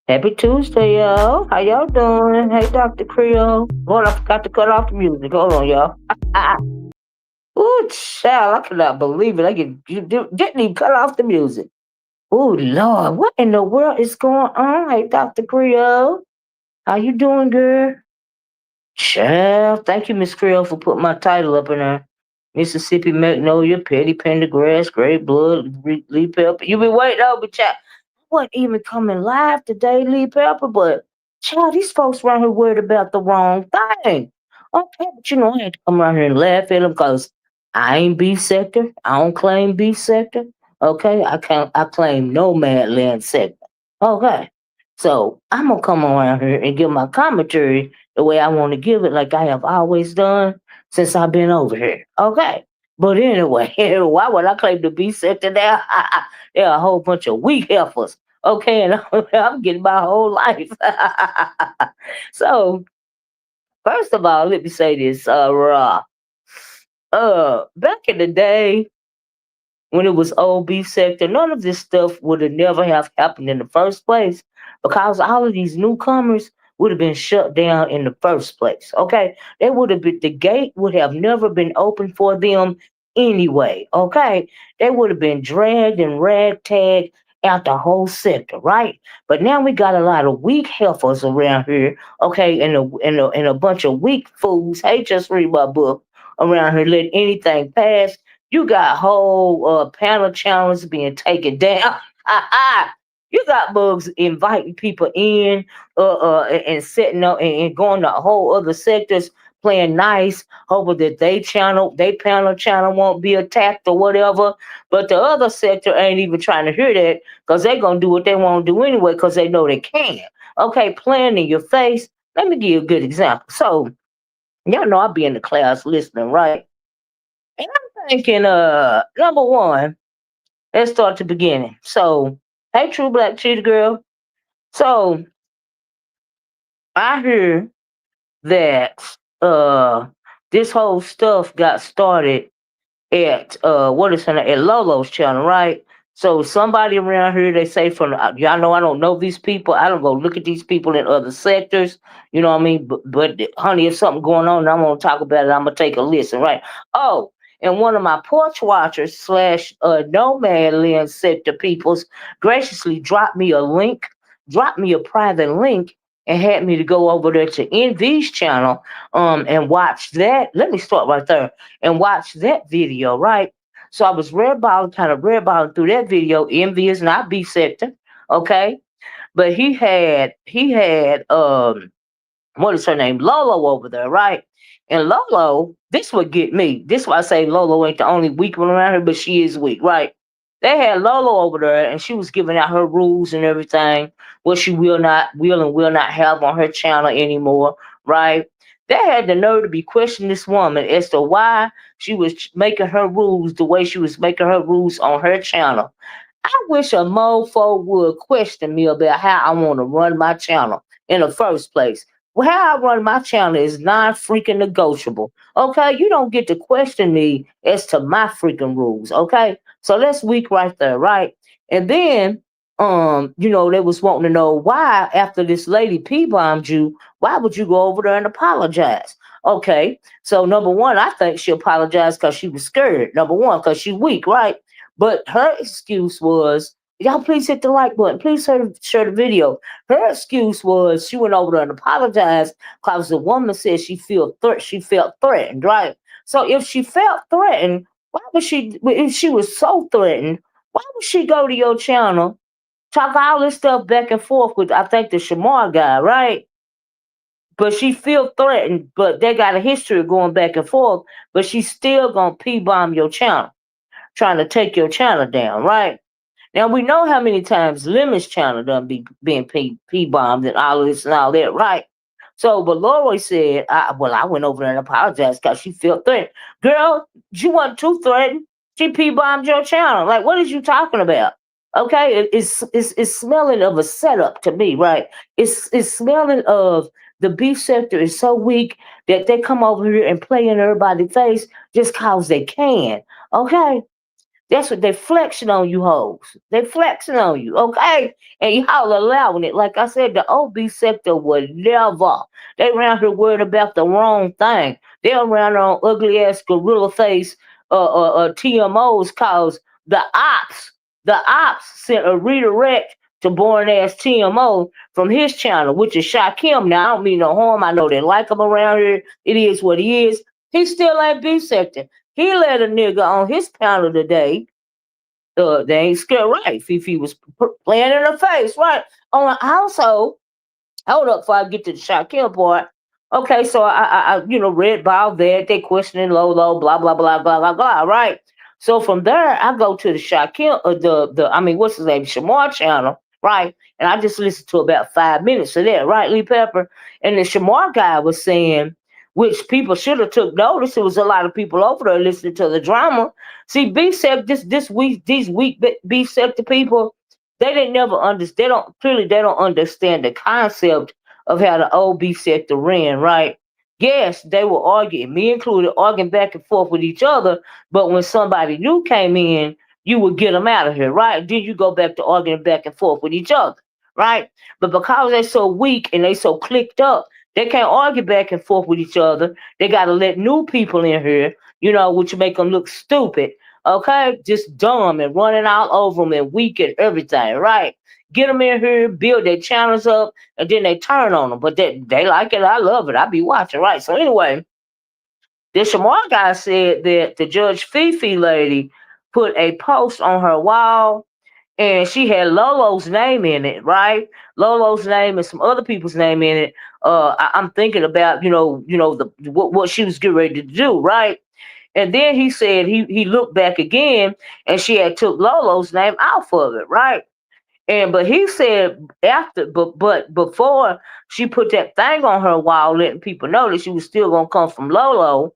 Happy Tuesday, y'all. How y'all doing? Hey, Dr. Creo. Lord, I forgot to cut off the music. Hold on, y'all. Ooh, child, I cannot believe it. Didn't even cut off the music. Ooh, Lord, what in the world is going on? Hey, Dr. Creo. How you doing, girl? Child, thank you, Miss Creo, for putting my title up in there. Mississippi Magnolia, Petty Pendergrass, Great Blood, Lee Pepper. You been waiting over, child. I wasn't even coming live today, Lee Pepper, but child, these folks around here worried about the wrong thing. Okay, but you know, I had to come around here and laugh at them because I ain't beef sector. I don't claim beef sector. Okay, I claim nomad land sector. Okay. So I'm gonna come around here and give my commentary the way I want to give it, like I have always done since I've been over here. Okay. But anyway, why would I claim to be sector there? There are a whole bunch of weak heifers. Okay, and I'm getting my whole life. So first of all, let me say this. Back in the day when it was old beef sector, none of this stuff would have never have happened in the first place because all of these newcomers would have been shut down in the first place. Okay, they would have been the gate would have never been open for them anyway. Okay, they would have been dragged and ragtag out the whole sector, right? But now we got a lot of weak heifers around here. Okay, and a bunch of weak fools. Hey, just read my book around here. Let anything pass. You got whole panel channels being taken down. You got bugs inviting people in and setting up and going to whole other sectors playing nice, hoping that they panel channel won't be attacked or whatever. But the other sector ain't even trying to hear that because they're gonna do what they want to do anyway because they know they can. Okay, playing in your face. Let me give you a good example. So y'all know I'll be in the class listening, right? And I'm thinking, number one, let's start at the beginning. So, hey, True Black Cheetah Girl. So, I hear that this whole stuff got started at what is her name? At Lolo's channel, right? So somebody around here, they say from y'all know I don't know these people. I don't go look at these people in other sectors. You know what I mean? But honey, if something going on, and I'm gonna talk about it. I'm gonna take a listen, right? Oh, and one of my porch watchers slash nomad land sector peoples graciously dropped me a private link, and had me to go over there to Envy's channel and watch that. Let me start right there and watch that video, right? So I was kind of red balling through that video. Envy is not B sector, okay? But he had what is her name? Lolo over there, right? And Lolo, this would get me. This why I say Lolo ain't the only weak one around here, but she is weak, right? They had Lolo over there, and she was giving out her rules and everything, what she will not have on her channel anymore, right? They had the nerve to be questioning this woman as to why she was making her rules the way she was making her rules on her channel. I wish a mofo would question me about how I want to run my channel in the first place. Well, how I run my channel is non-freaking negotiable. Okay, you don't get to question me as to my freaking rules. Okay, so that's weak right there, right? And then, they was wanting to know why after this lady p-bombed you, why would you go over there and apologize? Okay, so number one, I think she apologized because she was scared. Number one, because she weak, right? But her excuse was Y'all please hit the like button. Please share the video. Her excuse was she went over there and apologized because the woman said she felt threatened, right? So if she felt threatened, why would she? If she was so threatened, why would she go to your channel, talk all this stuff back and forth with I think the Shamar guy, right? But she feel threatened, but they got a history of going back and forth. But she's still gonna p-bomb your channel, trying to take your channel down, right? Now we know how many times Lemon's channel done be being p-bombed and all of this and all that, right? So, but Lori said, I went over there and apologized because she felt threatened. Girl, she wasn't too threatened. She p-bombed your channel. Like, what is you talking about? Okay, it's smelling of a setup to me, right? It's smelling of the beef sector is so weak that they come over here and play in everybody's face just cause they can. Okay, that's what they flexing on you hoes. They flexing on you, okay? And y'all allowing it. Like I said, the OB sector would never. They around here worried about the wrong thing. They around on ugly ass gorilla face TMOs cause the ops sent a redirect to boring ass TMO from his channel, which is Shakim. Now I don't mean no harm. I know they like him around here. It is what he is. He still ain't B sector. He let a nigga on his panel today. They ain't scared right. Fifi was playing in her face, right? On a household. Hold up before I get to the Shaquille part. Okay, so I read about that. They questioning Lolo, blah blah blah blah blah blah. Right. So from there, I go to the Shaquille, what's his name, Shamar channel, right? And I just listened to about 5 minutes of that, right, Lee Pepper. And the Shamar guy was saying, which people should have took notice. There was a lot of people over there listening to the drama. See, B said this week, these weak B said to people, they didn't never understand. They don't understand the concept of how the old beef sector ran, right? Yes, they were arguing, me included, arguing back and forth with each other. But when somebody new came in, you would get them out of here, right? Then you go back to arguing back and forth with each other, right? But because they're so weak and they so clicked up, they can't argue back and forth with each other. They got to let new people in here, which make them look stupid. Okay, just dumb and running all over them and weak and everything, right? Get them in here, build their channels up, and then they turn on them. But they like it. I love it. I be watching, right? So anyway, this Shamar guy said that the Judge Fifi lady put a post on her wall and she had Lolo's name in it, right? Lolo's name and some other people's name in it. I'm thinking about, what she was getting ready to do, right? And then he said he looked back again and she had took Lolo's name off of it, right? But he said but before she put that thing on her wall, letting people know that she was still gonna come from Lolo,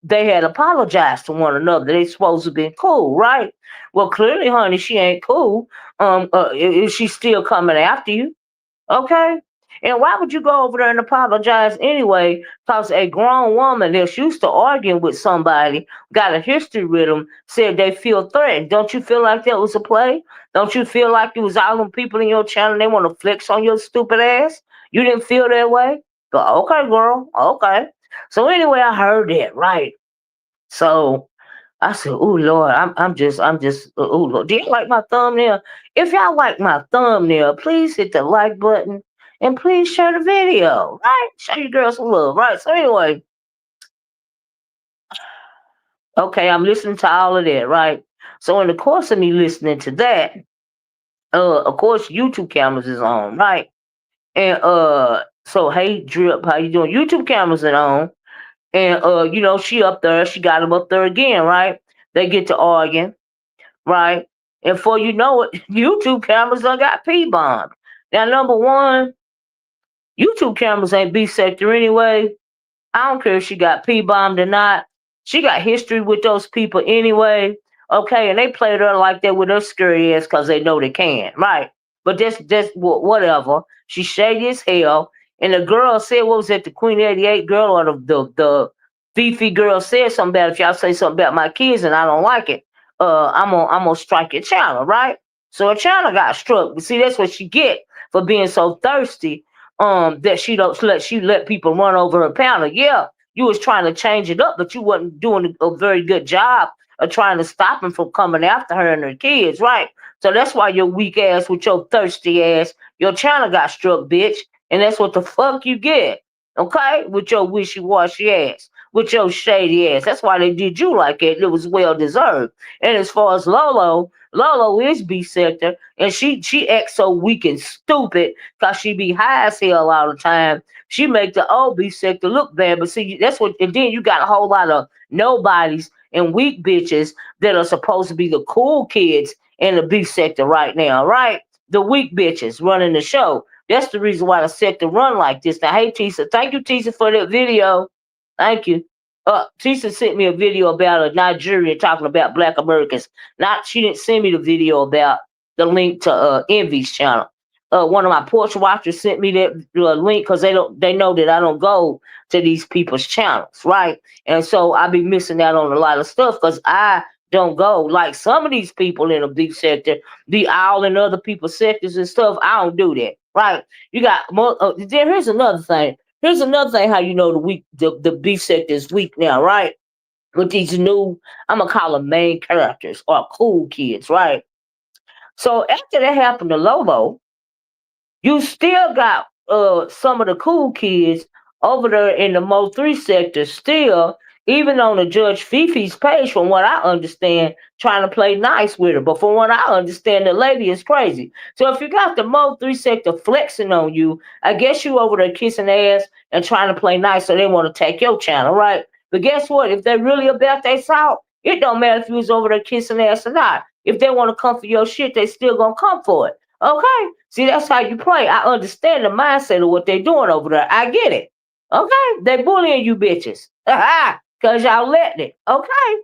they had apologized to one another. They supposed to be cool, right? Well, clearly, honey, she ain't cool. Is she still coming after you? Okay. And why would you go over there and apologize anyway? Because a grown woman that's used to arguing with somebody, got a history with them, said they feel threatened. Don't you feel like that was a play? Don't you feel like it was all them people in your channel they want to flex on your stupid ass? You didn't feel that way? Go, okay, girl. Okay. So anyway, I heard that, right? So I said, "Oh Lord, oh Lord, do you like my thumbnail? If y'all like my thumbnail, please hit the like button and please share the video, right? Show your girls some love, right? So anyway, okay, I'm listening to all of that, right? So in the course of me listening to that, of course, YouTube cameras is on, right? And so hey, Drip, how you doing? YouTube cameras are on, and she up there, she got him up there again, right? They get to arguing. Right? And before you know it, YouTube cameras done got P-bombed. Now, number one, YouTube cameras ain't B sector anyway. I don't care if she got P-bombed or not. She got history with those people anyway. Okay, and they played her like that with her scary ass because they know they can, right? But that's whatever. She shady as hell. And the girl said, what was that, the Queen 88 girl or the Fifi girl said something about if y'all say something about my kids and I don't like it, I'm gonna strike your channel, right? So her channel got struck. But see, that's what she get for being so thirsty. That she let people run over her panel. Yeah, you was trying to change it up, but you wasn't doing a very good job of trying to stop him from coming after her and her kids, right? So that's why your weak ass with your thirsty ass, your channel got struck, bitch. And that's what the fuck you get. Okay? With your wishy-washy ass. With your shady ass. That's why they did you like that. It was well deserved. And as far as Lolo, Lolo is B sector, and she acts so weak and stupid because she be high as hell all the time. She make the old B sector look bad, but see that's what. And then you got a whole lot of nobodies and weak bitches that are supposed to be the cool kids in the B sector right now, right? The weak bitches running the show. That's the reason why the sector run like this. Now, hey Tisa, thank you Tisa for that video. Thank you. Tisa sent me a video about a Nigerian talking about Black Americans. Not she didn't send me the video about the link to Envy's channel. One of my porch watchers sent me that link because they know that I don't go to these people's channels, right? And so I be missing out on a lot of stuff because I don't go like some of these people in the big sector, the owl and other people's sectors and stuff. I don't do that, right? You got more. Here's another thing. Here's another thing. How you know the B sector is weak now, right? With these new, I'm gonna call them main characters or cool kids, right? So after that happened to Lolo, you still got some of the cool kids over there in the Mo 3 sector still, even on the Judge Fifi's page, from what I understand, trying to play nice with her. But from what I understand, the lady is crazy. So if you got the Mo 3 sector flexing on you, I guess you over there kissing ass and trying to play nice so they want to take your channel, right? But guess what? If they're really about their salt, it don't matter if you was over there kissing ass or not. If they want to come for your shit, they still gonna come for it. Okay. See, that's how you play. I understand the mindset of what they're doing over there. I get it. Okay. They bullying you bitches. Cause y'all letting it. Okay.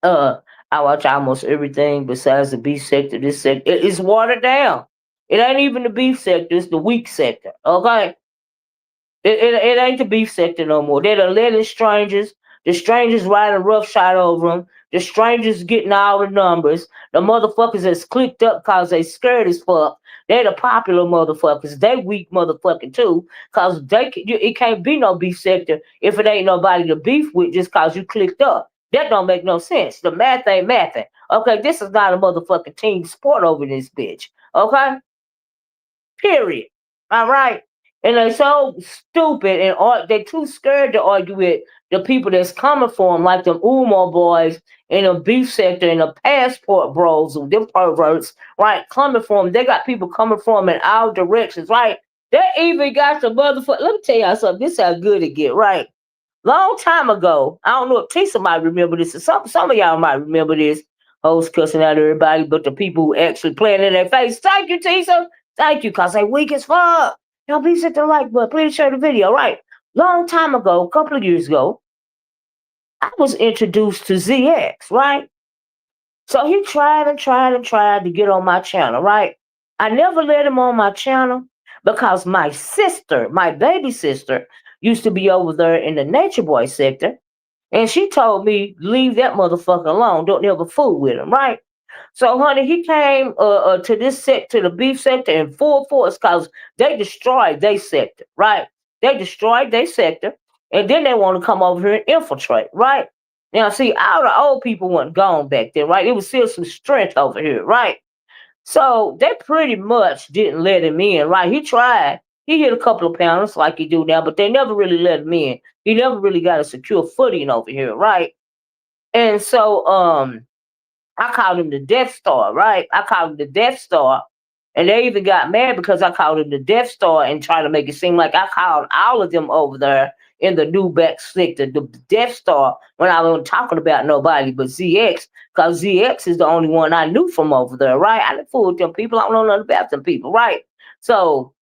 Uh, I watch almost everything besides the beef sector. This sector it's watered down. It ain't even the beef sector, it's the weak sector. Okay. It ain't the beef sector no more. They done letting strangers, the strangers riding roughshod over them, the strangers getting all the numbers, the motherfuckers that's clicked up cause they scared as fuck. They the popular motherfuckers. They weak motherfucking too, cause it can't be no beef sector if it ain't nobody to beef with just cause you clicked up. That don't make no sense. The math ain't mathing. Okay, this is not a motherfucking team sport over this bitch. Okay? Period. All right. And they're so stupid and they too scared to argue with the people that's coming for them, like them Umo boys in the beef sector and the passport bros, them perverts, right? Coming for them. They got people coming for them in all directions, right? They even got the motherfucker. Let me tell y'all something. This is how good it get, right? Long time ago, I don't know if Tisa might remember this, or some of y'all might remember this. Host cussing out everybody, but the people who actually playing in their face. Thank you, Tisa. Thank you, cause they weak as fuck. Y'all please hit the like button. Please share the video. Right. Long time ago, a couple of years ago, I was introduced to ZX, right? So he tried and tried and tried to get on my channel, right? I never let him on my channel because my sister, my baby sister, used to be over there in the Nature Boy sector. And she told me, leave that motherfucker alone. Don't ever fool with him, right? So, honey, he came to to the beef sector in full force because they destroyed their sector, right? They destroyed their sector, and then they want to come over here and infiltrate, right? Now, see, all the old people weren't gone back then, right? It was still some strength over here, right? So they pretty much didn't let him in, right? He tried. He hit a couple of pounders like he do now, but they never really let him in. He never really got a secure footing over here, right? And so, I called him the Death Star, right? I called him the Death Star. And they even got mad because I called him the Death Star and tried to make it seem like I called all of them over there in the new back sector, the Death Star, when I wasn't talking about nobody but ZX, because ZX is the only one I knew from over there, right? I didn't fool with them people. I don't know nothing about them people, right? So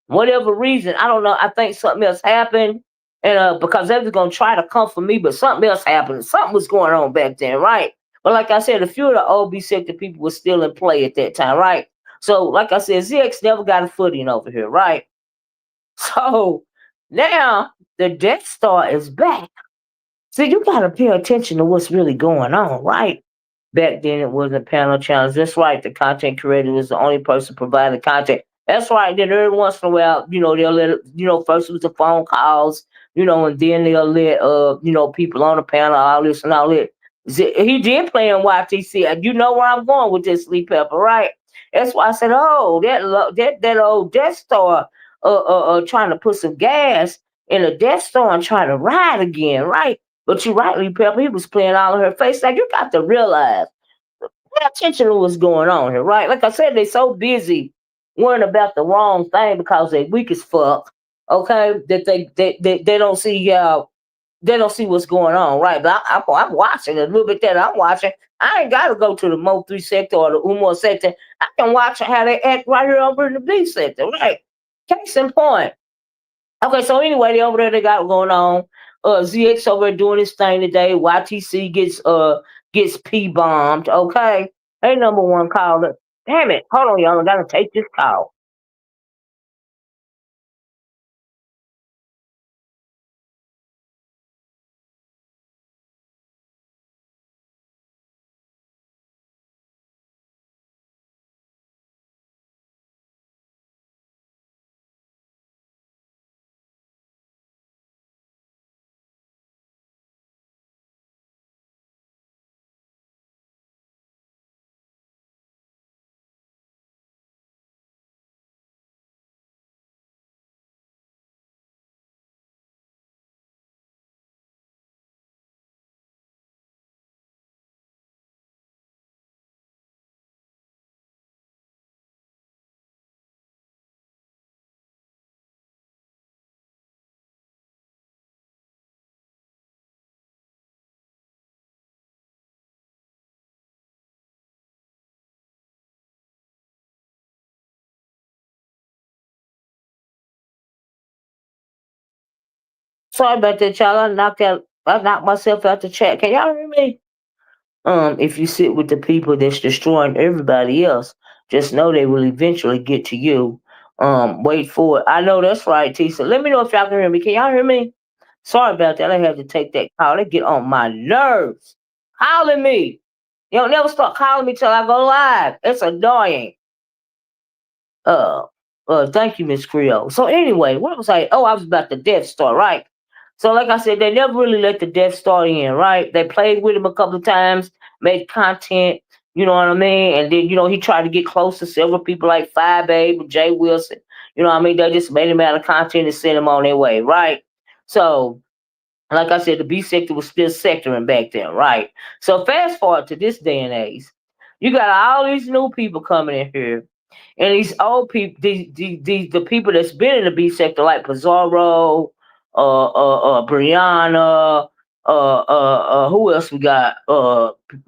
whatever reason, I don't know. I think something else happened. And because they was gonna try to come for me, but something else happened. Something was going on back then, right? But like I said, a few of the OB sector people were still in play at that time, right? So, like I said, ZX never got a footing over here, right? So now the Death Star is back. So you gotta pay attention to what's really going on, right? Back then it wasn't panel challenge. That's right. The content creator was the only person providing content. That's right. Then every once in a while, they'll let first it was the phone calls, and then they'll let people on the panel, all this and all that. He did play in YTC. And you know where I'm going with this, Sleep Pepper, right? That's why I said, oh, that old Death Star trying to put some gas in a Death Star and trying to ride again, right? But you're right, Lee Pepper, he was playing all of her face. Like, you got to realize, pay attention to what's going on here, right? Like I said, they're so busy worrying about the wrong thing because they weak as fuck, okay? That they don't see they don't see what's going on, right? But I'm watching a little bit that I'm watching. I ain't got to go to the Mo 3 sector or the Umar sector. I can watch how they act right here over in the B sector, right? Case in point. Okay, so anyway, they over there, they got going on. ZX over there doing his thing today. YTC gets P bombed. Okay, hey, number one caller. Damn it! Hold on, y'all. I gotta take this call. Sorry about that, y'all. I knocked myself out the chat. Can y'all hear me? If you sit with the people that's destroying everybody else, just know they will eventually get to you. Wait for it. I know that's right, Tisa. Let me know if y'all can hear me. Can y'all hear me? Sorry about that. I had to take that call. They get on my nerves. Calling me. You don't never start calling me till I go live. It's annoying. Uh, thank you, Miss Creo. So anyway, what was I? Oh, I was about the Death Star, right? So like I said, they never really let the Death Star in, right? They played with him a couple of times, made content, you know what I mean? And then, he tried to get close to several people like 5A with Jay Wilson. You know what I mean? They just made him out of content and sent him on their way, right? So like I said, the B sector was still sectoring back then, right? So fast forward to this day and age, you got all these new people coming in here, and these old people, these the people that's been in the B sector, like Pizarro, Brianna, who else we got?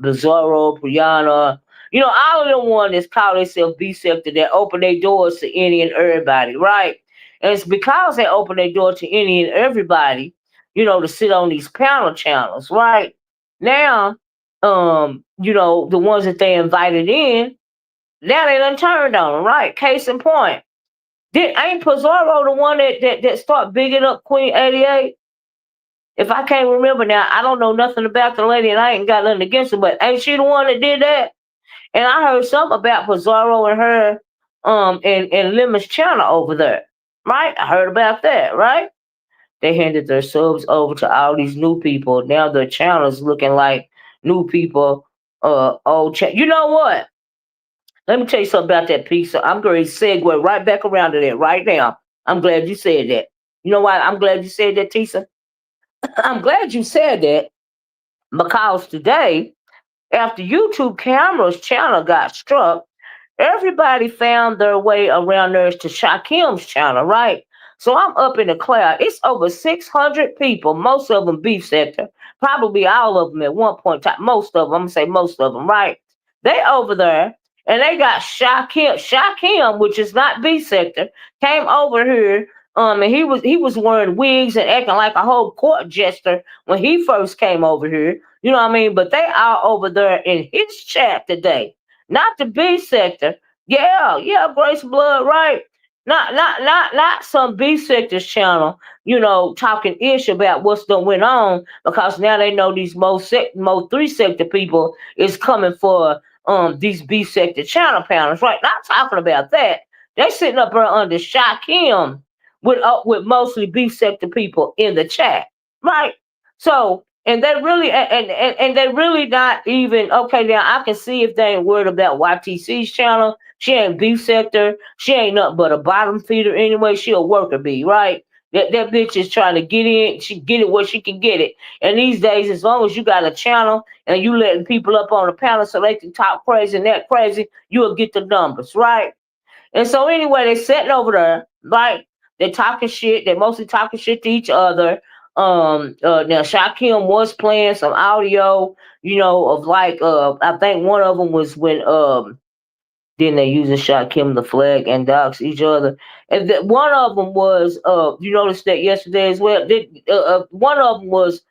Pizarro, Brianna. All of them ones that's call themselves B sector that open their doors to any and everybody, right? And it's because they open their door to any and everybody, to sit on these panel channels, right? Now, the ones that they invited in, now they done turned on them, right? Case in point. Ain't Pizarro the one that start bigging up Queen 88? If I can't remember now, I don't know nothing about the lady and I ain't got nothing against her, but ain't she the one that did that? And I heard something about Pizarro and her and Lemon's channel over there. Right? I heard about that, right? They handed their subs over to all these new people. Now their channel's looking like new people. You know what? Let me tell you something about that pizza. I'm going to segue right back around to that right now. I'm glad you said that. You know why I'm glad you said that, Tisa? I'm glad you said that because today, after YouTube Camera's channel got struck, everybody found their way around there to Shakim's channel, right? So I'm up in the cloud. It's over 600 people, most of them beef sector, probably all of them at one point in time. Most of them, I'm gonna say most of them, right? They over there, and they got Shakim. Shakim, which is not beef sector, came over here. And he was wearing wigs and acting like a whole court jester when he first came over here. You know what I mean? But they are over there in his chat today, not the B sector. Yeah, yeah, Grace Blood, right? Not some B sector's channel, talking ish about what's done went on because now they know these Mo 3 sector people is coming for these B sector channel panels, right? Not talking about that. They sitting up there under Shakim with mostly B sector people in the chat, right? So And they really and they really not even okay. Now I can see if they ain't worried about YTC's channel. She ain't beef sector. She ain't nothing but a bottom feeder anyway. She a worker bee, right? That bitch is trying to get in. She get it where she can get it. And these days, as long as you got a channel and you letting people up on the panel so they can talk crazy and that crazy, you'll get the numbers, right? And so anyway, they sitting over there, right? They talking shit. They mostly talking shit to each other. Now Shakim was playing some audio, of like I think one of them was when then they using Shakim the flag and dox each other. And one of them was you noticed that yesterday as well. One of them was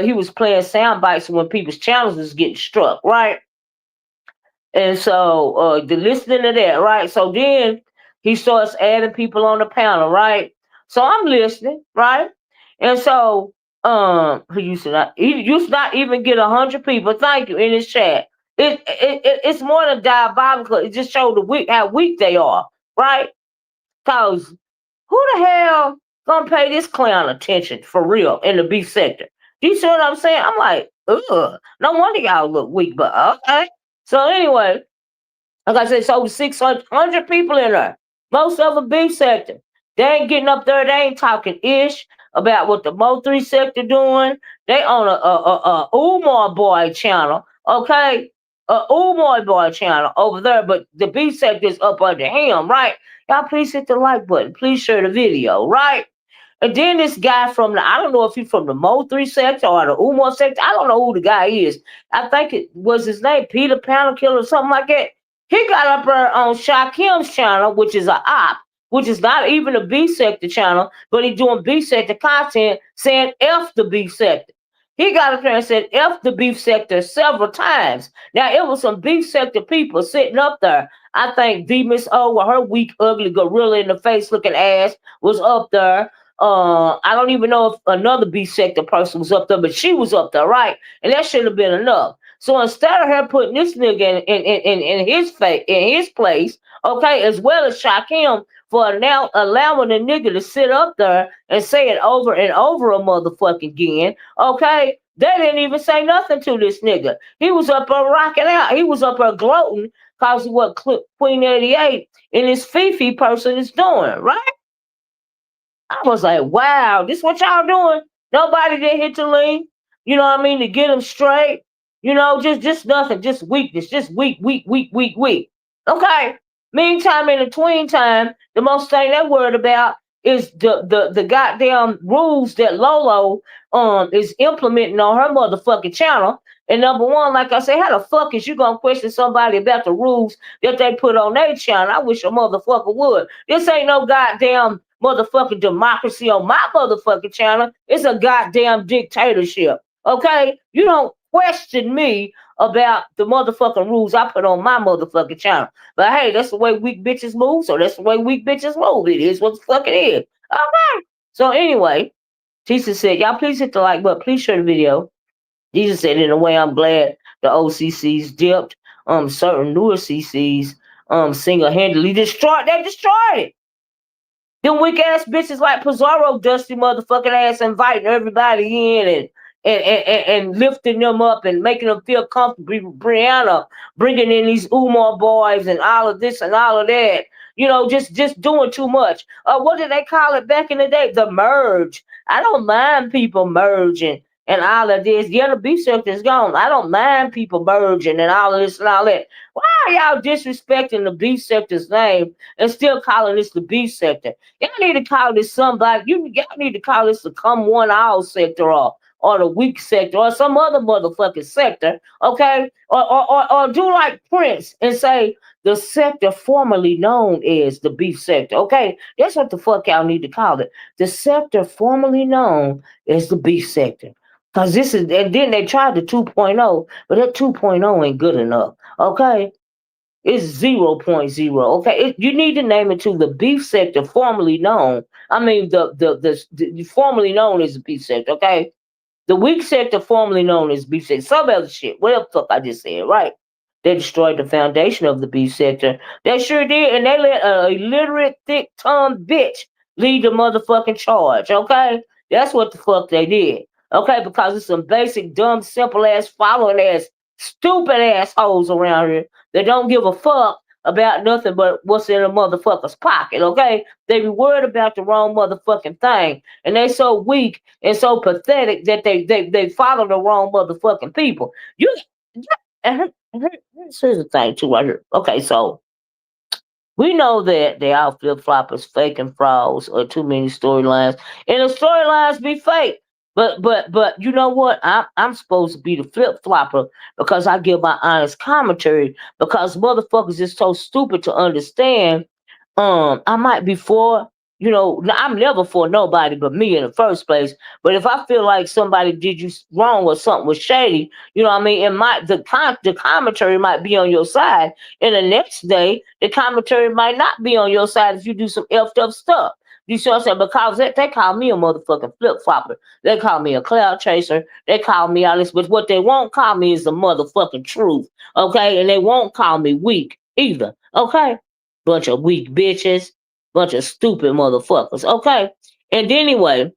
he was playing sound bites when people's channels was getting struck, right? And so the listening to that, right? So then he starts adding people on the panel, right? So I'm listening, right? And so he used to not even get 100 people. Thank you in his chat. It's more than diabolical. It just showed how weak they are, right? Cause who the hell gonna pay this clown attention for real in the beef sector? Do you see what I'm saying? I'm like, ugh. No wonder y'all look weak, but okay. So anyway, like I said, it's over 600 people in there. Most of them beef sector. They ain't getting up there. They ain't talking ish about what the Mo 3 sector doing. They on a Umar boy channel, okay? A Umar boy channel over there, but the beef sector is up under him, right? Y'all please hit the like button. Please share the video, right? And then this guy from I don't know if he's from the Mo 3 sector or the Umar sector. I don't know who the guy is. I think it was his name, Peter Pound Killer or something like that. He got up there on Shakim's channel, which is a op, which is not even a B sector channel, but he's doing B sector content saying F the B sector. He got up there and said F the beef sector several times. Now, it was some beef sector people sitting up there. I think D Miss O with her weak, ugly, gorilla in the face looking ass was up there. I don't even know if another B sector person was up there, but she was up there, right? And that should have been enough. So instead of her putting this nigga in his face, in his place, okay, as well as shock him for now allowing the nigga to sit up there and say it over and over a motherfucking again, okay, they didn't even say nothing to this nigga. He was up there rocking out. He was up there gloating because of what Queen 88 and this Fifi person is doing, right? I was like, wow, this what y'all doing? Nobody did hit the link, you know what I mean, to get them straight. Just nothing, just weakness, just weak, weak, weak, weak, weak. Okay. Meantime, in the tween time, the most thing they're worried about is the goddamn rules that Lolo is implementing on her motherfucking channel. And number one, like I said, how the fuck is you gonna question somebody about the rules that they put on their channel? I wish a motherfucker would. This ain't no goddamn motherfucking democracy on my motherfucking channel. It's a goddamn dictatorship. Okay? You don't question me about the motherfucking rules I put on my motherfucking channel. But hey, that's the way weak bitches move, so that's the way weak bitches move. It is what the fuck it is. Okay. So anyway, Jesus said, y'all please hit the like button. Please share the video. Jesus said, in a way, I'm glad the OCCs dipped. Certain newer CCs single-handedly destroyed. They destroyed it. Them weak ass bitches like Pizarro, dusty motherfucking ass, inviting everybody in and lifting them up and making them feel comfortable. Brianna bringing in these Umar boys and all of this and all of that. Just doing too much. What did they call it back in the day? The merge. I don't mind people merging and all of this. The other beef sector is gone. I don't mind people merging and all of this and all that. Why are y'all disrespecting the beef sector's name and still calling this the beef sector? Y'all need to call this somebody. Y'all need to call this the come one all sector or the weak sector or some other motherfucking sector, okay? Or do like Prince and say the sector formerly known as the beef sector, okay? That's what the fuck y'all need to call it. The sector formerly known as the beef sector. Because this is, and then they tried the 2.0, but that 2.0 ain't good enough, okay? It's 0.0. Okay, you need to name it to the beef sector formerly known. I mean, the formerly known as the beef sector. Okay, the weak sector formerly known as beef sector. Some other shit. Whatever the fuck I just said, right? They destroyed the foundation of the beef sector. They sure did, and they let a illiterate, thick-tongued bitch lead the motherfucking charge. Okay, that's what the fuck they did. Okay, because it's some basic, dumb, simple ass, following ass, stupid assholes around here that don't give a fuck about nothing but what's in a motherfucker's pocket, okay? They be worried about the wrong motherfucking thing. And they so weak and so pathetic that they follow the wrong motherfucking people. Here's the thing too right here. Okay, so we know that they all flip floppers, faking frauds, or too many storylines, and the storylines be fake. But you know what? I'm supposed to be the flip flopper because I give my honest commentary. Because motherfuckers is so stupid to understand. I might be for, I'm never for nobody but me in the first place. But if I feel like somebody did you wrong or something was shady, you know what I mean, the commentary might be on your side, and the next day the commentary might not be on your side if you do some effed up stuff. You see what I'm saying? Because they call me a motherfucking flip flopper. They call me a cloud chaser. They call me all this, but what they won't call me is the motherfucking truth. Okay, and they won't call me weak either. Okay. Bunch of weak bitches, bunch of stupid motherfuckers. Okay. And anyway,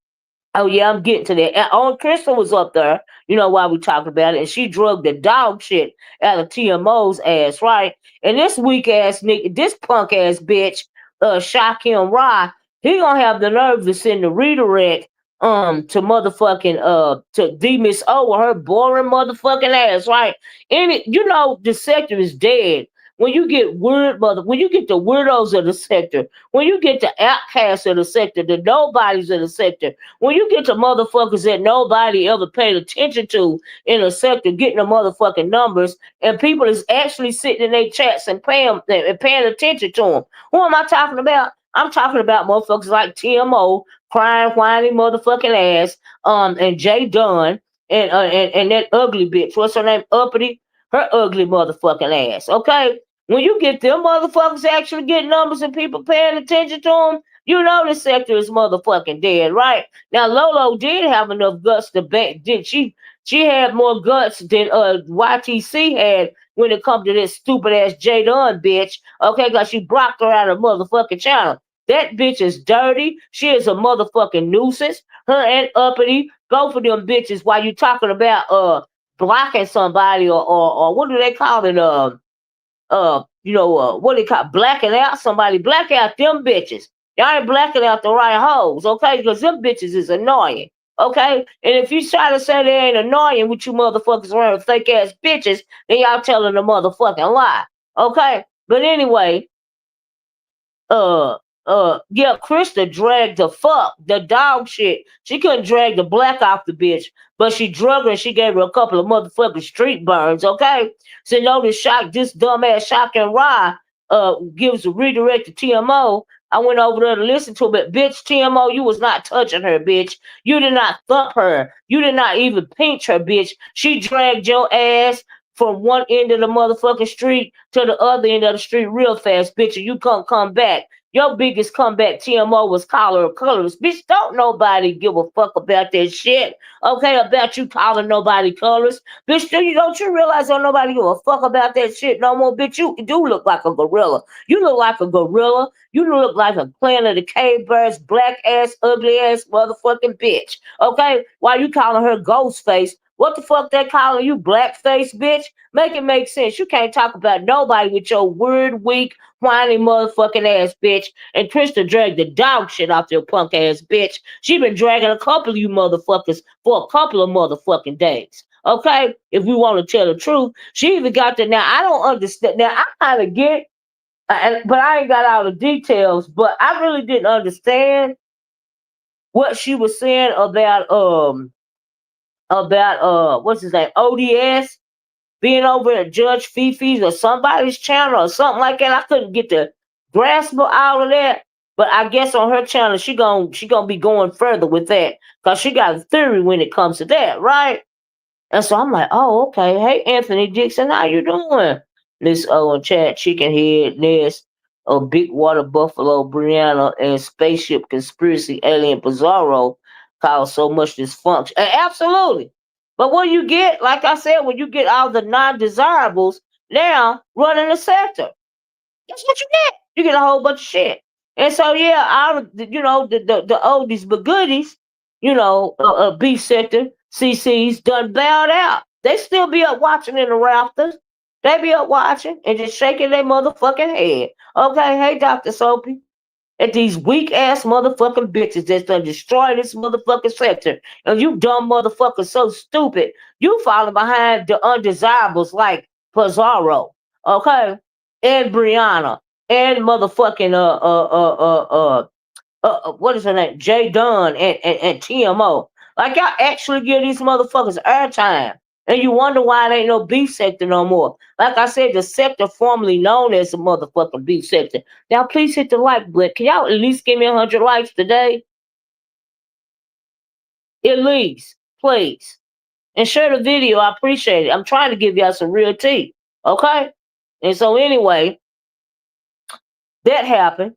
oh yeah, I'm getting to that. And Christa was up there, while we talking about it, and she drugged the dog shit out of TMO's ass, right? And this weak ass nigga, this punk ass bitch, Shakim Ra, he gonna have the nerve to send the redirect to motherfucking to D Miss O with her boring motherfucking ass, right? And the sector is dead. When you get the weirdos of the sector, when you get the outcasts of the sector, the nobodies of the sector, when you get the motherfuckers that nobody ever paid attention to in a sector getting the motherfucking numbers, and people is actually sitting in their chats and paying attention to them. Who am I talking about? I'm talking about motherfuckers like TMO, crying, whiny motherfucking ass, and Jay Dunn, and that ugly bitch. What's her name? Uppity. Her ugly motherfucking ass. Okay. When you get them motherfuckers actually getting numbers and people paying attention to them, you know the sector is motherfucking dead, right? Now Lolo did have enough guts to back. Did she had more guts than YTC had when it comes to this stupid ass J Dunn bitch. Okay, because she blocked her out of motherfucking channel. That bitch is dirty. She is a motherfucking nuisance. Her and Uppity, both of them bitches. While you talking about blocking somebody or what do they call it? What they call blacking out somebody, black out them bitches. Y'all ain't blacking out the right hoes, okay? Because them bitches is annoying, okay? And if you try to say they ain't annoying with you motherfuckers wearing fake ass bitches, then y'all telling the motherfucking lie, okay? But anyway, yeah, Krista dragged the dog shit. She couldn't drag the black off the bitch, but she drug her and she gave her a couple of motherfucking street burns, okay? So notice this dumbass shocking Rye gives a redirect to TMO. I went over there to listen to it, but bitch, TMO, you was not touching her, bitch. You did not thump her. You did not even pinch her, bitch. She dragged your ass from one end of the motherfucking street to the other end of the street real fast, bitch, and you can't come back. Your biggest comeback, TMO, was collar of colors. Bitch, don't nobody give a fuck about that shit. Okay, about you calling nobody colors. Bitch, don't you realize don't nobody give a fuck about that shit no more? Bitch, you do look like a gorilla. You look like a gorilla. You look like a Planet of the Cave Birds, black ass, ugly ass motherfucking bitch. Okay? While you calling her Ghostface, what the fuck they calling you, blackface, bitch? Make it make sense. You can't talk about nobody with your weird, weak, whiny motherfucking ass, bitch. And Krista dragged the dog shit off your punk ass, bitch. She been dragging a couple of you motherfuckers for a couple of motherfucking days. Okay? If we want to tell the truth, she even got the. Now, I don't understand. Now, I kind of get, but I ain't got all the details, but I really didn't understand what she was saying about what's his name, O.D.S. being over at Judge Fifi's or somebody's channel or something like that. I couldn't get the grasp of all of that. But I guess on her channel she gonna be going further with that. Cause she got a theory when it comes to that, right? And so I'm like, oh, okay. Hey, Anthony Dixon, how you doing? Miss O and Chat, Chicken Head, Ness, Big Water Buffalo, Brianna, and Spaceship Conspiracy Alien Bizarro cause so much dysfunction. Absolutely. But when you get, like I said, when you get all the non-desirables now running the sector, that's what you get. You get a whole bunch of shit. And so yeah, all of the oldies but goodies, beef sector, CC's done bailed out. They still be up watching in the rafters. They be up watching and just shaking their motherfucking head. Okay, hey, Dr. Soapy. At these weak ass motherfucking bitches that's done destroy this motherfucking sector. And you dumb motherfuckers so stupid. You falling behind the undesirables like Pizarro, okay? And Brianna. And motherfucking what is her name? Jay Dunn and TMO. Like y'all actually give these motherfuckers airtime. And you wonder why it ain't no beef sector no more. Like I said, the sector formerly known as the motherfucking beef sector. Now please hit the like button. Can y'all at least give me 100 likes today? At least, please. And share the video. I appreciate it. I'm trying to give y'all some real tea. Okay? And so anyway, that happened.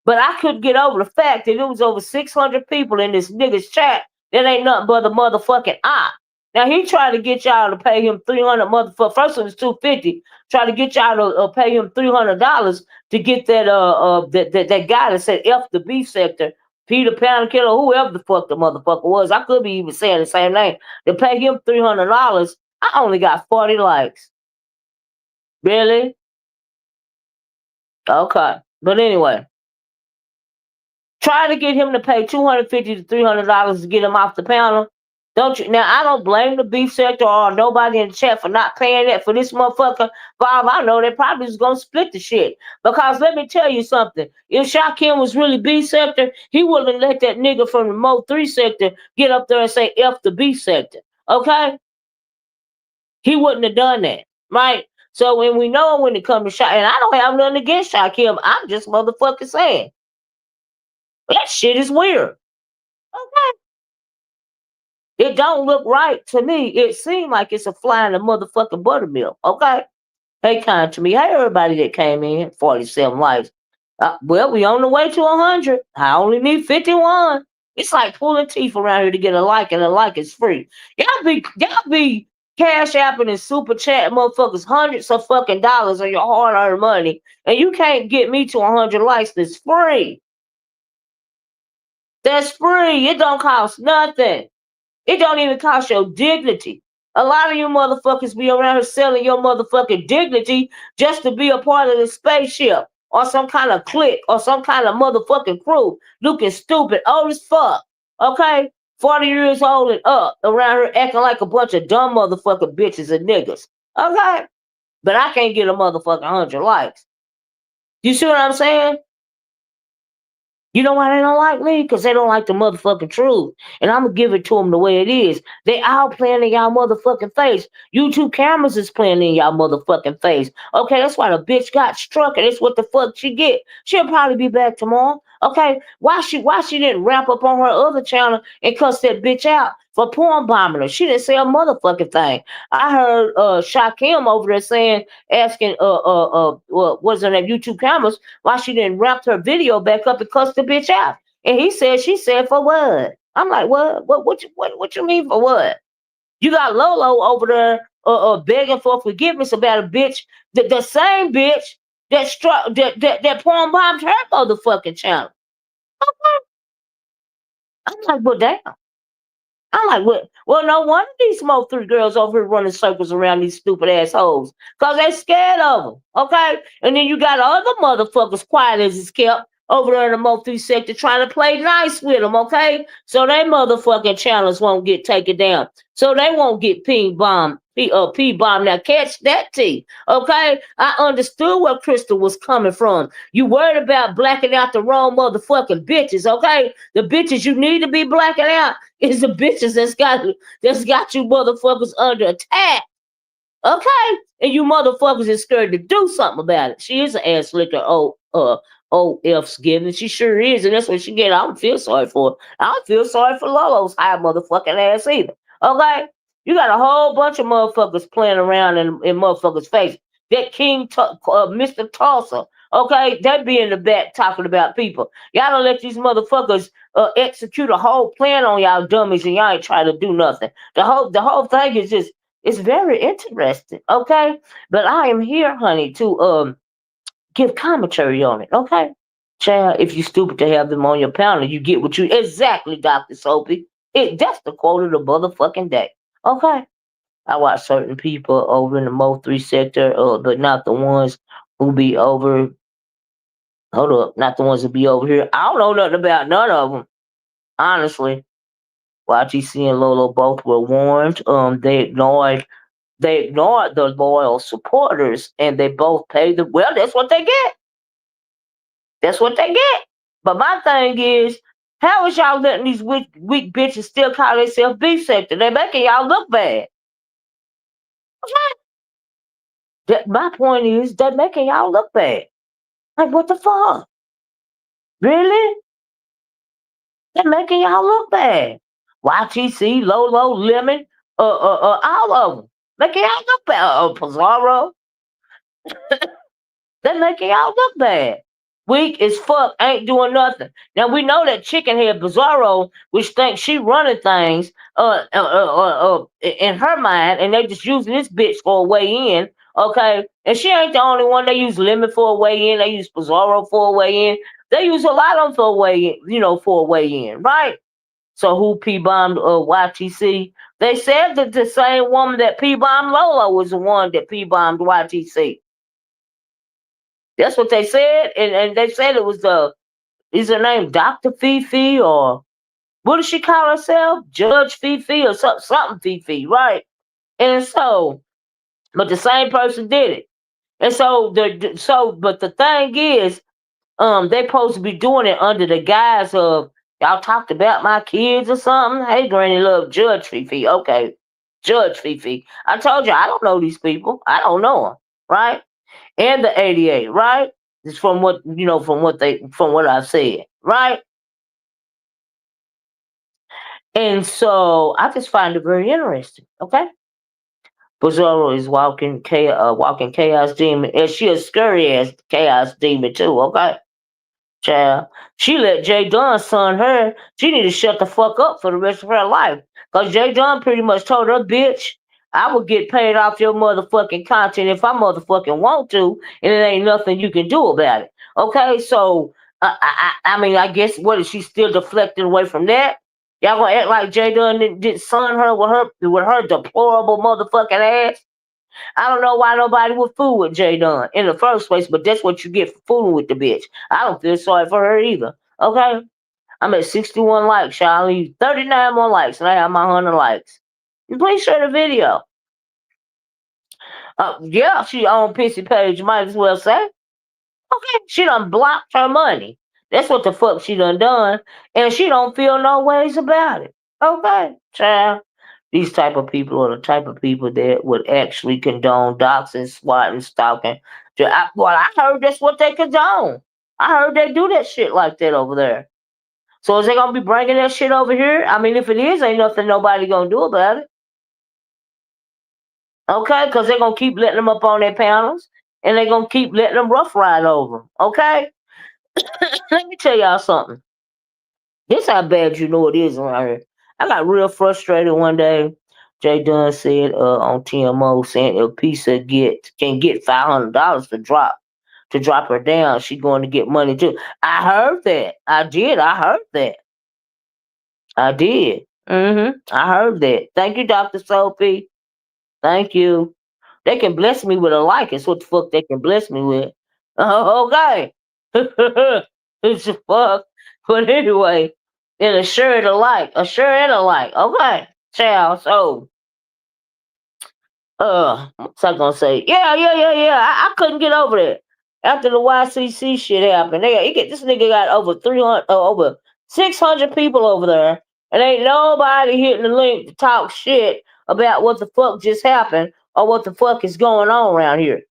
But I couldn't get over the fact that it was over 600 people in this nigga's chat that ain't nothing but a motherfucking op. Now he tried to get y'all to pay him 300 motherfucker. First it was 250. Try to get y'all to pay him $300 to get that guy that said F the beef sector, Peter Pound Killer, whoever the fuck the motherfucker was. I could be even saying the same name. To pay him $300, I only got 40 likes. Really? Okay. But anyway. Try to get him to pay $250 to $300 to get him off the panel. Don't you? Now, I don't blame the beef sector or nobody in the chat for not paying that for this motherfucker. Bob, I know they probably is going to split the shit. Because let me tell you something. If Shaquem was really beef sector, he wouldn't let that nigga from the Mo 3 sector get up there and say F the beef sector. Okay? He wouldn't have done that. Right? So when we know when it comes to Shaquem, and I don't have nothing against Shaquem, I'm just motherfucking saying. That shit is weird. Okay. It don't look right to me. It seemed like it's a fly in the motherfucking buttermilk. Okay. Hey, kind to me. Hey, everybody that came in. 47 likes. Well, we on the way to 100. I only need 51. It's like pulling teeth around here to get a like, and a like is free. Y'all be cash apping and super chat motherfuckers hundreds of fucking dollars on your hard earned money, and you can't get me to 100 likes that's free. That's free. It don't cost nothing. It don't even cost your dignity. A lot of you motherfuckers be around here selling your motherfucking dignity just to be a part of the spaceship or some kind of clique or some kind of motherfucking crew looking stupid, old as fuck. Okay? 40 years old and up around here acting like a bunch of dumb motherfucking bitches and niggas. Okay? But I can't get a motherfucking 100 likes. You see what I'm saying? You know why they don't like me? Because they don't like the motherfucking truth. And I'm going to give it to them the way it is. They all playing in y'all motherfucking face. YouTube cameras is playing in y'all motherfucking face. Okay, that's why the bitch got struck, and that's what the fuck she get. She'll probably be back tomorrow. Okay, why she didn't wrap up on her other channel and cuss that bitch out for porn bombing her? She didn't say a motherfucking thing. I heard Shaquem over there asking what's her name, YouTube cameras, why she didn't wrap her video back up and cuss the bitch out. And she said for what? I'm like, what you mean for what? You got Lolo over there begging for forgiveness about a bitch, the same bitch that porn bombed her motherfucking channel. I'm like, well, damn. I'm like, what? Well, no wonder these smoke 3 girls over here running circles around these stupid assholes. Because they scared of them. Okay? And then you got other motherfuckers, quiet as it's kept, over there in the Mo 3 sector trying to play nice with them. Okay? So they motherfucking channels won't get taken down. So they won't get P-bombed. P-bomb. Now catch that T. Okay? I understood where Crystal was coming from. You worried about blacking out the wrong motherfucking bitches. Okay? The bitches you need to be blacking out is the bitches that's got you motherfuckers under attack. Okay? And you motherfuckers is scared to do something about it. She is an ass licker. O.F.'s giving. She sure is, and that's what she get. I don't feel sorry for her. I don't feel sorry for Lolo's high motherfucking ass either. Okay? You got a whole bunch of motherfuckers playing around in motherfuckers' face. That Mr. Tulsa, okay, that be in the back talking about people. Y'all don't let these motherfuckers execute a whole plan on y'all dummies, and y'all ain't trying to do nothing. The whole thing is just, it's very interesting, okay? But I am here, honey, to give commentary on it, okay? Child, if you stupid to have them on your panel, you get what you exactly, Dr. Soapy. That's the quote of the motherfucking day. Okay. I watch certain people over in the Mo3 sector, but not the ones who be over. Hold up, not the ones who be over here. I don't know nothing about none of them, honestly. YGC and Lolo both were warned. They ignored the loyal supporters, and they both paid the. Well, that's what they get. That's what they get. But my thing is, how is y'all letting these weak bitches still call themselves beef sector? They making y'all look bad. My point is, they're making y'all look bad. Like, what the fuck? Really? They're making y'all look bad. YTC, Lolo, Lemon, all of them. Making y'all look bad. Pizarro. They're making y'all look bad. Weak as fuck, ain't doing nothing. Now we know that chicken head Bizarro, which thinks she running things, in her mind, and they just using this bitch for a way in. Okay, and she ain't the only one. They use Lemon for a way in. They use Bizarro for a way in. They use a lot of them for a way in. For a way in, right? So who P bombed YTC? They said that the same woman that P bombed Lola was the one that P bombed YTC. That's what they said, and they said it was is her name Dr. Fifi, or what does she call herself? Judge Fifi or something Fifi, right? And so, but the same person did it. And but the thing is, they supposed to be doing it under the guise of y'all talked about my kids or something. Hey, Granny, love Judge Fifi. Okay, Judge Fifi. I told you I don't know these people. I don't know them, right? And the 88, right? It's from what I said, right? And so I just find it very interesting. Okay, Bizarro is walking chaos demon, and she a scary ass chaos demon too. Okay, child. She let Jay Dunn son her. She need to shut the fuck up for the rest of her life. Cause Jay Dunn pretty much told her, bitch, I will get paid off your motherfucking content if I motherfucking want to, and it ain't nothing you can do about it. Okay, so I mean, I guess what is she still deflecting away from that? Y'all gonna act like Jay Dunn didn't son her with her deplorable motherfucking ass? I don't know why nobody would fool with Jay Dunn in the first place, but that's what you get for fooling with the bitch. I don't feel sorry for her either. Okay? I'm at 61 likes, y'all. I need 39 more likes, and I have my 100 likes. Please share the video. Yeah, she on Pissy page, you might as well say. Okay, she done blocked her money. That's what the fuck she done, and she don't feel no ways about it. Okay, child. These type of people are the type of people that would actually condone doxing, swatting, stalking. I heard that's what they condone. I heard they do that shit like that over there. So is they gonna be bringing that shit over here? I mean, if it is, ain't nothing nobody gonna do about it. Okay, because they're gonna keep letting them up on their panels, and they're gonna keep letting them rough ride over them. Okay, let me tell y'all something. This how bad you know it is around here. I got real frustrated one day. Jay Dunn said on TMO saying if Pizza can get $500 to drop her down, she going to get money too. I heard that. I did. I heard that. I did. I heard that. Thank you, Dr. Sophie. Thank you. They can bless me with a like. It's what the fuck they can bless me with. Okay. It's a fuck. But anyway, and a sure and a like. A sure and a like. Okay. Child. So, what's I gonna say? Yeah. I couldn't get over that. After the YCC shit happened, this nigga got over 300, over 600 people over there, and ain't nobody hitting the link to talk shit about what the fuck just happened or what the fuck is going on around here.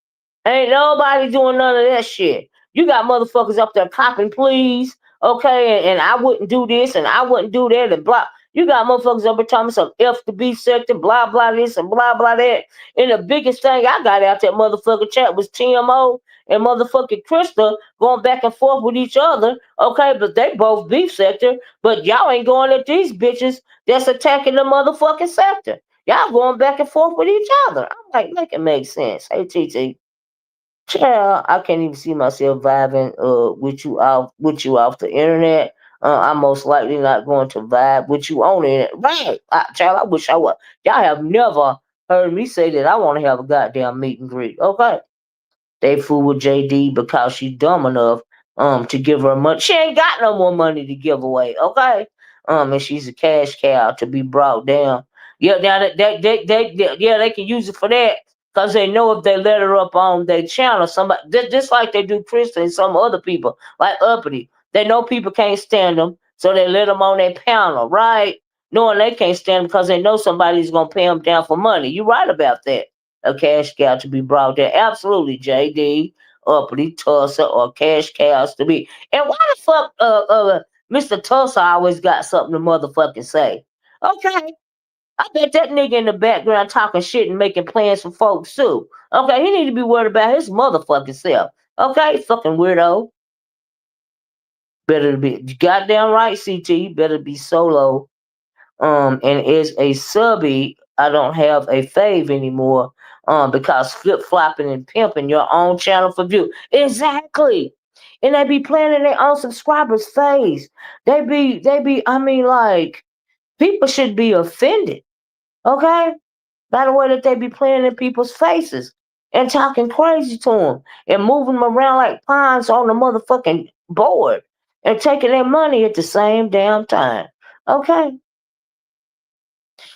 Ain't nobody doing none of that shit. You got motherfuckers up there copping pleas, okay, and I wouldn't do this and I wouldn't do that and blah. You got motherfuckers up there talking some F the B sector, blah blah this and blah blah that. And the biggest thing I got out that motherfucking chat was TMO and motherfucking Christa going back and forth with each other, okay, but they both beef sector, but y'all ain't going at these bitches that's attacking the motherfucking sector. Y'all going back and forth with each other. I'm like, make it make sense. Hey, TT. Child, I can't even see myself vibing with you off the internet. I'm most likely not going to vibe with you on it. Right, child. I wish I would. Y'all have never heard me say that I want to have a goddamn meet and greet. Okay. They fool with JD because she's dumb enough to give her money. She ain't got no more money to give away, okay? And she's a cash cow to be brought down. Yeah, now yeah, they can use it for that because they know if they let her up on their channel, somebody just like they do Krista and some other people like Uppity. They know people can't stand them, so they let them on their panel, right? Knowing they can't stand them because they know somebody's gonna pay them down for money. You right about that. A cash cow to be brought there. Absolutely, JD, Uppity, Tulsa, or cash cows to be. And why the fuck Mr. Tulsa always got something to motherfucking say? Okay. I bet that nigga in the background talking shit and making plans for folks too. Okay, he need to be worried about his motherfucking self. Okay, fucking weirdo. Better be goddamn right, CT. Better be solo. And as a subby, I don't have a fave anymore. Because flip flopping and pimping your own channel for view. Exactly. And they be playing in their own subscribers' face. I mean, like, people should be offended, okay? By the way that they be playing in people's faces and talking crazy to them and moving them around like pawns on the motherfucking board and taking their money at the same damn time. Okay?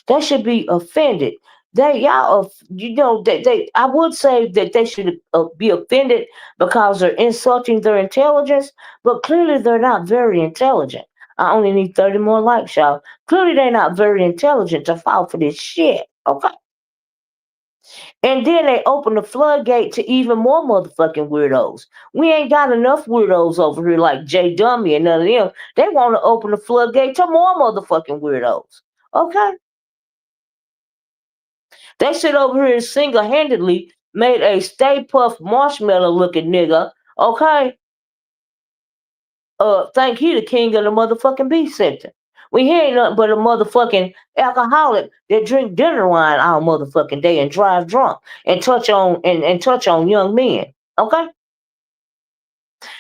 They should be offended. They I would say that they should be offended because they're insulting their intelligence, but clearly they're not very intelligent. I only need 30 more likes, y'all. Clearly they're not very intelligent to fall for this shit. Okay. And then they open the floodgate to even more motherfucking weirdos. We ain't got enough weirdos over here like Jay Dummy and none of them. They want to open the floodgate to more motherfucking weirdos. Okay. They sit over here and single handedly made a Stay Puft marshmallow looking nigga, okay? Think he the king of the motherfucking beef sector. We he ain't nothing but a motherfucking alcoholic that drink dinner wine all motherfucking day and drive drunk and touch on young men. Okay?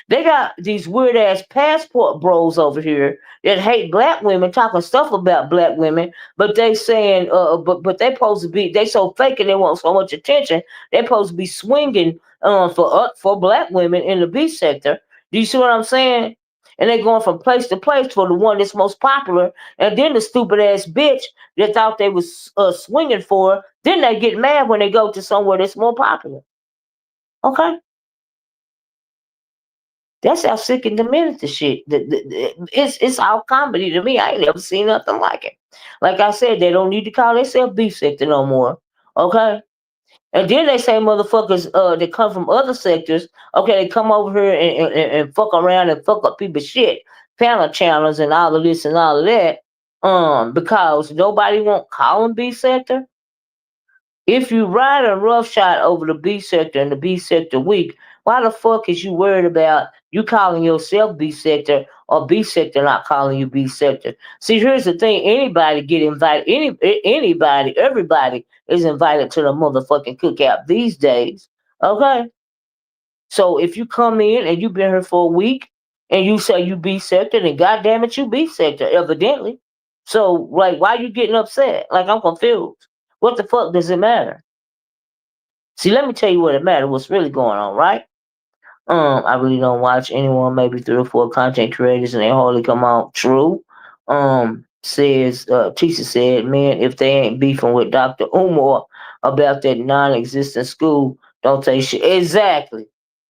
They got these weird ass passport bros over here that hate black women, talking stuff about black women, but they saying, but they supposed to be, they so fake and they want so much attention. They supposed to be swinging for black women in the B sector. Do you see what I'm saying? And they going from place to place for the one that's most popular, and then the stupid ass bitch that thought they was swinging for, then they get mad when they go to somewhere that's more popular. Okay. That's how sick and demented the shit. It's all comedy to me. I ain't never seen nothing like it. Like I said, they don't need to call themselves beef sector no more. Okay? And then they say motherfuckers that come from other sectors, okay, they come over here and fuck around and fuck up people's shit, panel channels and all of this and all of that, because nobody won't call them beef sector. If you ride a roughshod over the B sector and the B sector week, why the fuck is you worried about you calling yourself B sector or B sector not calling you B sector? See, here's the thing: anybody get invited, anybody, everybody is invited to the motherfucking cookout these days. Okay, so if you come in and you've been here for a week and you say you B sector, then goddamn it, you B sector, evidently. So, like, why you getting upset? Like, I'm confused. What the fuck does it matter? See, let me tell you what it matters. What's really going on, right? I really don't watch anyone. Maybe 3 or 4 content creators, and they hardly come out true. Says Tisha said, man, if they ain't beefing with Dr. Umar about that non-existent school, don't say shit. Exactly,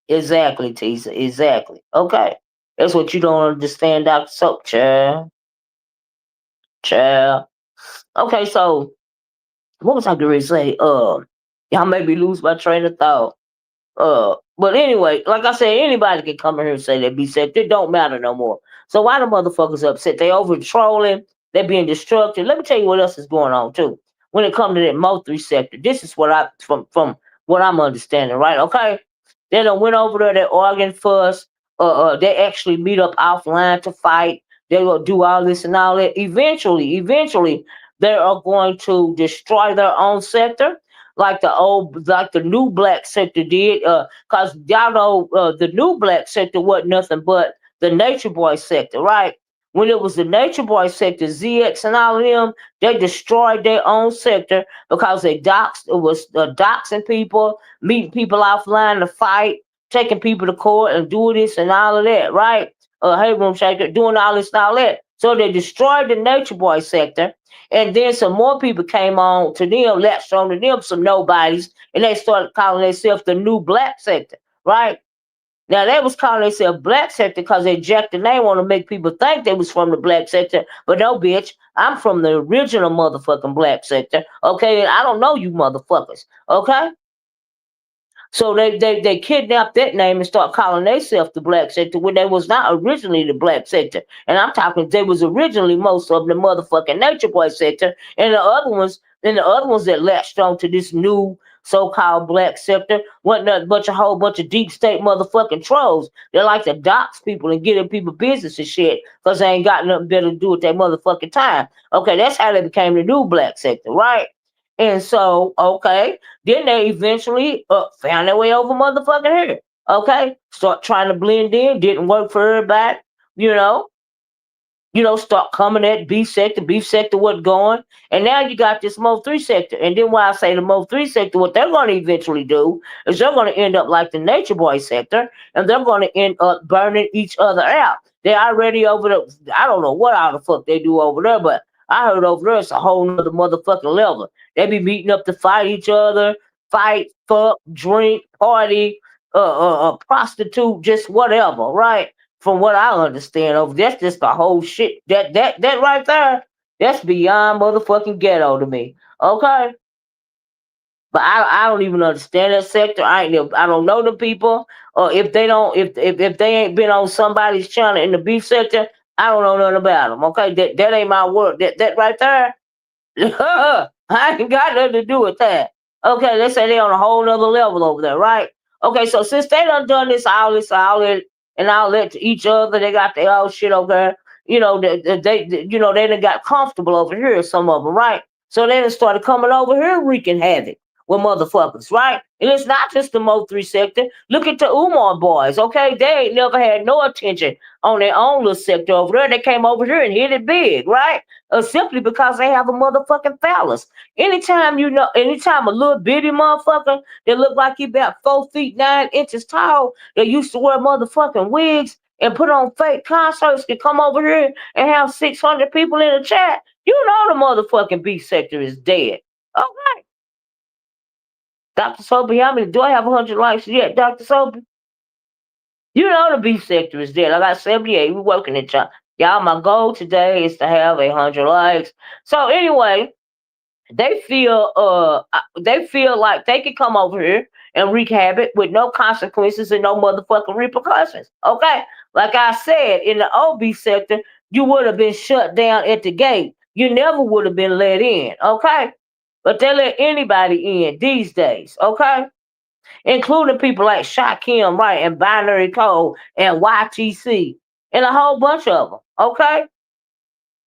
Tisha. Exactly. Okay, that's what you don't understand, Dr. Soap, child. Okay, so what was I going to say? Y'all made me lose my train of thought. But anyway, like I said, anybody can come in here and say they be sick. It don't matter no more. So why the motherfuckers upset? They over trolling. They being destructive. Let me tell you what else is going on too. When it comes to that Mo3 sector, this is what I from what I'm understanding, right? Okay, they done went over there. They arguing fuss. They actually meet up offline to fight. They will do all this and all that. Eventually, they are going to destroy their own sector like the new black sector did, cause y'all know the new black sector wasn't nothing but the nature boy sector, right? when it was the Nature Boy sector, ZX and all of them, they destroyed their own sector because they doxed. It was doxing people, meeting people offline to fight, taking people to court and doing this and all of that, right? Hey, room shaker, doing all this and all that. So they destroyed the Nature Boy sector, and then some more people came on to them, latched on to them, some nobodies, and they started calling themselves the new black sector, right? Now they was calling themselves black sector because they jacked the name want to make people think they was from the black sector. But no, bitch, I'm from the original motherfucking black sector. Okay, and I don't know you motherfuckers. Okay, so they kidnapped that name and start calling themselves the black sector when they was not originally the black sector. And I'm talking they was originally most of the motherfucking Nature Boy sector, and the other ones that latched on to this new so-called black sector wasn't nothing but a whole bunch of deep state motherfucking trolls. They like to dox people and get in people business and shit because they ain't got nothing better to do with their motherfucking time. Okay, that's how they became the new black sector, right? And so, okay, then they eventually found their way over motherfucking here. Okay, start trying to blend in, didn't work for everybody, you know start coming at beef sector wasn't going. And now you got this Mo 3 sector. And then why I say the Mo 3 sector, what they're going to eventually do is they're going to end up like the Nature Boy sector, and they're going to end up burning each other out. They're already over there. I don't know what all the fuck they do over there, but I heard over there it's a whole nother motherfucking level. They be meeting up to fight each other, fight, fuck, drink, party, prostitute, just whatever, right? From what I understand of, that's just the whole shit. That right there, that's beyond motherfucking ghetto to me. Okay, but I don't even understand that sector. I don't know the people, or if they don't if they ain't been on somebody's channel in the beef sector, I don't know nothing about them. Okay, that ain't my word. That right there, I ain't got nothing to do with that. Okay, let's say they on a whole nother level over there, right? Okay, so since they done all that, and all that to each other, they got their own shit over there. They done got comfortable over here. Some of them, right? So they done started coming over here wreaking havoc with motherfuckers, right? And it's not just the Mo 3 sector. Look at the Umar boys, okay? They ain't never had no attention on their own little sector over there. They came over here and hit it big, right? Simply because they have a motherfucking phallus. Anytime a little bitty motherfucker that look like he about 4 feet 9 inches tall, that used to wear motherfucking wigs and put on fake concerts can come over here and have 600 people in the chat, you know the motherfucking B sector is dead. Okay. Dr. Soapy, how many do I have 100 likes yet, Dr. Soapy? You know the B sector is dead. I got 78. We're working it, y'all. Y'all, my goal today is to have 100 likes. So anyway, they feel like they can come over here and wreak havoc with no consequences and no motherfucking repercussions. Okay, like I said, in the OB sector, you would have been shut down at the gate. You never would have been let in. Okay, but they let anybody in these days. Okay, including people like Shakim, right, and Binary Code and YTC and a whole bunch of them. Okay.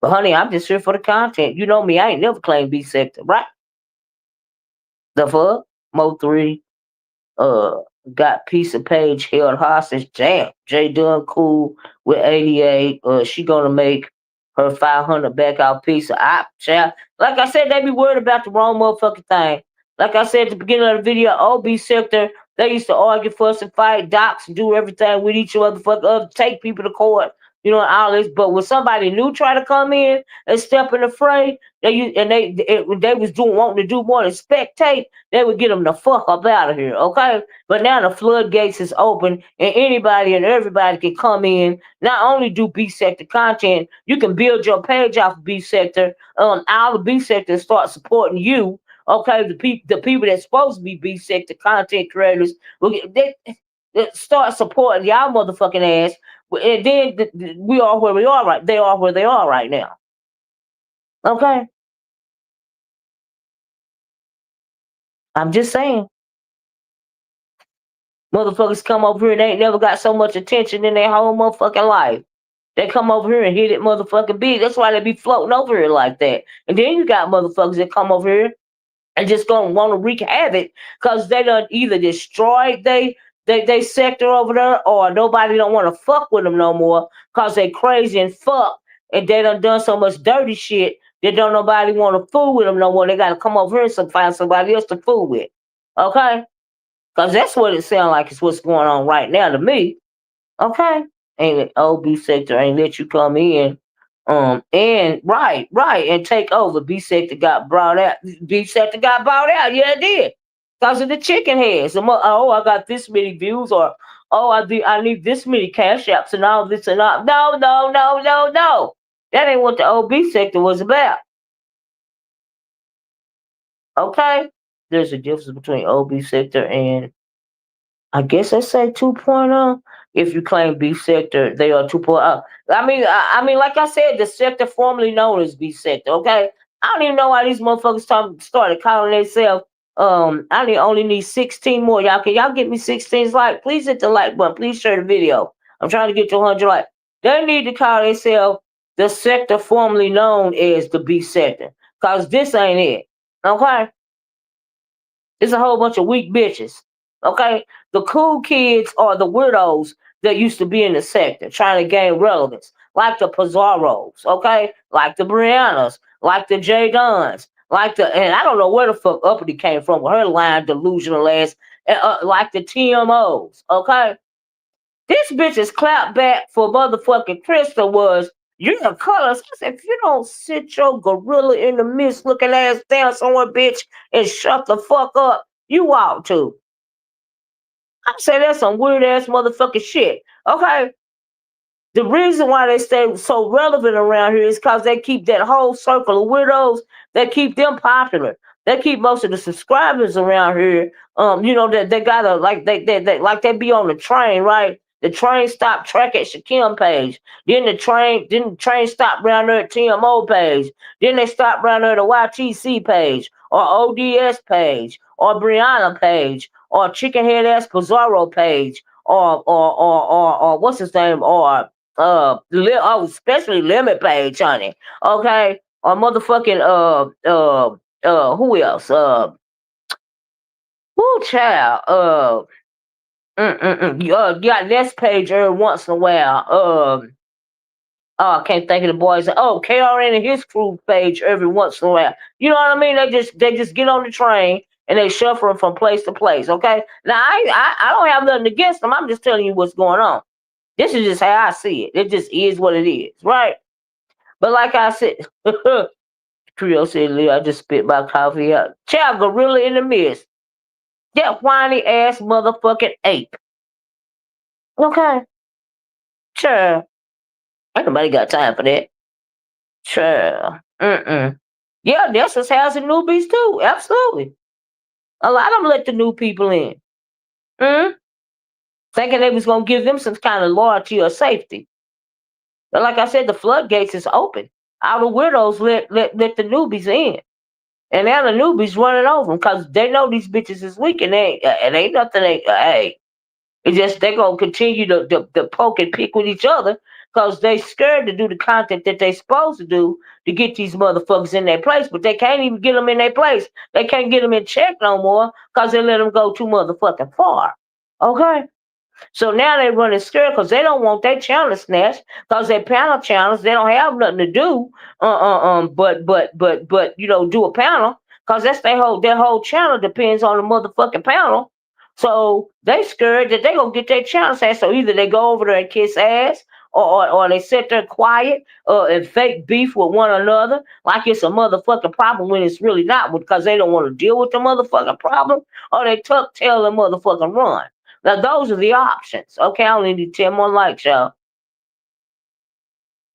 But honey, I'm just here for the content. You know me, I ain't never claimed B sector, right? The fuck? Mo 3, uh, got piece of page held hostage. Damn, J Dunn cool with 88. She gonna make her 500 back out piece of op child. Like I said, they be worried about the wrong motherfucking thing. Like I said at the beginning of the video, OB sector, they used to argue, fuss, and fight, dox, and do everything with each other, take people to court, and all this. But when somebody new try to come in and step in the fray, they was wanting to do more than spectate, they would get them the fuck up out of here, okay? But now the floodgates is open, and anybody and everybody can come in. Not only do B sector content, you can build your page off of B sector. All the B sector start supporting you. Okay, the people that's supposed to be B sector content creators they start supporting y'all motherfucking ass, and then we are where we are right. They are where they are right now. Okay, I'm just saying. Motherfuckers come over here and they ain't never got so much attention in their whole motherfucking life. They come over here and hit it motherfucking big. That's why they be floating over here like that. And then you got motherfuckers that come over here and just gonna want to wreak havoc because they done either destroyed they sector over there, or nobody don't want to fuck with them no more because they crazy and fuck and they done so much dirty shit that don't nobody want to fool with them no more. They got to come over here and find somebody else to fool with. Okay? Because that's what it sounds like is what's going on right now to me. Okay? Ain't old B sector ain't let you come in. And right, and take over. B sector got brought out. B sector got brought out. Yeah, it did. Because of the chicken heads. Oh, I got this many views, or oh, I need this many cash apps and all this and all. No, no, no, no, no. That ain't what the OB sector was about. Okay? There's a difference between OB sector and I guess I say 2.0. If you claim B sector, they are 2.0. I mean, like I said, the sector formerly known as B sector. Okay, I don't even know why these motherfuckers started calling themselves. Only need 16 more. Y'all get me 16 likes? Please hit the like button. Please share the video. I'm trying to get to 100 likes. They need to call themselves the sector formerly known as the B sector, cause this ain't it. Okay. It's a whole bunch of weak bitches. Okay? The cool kids are the weirdos that used to be in the sector trying to gain relevance. Like the Pizarros, okay? Like the Briannas, like the J Duns, and I don't know where the fuck Uppity came from with her lying delusional ass, like the TMOs, okay? This bitch's clap back for motherfucking Christa was, you're the colors. I said, if you don't sit your gorilla in the mist looking ass down somewhere, bitch, and shut the fuck up, you ought to. I said, that's some weird ass motherfucking shit. Okay? The reason why they stay so relevant around here is because they keep that whole circle of weirdos. They keep them popular. They keep most of the subscribers around here. That they gotta like they be on the train, right? The train stop track at Shakim page. Then the train stop around there at TMO page. Then they stop around there at the YTC page or O.D.S page or Brianna page or Chicken Head Ass Pizarro page or what's his name or especially Limit Page, honey. Okay, or motherfucking who else? Who child? You got this page every once in a while. I can't think of the boys. Oh, KRN and his crew page every once in a while. You know what I mean? They just get on the train and they shuffle from place to place. Okay. Now I don't have nothing against them. I'm just telling you what's going on. This is just how I see it. It just is what it is, right? But like I said, Creo said, Leo, I just spit my coffee out. Child gorilla in the mist. That whiny ass motherfucking ape. Okay. Sure. Ain't nobody got time for that. Sure. Yeah, that's just housing newbies too. Absolutely. A lot of them let the new people in. Thinking they was gonna give them some kind of loyalty or safety. But like I said, the floodgates is open. All the weirdos let the newbies in. And now the newbies running over them because they know these bitches is weak and ain't nothing. Hey, it's just they gonna continue to poke and pick with each other because they scared to do the content that they supposed to do to get these motherfuckers in their place, but they can't even get them in their place. They can't get them in check no more because they let them go too motherfucking far. Okay. So now they running scared because they don't want their channel snatched because their panel channels they don't have nothing to do. But do a panel because that's their whole channel depends on the motherfucking panel. So they scared that they gonna get their channel snatched. So either they go over there and kiss ass, or they sit there quiet and fake beef with one another like it's a motherfucking problem when it's really not because they don't want to deal with the motherfucking problem, or they tuck tail and motherfucking run. Now those are the options. Okay, I only need 10 more likes, y'all.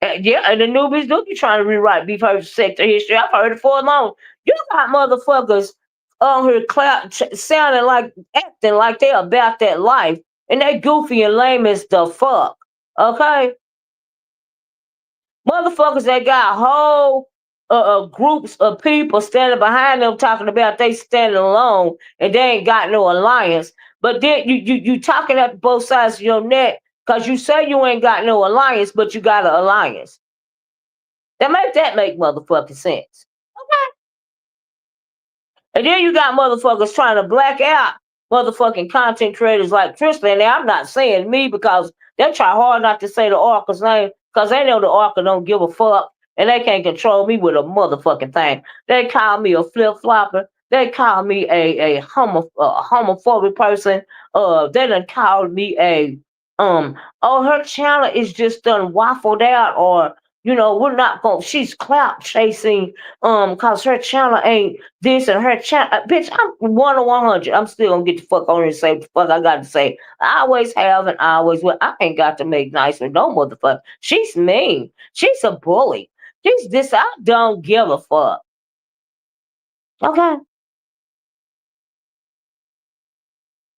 Yeah, and the newbies do be trying to rewrite beef sector history. I've heard it for long. You got motherfuckers on here sounding like acting like they about that life, and they goofy and lame as the fuck. Okay, motherfuckers that got whole groups of people standing behind them talking about they standing alone and they ain't got no alliance. But then you talking at both sides of your neck because you say you ain't got no alliance, but you got an alliance. That make motherfucking sense. Okay. And then you got motherfuckers trying to black out motherfucking content creators like Christa. And I'm not saying me because they try hard not to say the Oracle's name because they know the Arca don't give a fuck and they can't control me with a motherfucking thing. They call me a flip flopper. They call me a homophobic person. They done called me a oh, her channel is just done waffled out, or we're not going. She's clout chasing, cause her channel ain't this and her channel. Bitch, I'm 1 on 100. I'm still gonna get the fuck on here and say what the fuck I got to say. I always have and I always will. I ain't got to make nice with no motherfucker. She's mean. She's a bully. She's this. I don't give a fuck. Okay.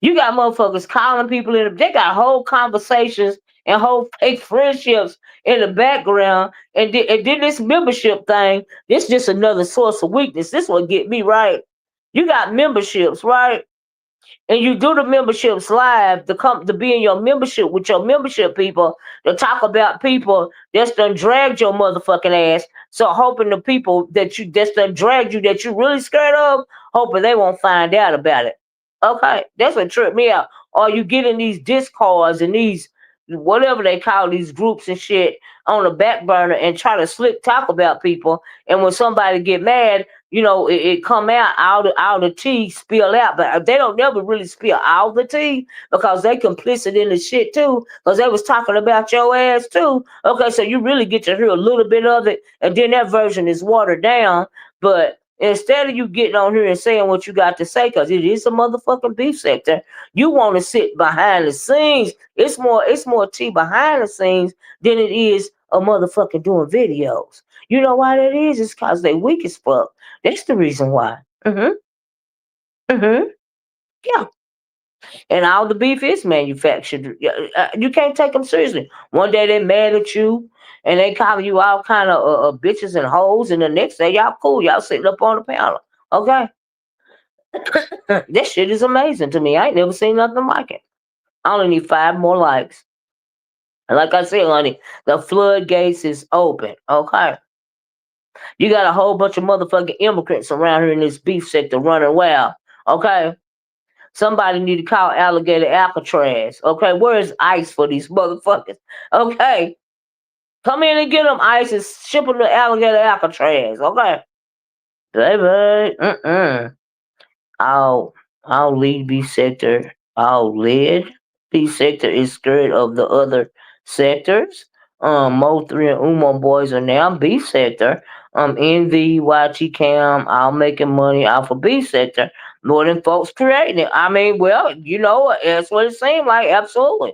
You got motherfuckers calling people in. They got whole conversations and whole fake friendships in the background. And then this membership thing, this just another source of weakness. This one get me right. You got memberships, right? And you do the memberships live to come to be in your membership with your membership people to talk about people that's done dragged your motherfucking ass. So hoping the people that's done dragged you that you really scared of, hoping they won't find out about it. Okay, that's what tripped me out. Or you get in these discords and these whatever they call these groups and shit on the back burner and try to slick talk about people. And when somebody get mad, it come out, all the tea spill out, but they don't never really spill all the tea because they complicit in the shit too, because they was talking about your ass too. Okay, so you really get to hear a little bit of it, and then that version is watered down. But instead of you getting on here and saying what you got to say, because it is a motherfucking beef sector, you want to sit behind the scenes. It's more tea behind the scenes than it is a motherfucker doing videos. You know why that is? It's because they weak as fuck. That's the reason why. Mm-hmm. Yeah. And all the beef is manufactured. You can't take them seriously. One day they mad at you and they call you all kind of bitches and hoes, and the next day y'all cool. Y'all sitting up on the panel. Okay. This shit is amazing to me. I ain't never seen nothing like it. I only need 5 more likes. And like I said, honey, the floodgates is open. Okay. You got a whole bunch of motherfucking immigrants around here in this beef sector running wild. Okay. Somebody need to call Alligator Alcatraz. Okay, where is ICE for these motherfuckers? Okay, come in and get them ICE and ship them to Alligator Alcatraz. Okay, baby. Our our lead B sector, our lead B sector is scared of the other sectors. Mo3 and Umo boys are now B sector. NV, YT Cam, all making money off of B sector more than folks creating it. I mean, well, that's what it seemed like. Absolutely.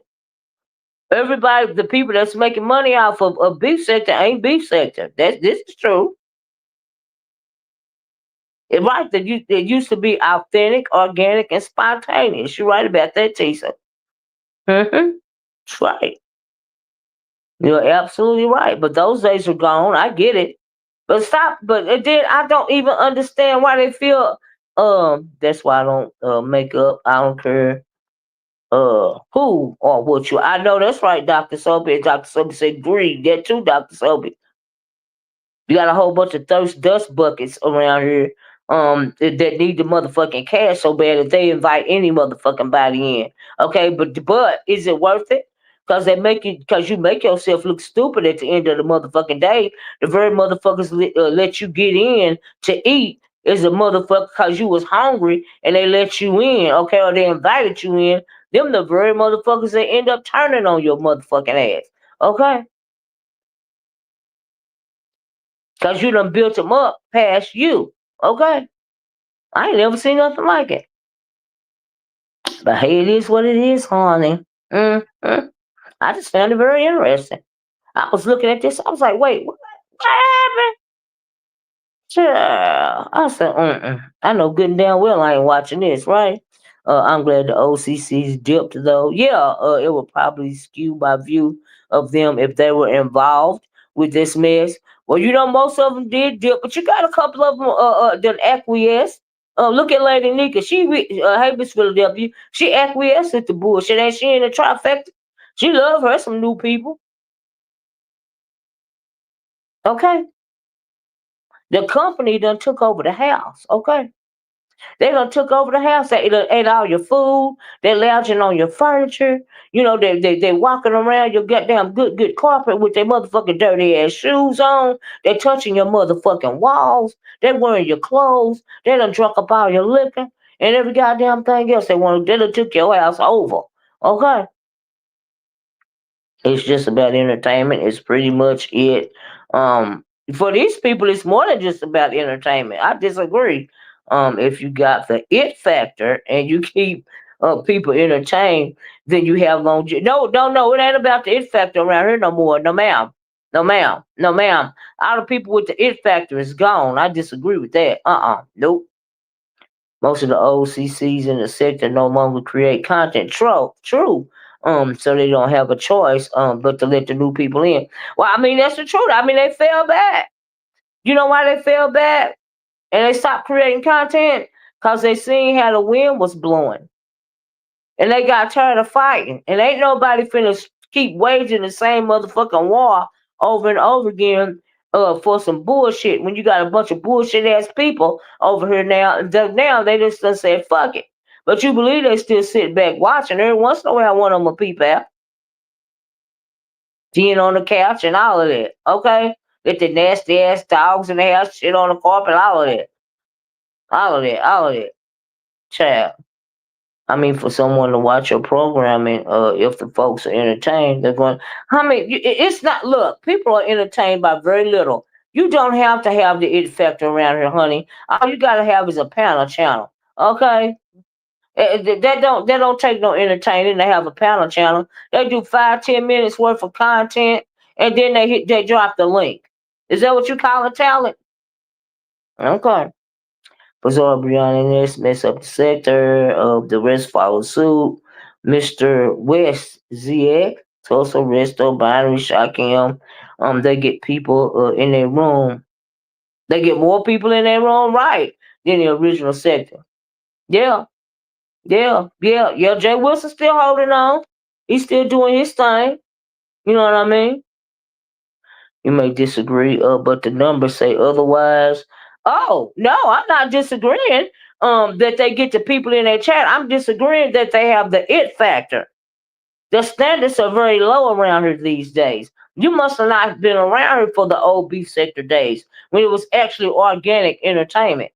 Everybody, the people that's making money off of beef sector ain't beef sector. This is true. Right, that used to be authentic, organic, and spontaneous. You're right about that, Tisa. That's right. You're absolutely right. But those days are gone. I get it. But stop. But then I don't even understand why they feel. That's why I don't make up. I don't care. Who or what you? I know that's right, Doctor Soapy. Doctor Soapy said greed. That too, Doctor Soapy. You got a whole bunch of thirst dust buckets around here that need the motherfucking cash so bad that they invite any motherfucking body in. Okay, but is it worth it? Because you make yourself look stupid at the end of the motherfucking day. The very motherfuckers let you get in to eat is a motherfucker because you was hungry and they let you in, okay, or they invited you in. Them the very motherfuckers that end up turning on your motherfucking ass. Okay? Because you done built them up past you. Okay? I ain't never seen nothing like it. But hey, it is what it is, honey. Mm-hmm. I just found it very interesting. I was looking at this. I was like, wait, what happened? Yeah. I said, I know good and damn well I ain't watching this, right? I'm glad the OCC's dipped, though. Yeah, it would probably skew my view of them if they were involved with this mess. Well, most of them did dip, but you got a couple of them that acquiesced. Look at Lady Nika. Hey, Miss Philadelphia. She acquiesced with the bullshit. Ain't she in the trifecta? She love her some new people. Okay. The company done took over the house. Okay. They done took over the house. They done ate all your food. They lounging on your furniture. They walking around your goddamn good carpet with their motherfucking dirty ass shoes on. They touching your motherfucking walls. They wearing your clothes. They done drunk up all your liquor and every goddamn thing else they want. They done took your house over. Okay, it's just about entertainment. It's pretty much it. For these people, it's more than just about entertainment. I disagree. If you got the it factor and you keep people entertained, then you have longevity. No, no, no, it ain't about the it factor around here no more. No, ma'am. No, ma'am. No, ma'am. All the people with the it factor is gone. I disagree with that. Nope. Most of the OCCs in the sector no longer create content. True. So they don't have a choice but to let the new people in. Well, I mean that's the truth. I mean they fell back. You know why they fell back? And they stopped creating content? Cause they seen how the wind was blowing. And they got tired of fighting. And ain't nobody finna keep waging the same motherfucking war over and over again for some bullshit when you got a bunch of bullshit ass people over here now. Now they just done said fuck it. But you believe they still sit back watching. Every once in a while one of them will peep out. Being on the couch and all of that. Okay? Let the nasty ass dogs in the house shit on the carpet, all of that. All of that. All of that. Child. I mean, for someone to watch your programming, if the folks are entertained, they're going. I mean, it's not. Look, people are entertained by very little. You don't have to have the it factor around here, honey. All you gotta have is a panel channel. Okay, that don't take no entertaining to have a panel channel. They do 5-10 minutes worth of content, and then they drop the link. Is that what you call a talent? Okay. Bizarre Brianna mess up the sector. The rest follow suit. Mr. West ZX, Tulsa Resto, Binary Shock him. They get people in their room. They get more people in their room, right, than the original sector. Yeah, yeah. Jay Wilson still holding on. He's still doing his thing. You know what I mean? You may disagree, but the numbers say otherwise. Oh no, I'm not disagreeing. That they get the people in their chat. I'm disagreeing that they have the it factor. The standards are very low around here these days. You must have not been around here for the old beef sector days when it was actually organic entertainment.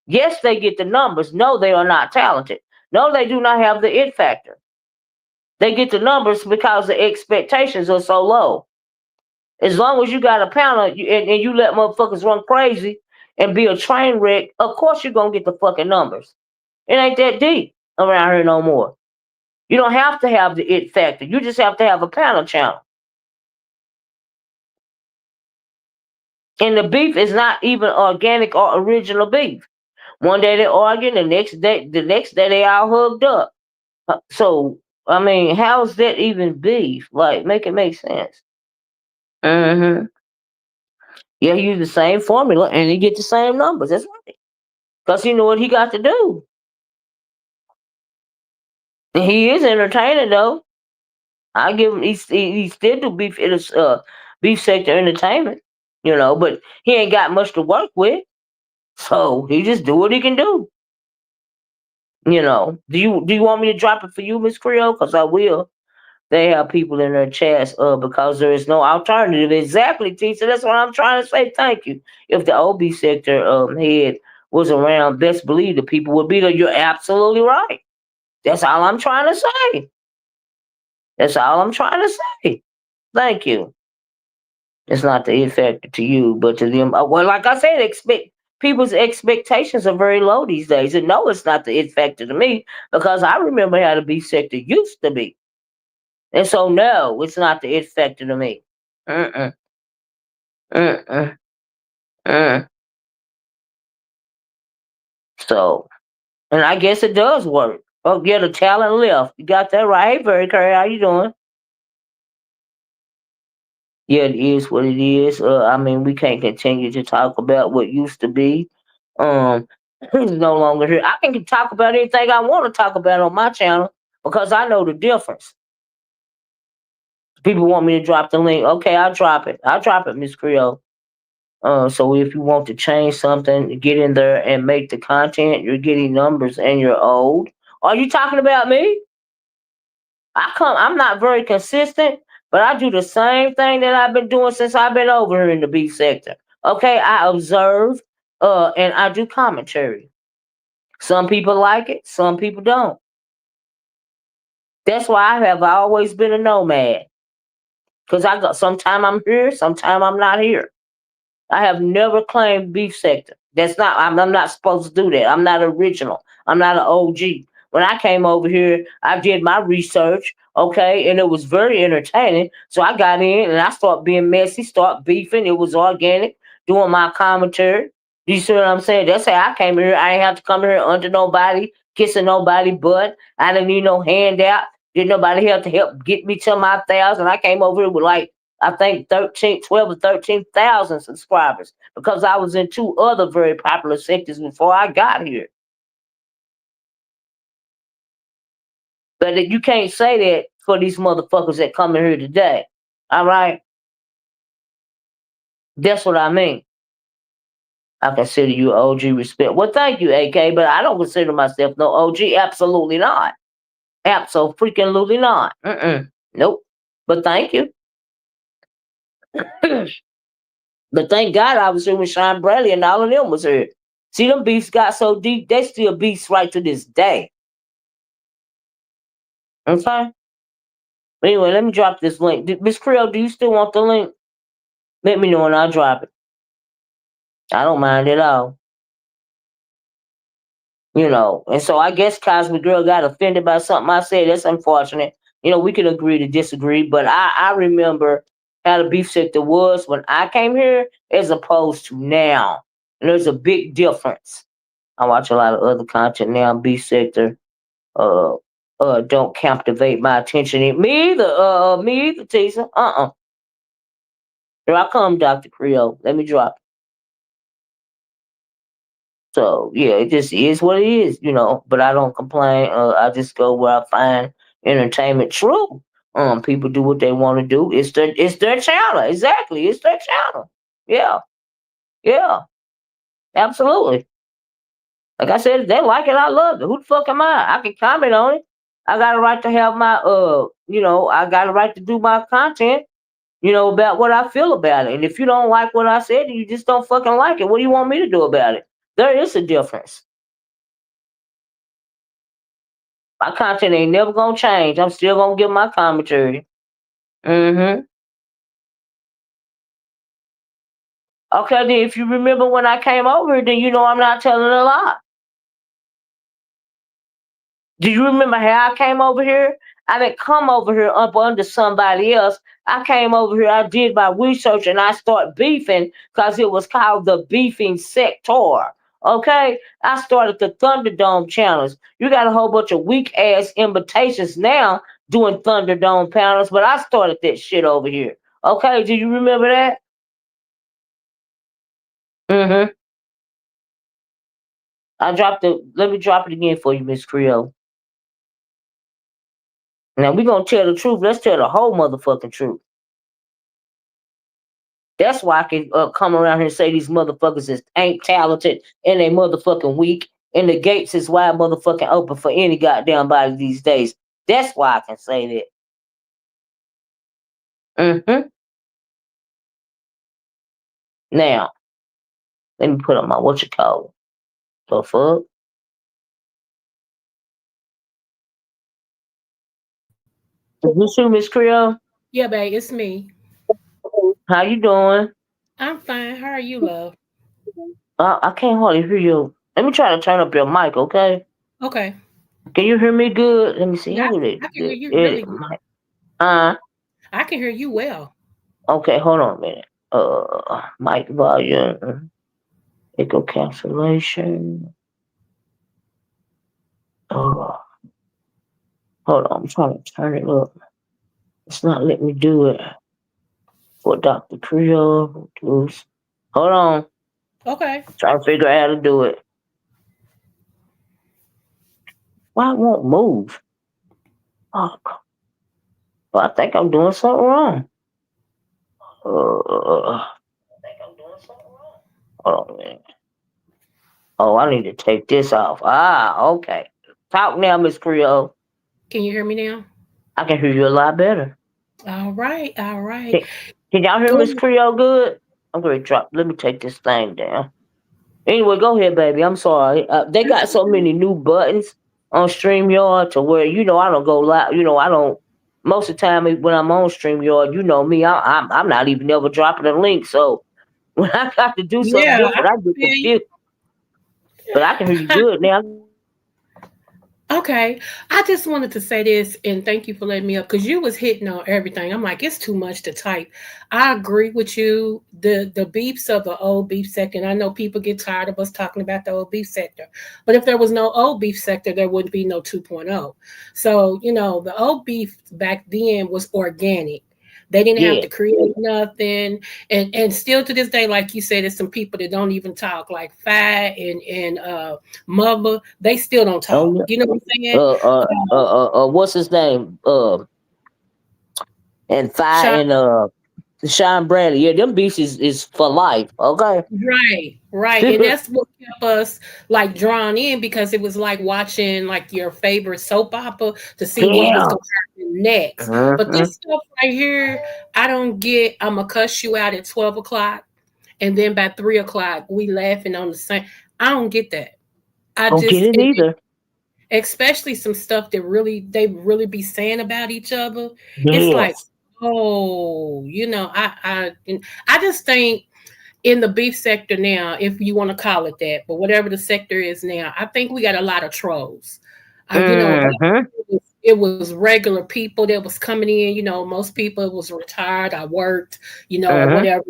Yes, they get the numbers. No, they are not talented. No, they do not have the it factor. They get the numbers because the expectations are so low. As long as you got a panel and you let motherfuckers run crazy and be a train wreck, of course you're gonna get the fucking numbers. It ain't that deep around here no more. You don't have to have the it factor. You just have to have a panel channel. And the beef is not even organic or original beef. One day they're arguing, the next day they all hugged up. So I mean, how's that even beef? Like, make it make sense. Mm-hmm. Yeah, he use the same formula and he get the same numbers. That's right. Cause you know what he got to do. And he is entertaining though. I give him. He still do beef sector entertainment. But he ain't got much to work with, so he just do what he can do. Do you want me to drop it for you, Miss Creo? Cause I will. They have people in their chats because there is no alternative. Exactly, teacher. That's what I'm trying to say. Thank you. If the OB sector head was around, best believe the people would be there. You're absolutely right. That's all I'm trying to say. That's all I'm trying to say. Thank you. It's not the it factor to you, but to them. Well, like I said, people's expectations are very low these days. And no, it's not the it factor to me because I remember how the B sector used to be. And so, no, it's not the it factor to me. Mm-mm, mm-mm, mm. So, and I guess it does work. Oh, yeah, the talent left. You got that right. Hey, Very Curry, how you doing? Yeah, it is what it is. I mean, we can't continue to talk about what used to be. Um, it's no longer here. I can talk about anything I want to talk about on my channel because I know the difference. People want me to drop the link. Okay, I'll drop it. I'll drop it, Miss Creo. So if you want to change something, get in there and make the content. You're getting numbers and you're old. Are you talking about me? I'm not very consistent, but I do the same thing that I've been doing since I've been over here in the beef sector. Okay, I observe, and I do commentary. Some people like it, some people don't. That's why I have always been a nomad. Cause I got sometime I'm here, sometime I'm not here. I have never claimed beef sector. That's not. I'm not supposed to do that. I'm not original. I'm not an OG. When I came over here, I did my research, okay, and it was very entertaining. So I got in and I started being messy, start beefing. It was organic, doing my commentary. You see what I'm saying? That's how I came here. I ain't have to come here under nobody, kissing nobody butt. I didn't need no handout. Didn't nobody have to help get me to my 1,000. I came over here with like I think 13, 12 or 13,000 subscribers because I was in two other very popular sectors before I got here. But you can't say that for these motherfuckers that come in here today. All right? That's what I mean. I consider you OG respect. Well, thank you, AK, but I don't consider myself no OG. Absolutely not. Absolutely not. Nope. But thank you. But thank God I was here when Sean Bradley and all of them was here. See, them beefs got so deep, they still beefs right to this day. Okay? Anyway, let me drop this link. Miss Creo, do you still want the link? Let me know and I'll drop it. I don't mind at all. And so I guess Cosmic Girl got offended by something I said. That's unfortunate. We can agree to disagree, but I remember how the beef sector was when I came here as opposed to now. And there's a big difference. I watch a lot of other content now, beef sector. Uh don't captivate my attention. Me either, Tisa. Here I come, Dr. Creo. Let me drop it. So yeah, it just is what it is. But I don't complain. I just go where I find entertainment true. People do what they want to do. It's their channel. Exactly. It's their channel. Yeah. Yeah. Absolutely. Like I said, if they like it, I love it. Who the fuck am I? I can comment on it. I got a right to have I got a right to do my content, about what I feel about it. And if you don't like what I said, you just don't fucking like it. What do you want me to do about it? There is a difference. My content ain't never gonna change. I'm still gonna give my commentary. Mm-hmm. Okay, then if you remember when I came over, then you know I'm not telling a lie. Do you remember how I came over here? I didn't come over here up under somebody else. I came over here, I did my research, and I started beefing because it was called the beefing sector. Okay? I started the Thunderdome channels. You got a whole bunch of weak ass invitations now doing Thunderdome panels, but I started that shit over here. Okay? Do you remember that? Mm-hmm. Let me drop it again for you, Miss Creo. Now we gonna tell the truth. Let's tell the whole motherfucking truth. That's why I can come around here and say these motherfuckers ain't talented and they motherfucking weak. And the gates is wide motherfucking open for any goddamn body these days. That's why I can say that. Now, let me put on my what you call the fuck. Is this you, Miss Creo? Yeah, babe, it's me. How you doing? I'm fine. How are you, love? I can't hardly hear you. Let me try to turn up your mic, okay? Okay. Can you hear me good? Let me see. Yeah, How do they I can hear do you that? really Edit good. mic. Uh, I can hear you well. okay, hold on a minute. Mic volume. Echo cancellation. Uh, hold on. I'm trying to turn it up. It's not letting me do it for Dr. Creo. Hold on. Okay. Trying to figure out how to do it. Why it won't move? Oh, well, I think I'm doing something wrong. Uh, Oh man. Oh, I need to take this off. Ah, okay. Talk now, Miss Creo. Can you hear me now? I can hear you a lot better. All right, all right. Can, can y'all hear Go Miss Creo good? I'm gonna drop. Let me take this thing down. Anyway, go ahead, baby. I'm sorry. They got so many new buttons on StreamYard to where I don't go live. I don't. Most of the time when I'm on StreamYard, you know me. I'm not even ever dropping a link. So when I got to do something Yeah, I different, I get feel you. confused. But I can hear you good now. Okay, I just wanted to say this and thank you for letting me up because you was hitting on everything. I'm like, it's too much to type. I agree with you. The beefs of the old beef sector. And I know people get tired of us talking about the old beef sector, but if there was no old beef sector, there wouldn't be no 2.0. So the old beef back then was organic. They didn't have Yeah. to create nothing, and still to this day, like you said, there's some people that don't even talk, like Fat and Mother. They still don't Oh talk. yeah. You know what I'm saying? What's his name? And Fi Sean, and Sean Bradley. Yeah, them beasts is for life. Okay. right, right, and that's what kept us like drawn in because it was like watching like your favorite soap opera to see what was Yeah. going to happen next. But Hmm. this stuff right here, I don't get. I'm gonna cuss you out at 12 o'clock, and then by 3 o'clock we laughing on the same. I don't get that. I Don't get just, it either. especially some stuff that they really be saying about each other. It's like, Yes. oh, I just think in the beef sector now, if you want to call it that, but whatever the sector is now, I think we got a lot of trolls. Back Hmm. then it was regular people that was coming in. Most people it was retired. I worked, or Hmm. whatever.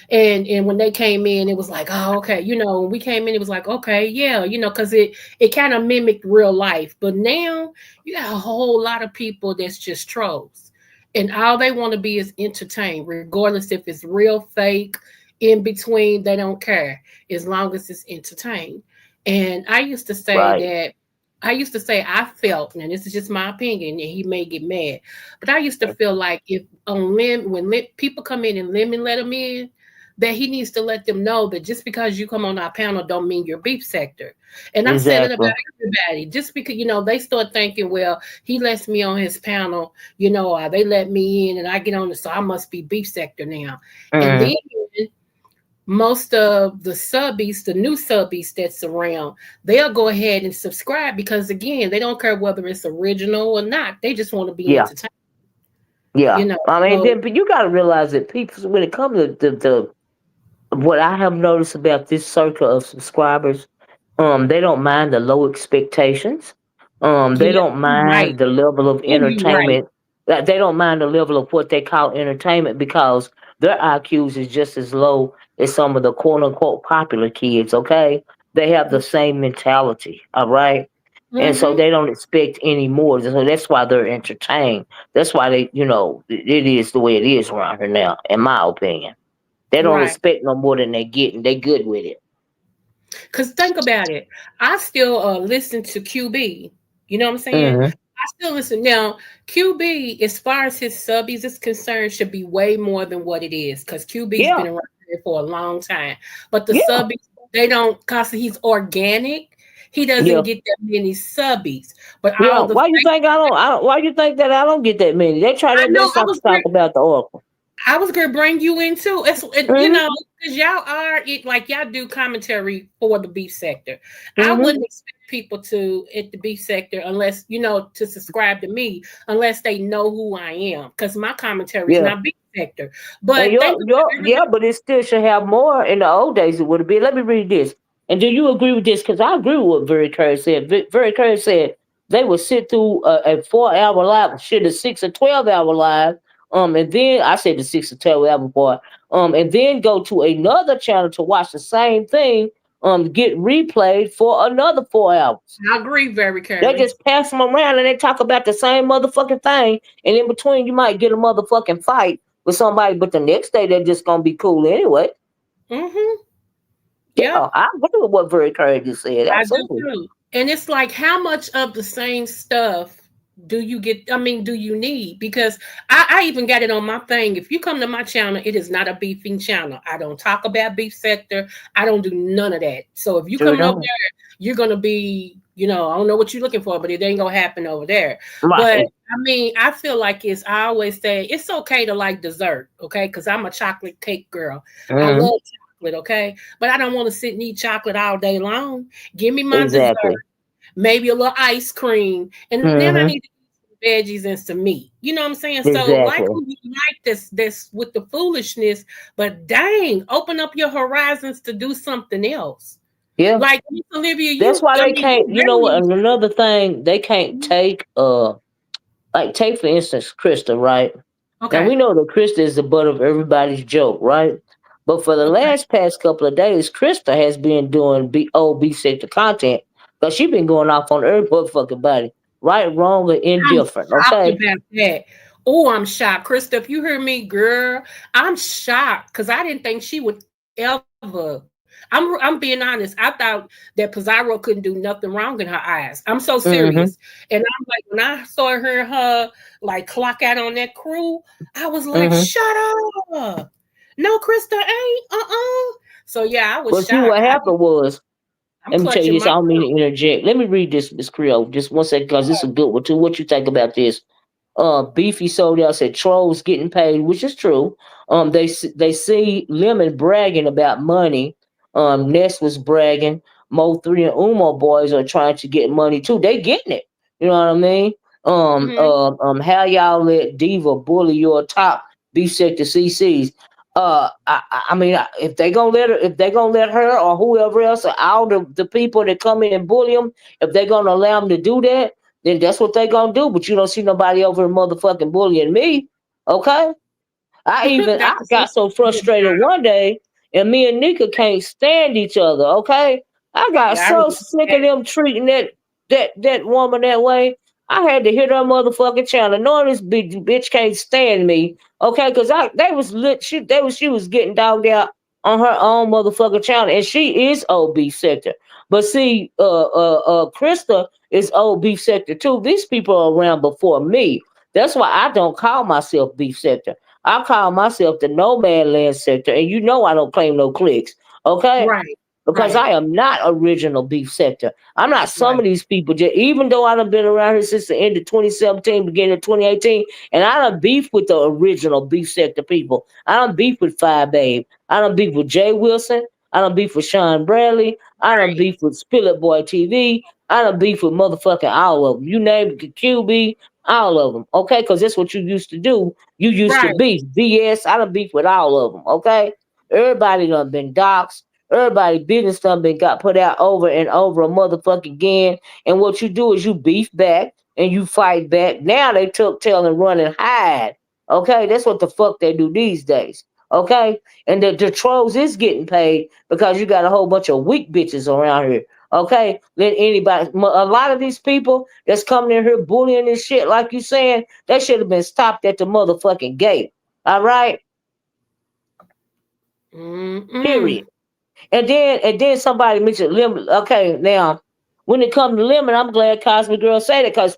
And when they came in, it was like, oh, okay. When we came in, it was like, okay, yeah, because it kind of mimicked real life. But now you got a whole lot of people that's just trolls, and all they want to be is entertained, regardless if it's real, fake, in between. They don't care as long as it's entertained. And I used to say Right. that. I used to say I felt, and this is just my opinion, and he may get mad, but I used to feel like if people come in and Lemon let them in, that he needs to let them know that just because you come on our panel don't mean you're beef sector. And I said it about Exactly. everybody. Just because they start thinking, well, he lets me on his panel, or they let me in and I get on it, so I must be beef sector now. And Hmm. then most of the subbies, the new subbies that's around, they'll go ahead and subscribe because again, they don't care whether it's original or not. They just want to be Yeah. entertained, Yeah. you know. I mean, So but you got to realize that people, when it comes to what I have noticed about this circle of subscribers, they don't mind the low expectations. They yeah, don't you're right. mind the level of Oh, you right. entertainment. They don't mind the level of what they call entertainment because their IQs is just as low as some of the quote unquote popular kids. Okay, they have the same mentality. All right. And so Mm-hmm. they don't expect any more. So that's why they're entertained. That's why it is the way it is around here now, in my opinion. They don't Right. expect no more than they get, and they good with it. Because think about it. I still listen to QB. You know what I'm saying? Hmm. I still listen. Now, QB, as far as his subbies is concerned, should be way more than what it is because QB's Yeah, been around here for a long time. But the yeah, subbies, they don't, because he's organic, he doesn't yeah, get that many subbies. But yeah. all the Why you fake, think I don't? Why you think that I don't get that many? They try I their know best not to talk about the oracle. I was gonna bring you into it's and, Hmm. because y'all are it like y'all do commentary for the beef sector. I Hmm. wouldn't expect people to at the beef sector unless to subscribe to me unless they know who I am because my commentary is Yeah. not beef sector. And But think about yeah, everybody. but it still should have more. In the old days, it would have been. Let me read this. And do you agree with this? Because I agree with what Very Curry said. Very Curry said they would sit through a 4 hour live, shit, a 6 or 12 hour live. And then I said the 6 or 12 hour part. And then go to another channel to watch the same thing. Get replayed for another 4 hours. I agree, very They Curry. just pass them around and they talk about the same motherfucking thing. And in between, you might get a motherfucking fight with somebody, but the next day they're just gonna be cool anyway. Mm-hmm. Yeah, Yep, I agree with what Very Courage just said. I do Absolutely. too. And it's like how much of the same stuff. do you get, I mean, do you need? Because I even got it on my thing. If you come to my channel, it is not a beefing channel. I don't talk about beef sector. I don't do none of that. So if you Sure coming over don't. there, you're gonna be, I don't know what you're looking for, but it ain't gonna happen over there. But Right. I mean, I feel like I always say it's okay to like dessert, okay? Because I'm a chocolate cake girl. I Hmm. love chocolate, okay? But I don't want to sit and eat chocolate all day long. Give me my dessert, Exactly. maybe a little ice cream, and then I need Hmm. to eat some veggies and some meat. You know what I'm saying? So like Exactly. who you like this with the foolishness, but dang, open up your horizons to do something else. Yeah. Like Miss Olivia, That's why they you can't. You know what? really And another thing, they can't take. Like take for instance, Krista. Right now, we okay, know that Krista is the butt of everybody's joke, right? But for the okay. last past couple of days, Krista has been doing B sector content because she been going off on every motherfucking body, right, wrong, or I'm indifferent. shocked Okay. about that. Oh, I'm shocked. Krista, if you hear me, girl, I'm shocked because I didn't think she would ever. I'm being honest. I thought that Pizarro couldn't do nothing wrong in her eyes. I'm so serious. Mm-hmm. And I'm like, when I saw her like clock out on that crew, I was like, Mm-hmm. shut up. No, Krista ain't. So yeah, I was But see, shocked. what happened was, I'm let me tell you clutching this. my I don't mean to pearl. interject. Let me read this, Miss Creo, just one second, because this is a good one too. What you think about this? Beefy sold out said trolls getting paid, which is true. They see Lemon bragging about money. Ness was bragging. Mo3 and Umo boys are trying to get money too. They getting it. You know what I mean? Mhm. How y'all let Diva bully your top beef sector CCs? I mean, if they gonna let her, if they gonna let her or whoever else, or all the people that come in and bully them, if they gonna allow them to do that, then that's what they gonna do. But you don't see nobody over here motherfucking bullying me. Okay? I Dr. got Sister so did a good frustrated job. one day, and me and Nika can't stand each other. Okay, I got Yeah, I so remember sick that. of them treating that woman that way. I had to hit her motherfucking channel. Knowing this bitch can't stand me. Okay, because I they was lit. She was getting dogged out on her own motherfucking channel, and she is OB sector. But see, Krista is OB sector too. These people are around before me. That's why I don't call myself beef sector. I call myself the no man land sector, and you know I don't claim no clicks, okay? Right, Because right, I am not original beef sector. I'm not some right, of these people. Just even though I done been around here since the end of 2017, beginning of 2018, and I done beef with the original beef sector people. I done beef with Five Babe. I done beef with Jay Wilson. I done beef with Sean Bradley. I done right, beef with Spillet Boy TV. I done beef with motherfucking all of them. You name it, QB, all of them. Okay, because that's what you used to do. You used to right, beef. BS. I done beef with all of them. Okay, everybody done been doxxed. Everybody business done been got put out over and over a motherfucking again. And what you do is you beef back and you fight back. Now they took tail and run and hide. Okay, that's what the fuck they do these days. Okay, and the trolls is getting paid because you got a whole bunch of weak bitches around here. Okay, let anybody, a lot of these people that's coming in here bullying and shit, like you saying, they should have been stopped at the motherfucking gate. All right, mm-mm. period. And then somebody mentioned lemon. Okay, now when it comes to lemon, I'm glad Cosmic Girl said it because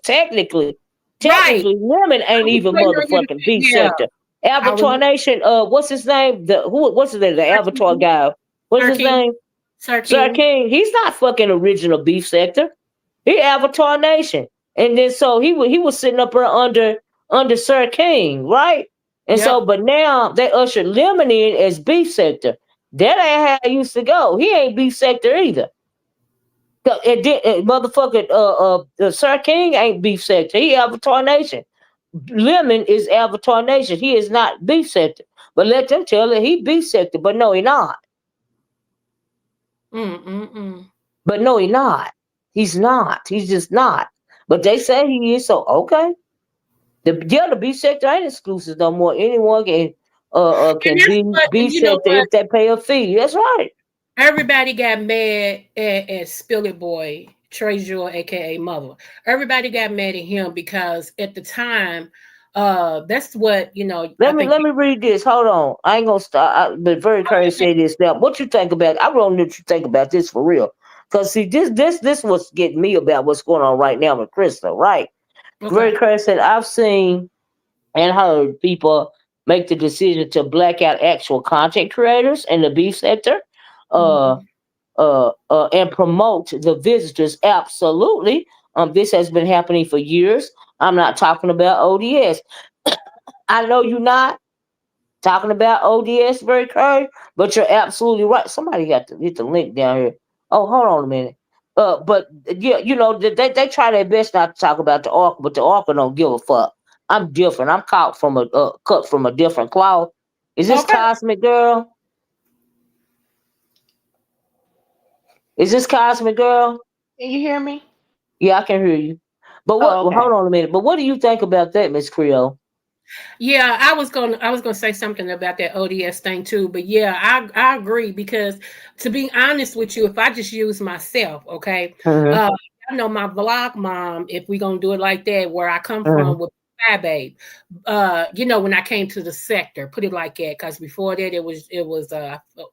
Right. technically, lemon I ain't was even waiting on you to motherfucking say, B yeah. sector. I was Avatar Nation. What's his name? What's his name? The Sir Avatar King, guy. What's Sir his King, name? Sir Sir King. King. He's not fucking original beef sector. He Avatar Nation, and then so he was sitting up there under Sir King, right? And so, Yep. but now they ushered Lemon in as beef sector. That ain't how it used to go. He ain't beef sector either. Motherfucker, Sir King ain't beef sector. He Avatar Nation. Lemon is Avatar Nation. He is not beef sector. But let them tell it he beef sector. But no, he not. Mm-mm-mm. But no, he not. He's not. He's just not. But they say he is. So okay. The B sector ain't exclusive no more. Anyone And can that's be what, B and you know sector what? if they pay a fee. That's right. Everybody got mad at Spill It Boy, Trey Joy, aka Mother. Everybody got mad at him because at the time, that's what, I think Let me read this. Hold on. I ain't gonna stop. But very courteous say this now. What you think about? I want to know what you think about this for real. Cause see, this what's getting me about what's going on right now with Crystal, right? Very Okay. Curry said, I've seen and heard people make the decision to black out actual content creators in the beef sector. Uh, Mhm. and promote the visitors. Absolutely. This has been happening for years. I'm not talking about ODS. I know you're not talking about ODS very current, but you're absolutely right. Somebody got to get the link down here. Oh, hold on a minute. But yeah, they try their best not to talk about the ARC, but the ARC don't give a fuck. I'm different. I'm cut from a different cloth. Is this Okay. Cosmic Girl? Is this Cosmic Girl? Can you hear me? Yeah, I can hear you. But Oh, hold okay. on a minute. But what do you think about that, Miss Creo? Yeah, I was gonna say something about that ODS thing too, but yeah, I agree because to be honest with you, if I just use myself, okay, Mm-hmm. uh, I know my vlog mom. If we're gonna do it like that, where I come Mm-hmm. from with Fab Babe, when I came to the sector, put it like that, because before that it was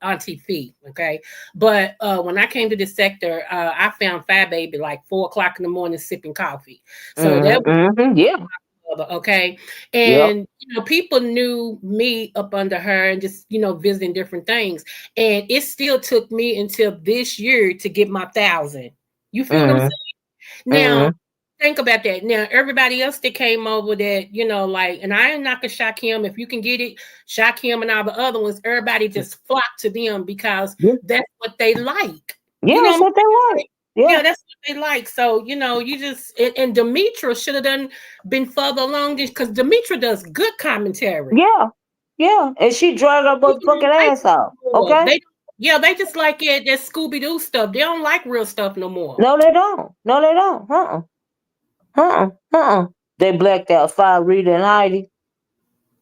Auntie Fee, okay, but when I came to the sector, I found Fab Baby like 4 o'clock in the morning sipping coffee, so that Mm-hmm. Mm-hmm. Yeah. okay, Yep. and people knew me up under her and just visiting different things, and it still took me until this year to get my 1,000. You feel what I'm Mm-hmm. saying? Now Mm-hmm. think about that. Now everybody else that came over that like, and I ain't knocking Shakim. If you can get it, Shakim and all the other ones, everybody just flocked to them because Yeah. that's what they like. Yeah, You know what that's I'm what they saying? want. Yeah. Yeah, that's what they like. So, you just and Demetra should have done been further along this because Demetra does good commentary. Yeah. Yeah. And she drag her People don't motherfucking like ass out. it no more. Okay? They just like it that Scooby Doo stuff. They don't like real stuff no more. No, they don't. No, they don't. Uh-uh. Uh-uh. Uh-uh. They blacked out Fire Rita and Heidi.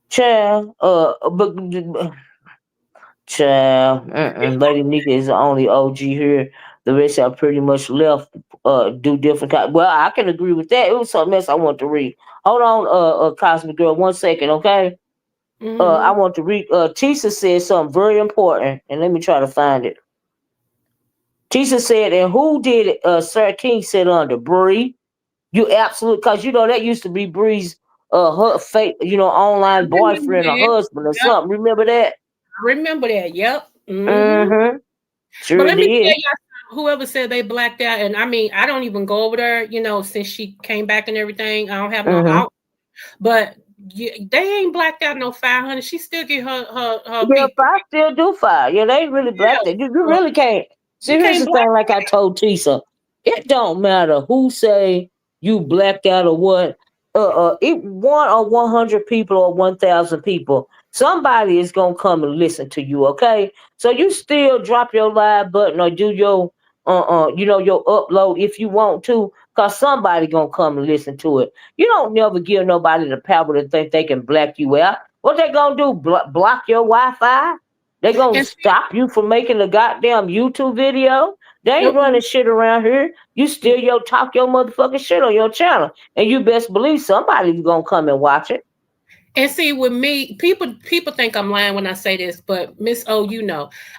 Child. Child. Lady Nika is the only OG here. The rest are pretty much left do different well, I can agree with that. It was something else I want to read. Hold on, Cosmic Girl, 1 second, okay? I Hmm. want to read Tisa said something very important, and let me try to find it. Tisa said, and who did it? Sir King said under Bree. You absolutely, because that used to be Bree's her fake, I online remember boyfriend or that. husband or Yep, something. Remember that? I remember that. Yep. Hmm. Mm-hmm. But Sure let me tell did. y'all, whoever said they blacked out, and I mean, I don't even go over there, since she came back and everything. I don't have no Mm-hmm. out, but they ain't blacked out no 500. She still get her Yeah, people. I still do fire. Yeah, they really Yeah, black that. You so really can't. See, you here's can't the black. thing. Like I told Tisa, it don't matter who say you blacked out or what. It 1 or 100 people or 1,000 people. Somebody is gonna come and listen to you. Okay, so you still drop your live button or do your your upload if you want to, cause somebody gonna come and listen to it. You don't never give nobody the power to think they can black you out. What they gonna do? Block your Wi-Fi? They gonna And stop you from making a goddamn YouTube video? They ain't running shit around here. You still talk your motherfucking shit on your channel, and you best believe somebody's gonna come and watch it. And see, with me, people think I'm lying when I say this, but Miss O,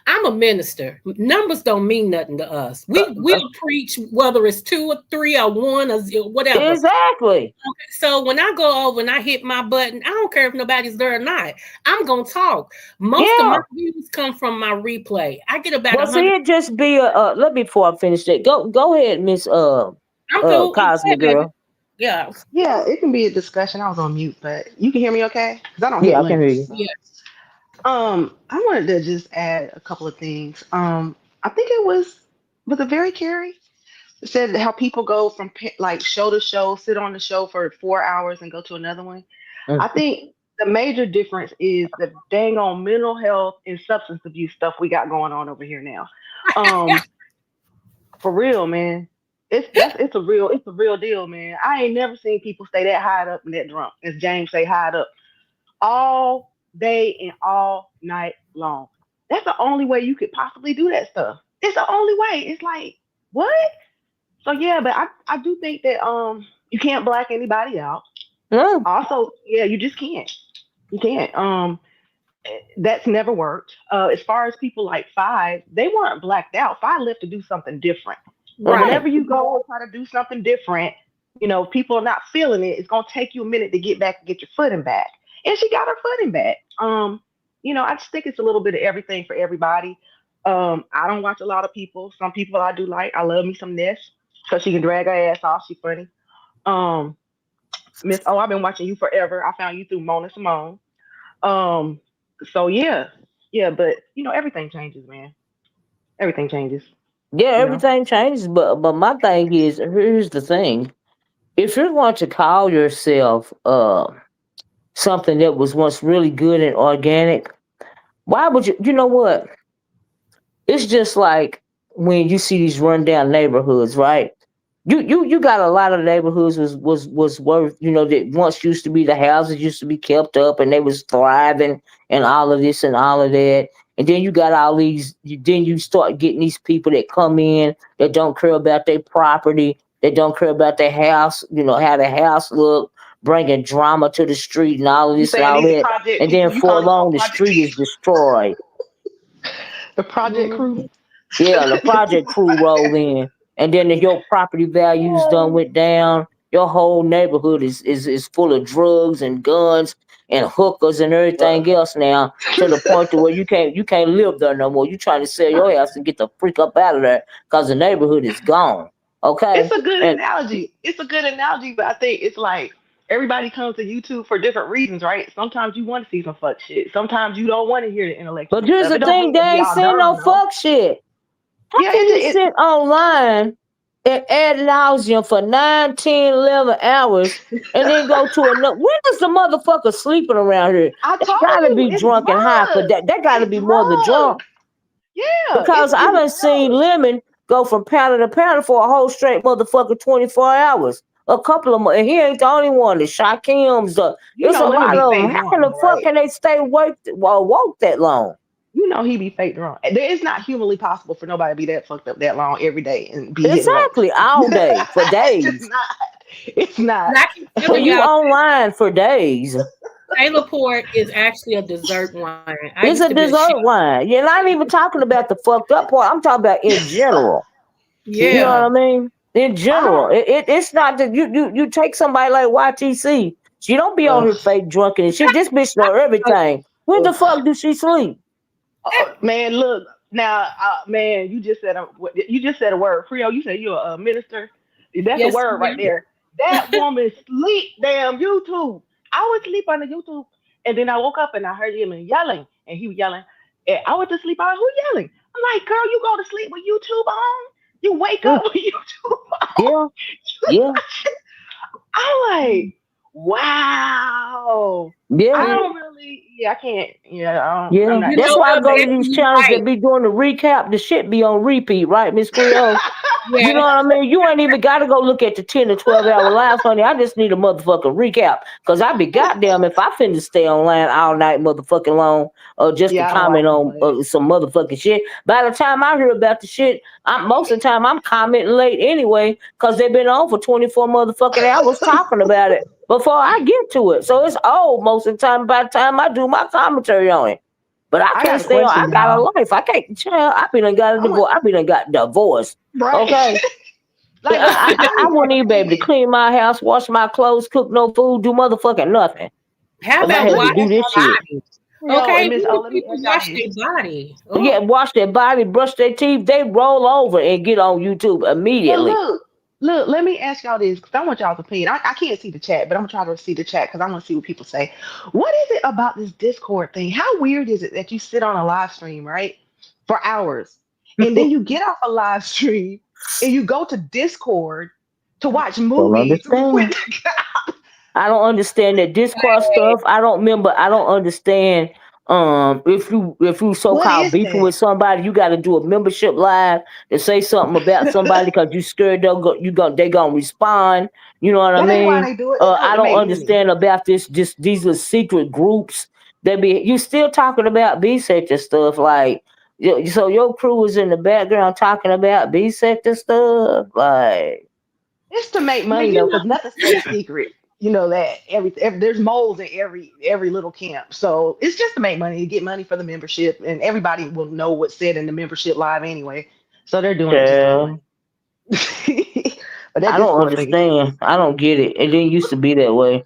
I'm a minister. Numbers don't mean nothing to us. Uh, We'll uh, preach whether it's two or three or one or whatever. exactly. So when I go over and I hit my button, I don't care if nobody's there or not. I'm gonna talk. Most of my Yeah. views come from my replay. I get about Well, a see, hundred. it just be a. Let me before I finish that. Go ahead, Miss I'm through. Go Cosmic ahead, baby. Girl. Yeah, Yeah, it can be a discussion. I was on mute, but you can hear me okay? Because I don't hit Yeah, I can hear links. you. So. yeah. I wanted to just add a couple of things. I think it was a very Carrie. It said how people go from like show to show, sit on the show for 4 hours and go to another one. I Mm. think the major difference is the dang on mental health and substance abuse stuff we got going on over here now. Um, for real, man. It's a real deal, man. I ain't never seen people stay that high up and that drunk, as James say, high up all day and all night long. That's the only way you could possibly do that stuff. It's the only way. It's like what? So yeah, but I do think that you can't black anybody out. No. Also, yeah, you just can't. You can't. That's never worked. As far as people like Five, they weren't blacked out. Five left to do something different. So Mm-hmm. Right. whenever you go and try to do something different, people are not feeling it. It's gonna take you a minute to get back and get your footing back. And she got her footing back. I just think it's a little bit of everything for everybody. I don't watch a lot of people. Some people I do like. I love me some Ness because she can drag her ass off. She funny. Um, Miss O, I've been watching you forever. I found you through Mona Simone. Um, so yeah, but everything changes, man. Everything changes. Yeah, You know. everything changes, but my thing is, here's the thing: if you're going to call yourself something that was once really good and organic, why would you? You know what? It's just like when you see these rundown neighborhoods, right? You got a lot of neighborhoods was worth, that once used to be, the houses used to be kept up and they was thriving and all of this and all of that. And then you got all these, then you start getting these people that come in that don't care about their property, that don't care about their house, how the house look, bringing drama to the street and all of You this and saying all these that. project And then people? You for calling them a long, the project? street is destroyed. The project crew? Mhm. Yeah, the project crew rolled in, and then your property values done went down. Your whole neighborhood is full of drugs and guns and hookers and everything else now, to the point to where you can't live there no more. You trying to sell your house and get the freak up out of there because the neighborhood is gone. It's Okay, a good and analogy. It's a good analogy, but I think it's like everybody comes to YouTube for different reasons, right? Sometimes you want to see some fuck shit. Sometimes you don't want to hear the but intellectual here's stuff. the It don't thing: mean they that we ain't all seen no dumb, though. fuck shit. How Yeah, can you sit online and ad nauseum for 9, 10, 11 hours and then go to another? When is the motherfucker sleeping around here? I They told gotta you be it's drunk and high for drugs. that. They gotta It's be more than drugs. drunk. Yeah, Because I it's done seen drugs. Lemon go from powder to powder for a whole straight motherfucker 24 hours. A couple of them, and he ain't the only one. The Shakim's, You it's a know Lemon lot be of them. fake How drunk in the though, fuck right? can they stay woke that long? You know he be fake drunk. It's not humanly possible for nobody to be that fucked up that long every day and be hitting Exactly, lakes. all day for It's just days. not. It's not. And I keep So telling you y'all, online for days. Taylor Port is actually a dessert wine. I used It's to a be a chef. dessert wine. You're not even talking about the fucked up part. I'm talking about in general. You know Yeah. Yeah. what I mean? In general, I it's not that you take somebody like YTC. She don't be on don't. her fake drunken and shit. This bitch know everything. When the fuck do she sleep? Man, look now, man. You just said a word, Creo. You said you're a minister. That's a Yes, word right ma'am. there. That woman sleep. Damn YouTube. I would sleep on the YouTube, and then I woke up and I heard him yelling, and he was yelling. And I went to sleep. I was, who yelling? I'm like, girl, you go to sleep with YouTube on. You wake Mm, up with YouTube on. yeah, yeah, I'm like, wow. I yeah. Mm. don't really. Yeah, I can't. Yeah, I'm Yeah, not You that's know into why I what, it. go to baby? these You channels right. that be doing the recap. The shit be on repeat, right, Miss Creo? You know Yeah. what I mean? You ain't even got to go look at the 10 to 12 hour lives, honey. I just need a motherfucking recap. Because I be goddamn if I finna stay online all night motherfucking long just to Yeah, I don't watch comment all on that. some motherfucking shit. By the time I hear about the shit, most of the time I'm commenting late anyway because they've been on for 24 motherfucking hours talking about it before I get to it. So it's old most of the time by the time I do my commentary on it. But I I can't got a stay on. I question, got a y'all. life. I can't. Child, I been done got a I'm a, divorce. I been done got divorced. right. Okay. Like, let I me wouldn't start a even be able to pen. clean my house, wash my clothes, cook no food, do motherfucking nothing How if I about Let had to me do ask washing this y'all shit. bodies? this. Yo, and Okay, Miss what O, do let me people ask y'all wash this. their body? Yeah, Oh, wash their body, brush their teeth, they roll over and get on YouTube But immediately. look, let me ask y'all this because I want y'all's opinion. I can't see the chat, but I'm trying to see the chat because I want to see what people say. What is it about this Discord thing? How weird is it that you sit on a live stream, right, for hours, and then you get off a live stream and you go to Discord to watch Don't movies with understand. I don't understand that Discord hey, stuff. I don't remember. I don't understand. If you so what called is beefing that? with somebody, you got to do a membership live to say something about somebody because you scared they gonna respond. You know what I That ain't why mean? they do it. They do it I to don't make money. understand about these little secret groups. You still talking about B sector stuff like. So your crew is in the background talking about B sector stuff, like It's to make well, money though, you because nothing stays secret. You know that there's moles in every little camp, so it's just to make money, to get money for the membership, and everybody will know what's said in the membership live anyway. So they're doing it just to get yeah. money. But that I don't Discord thing is understand. I don't get it. It didn't used to be that way.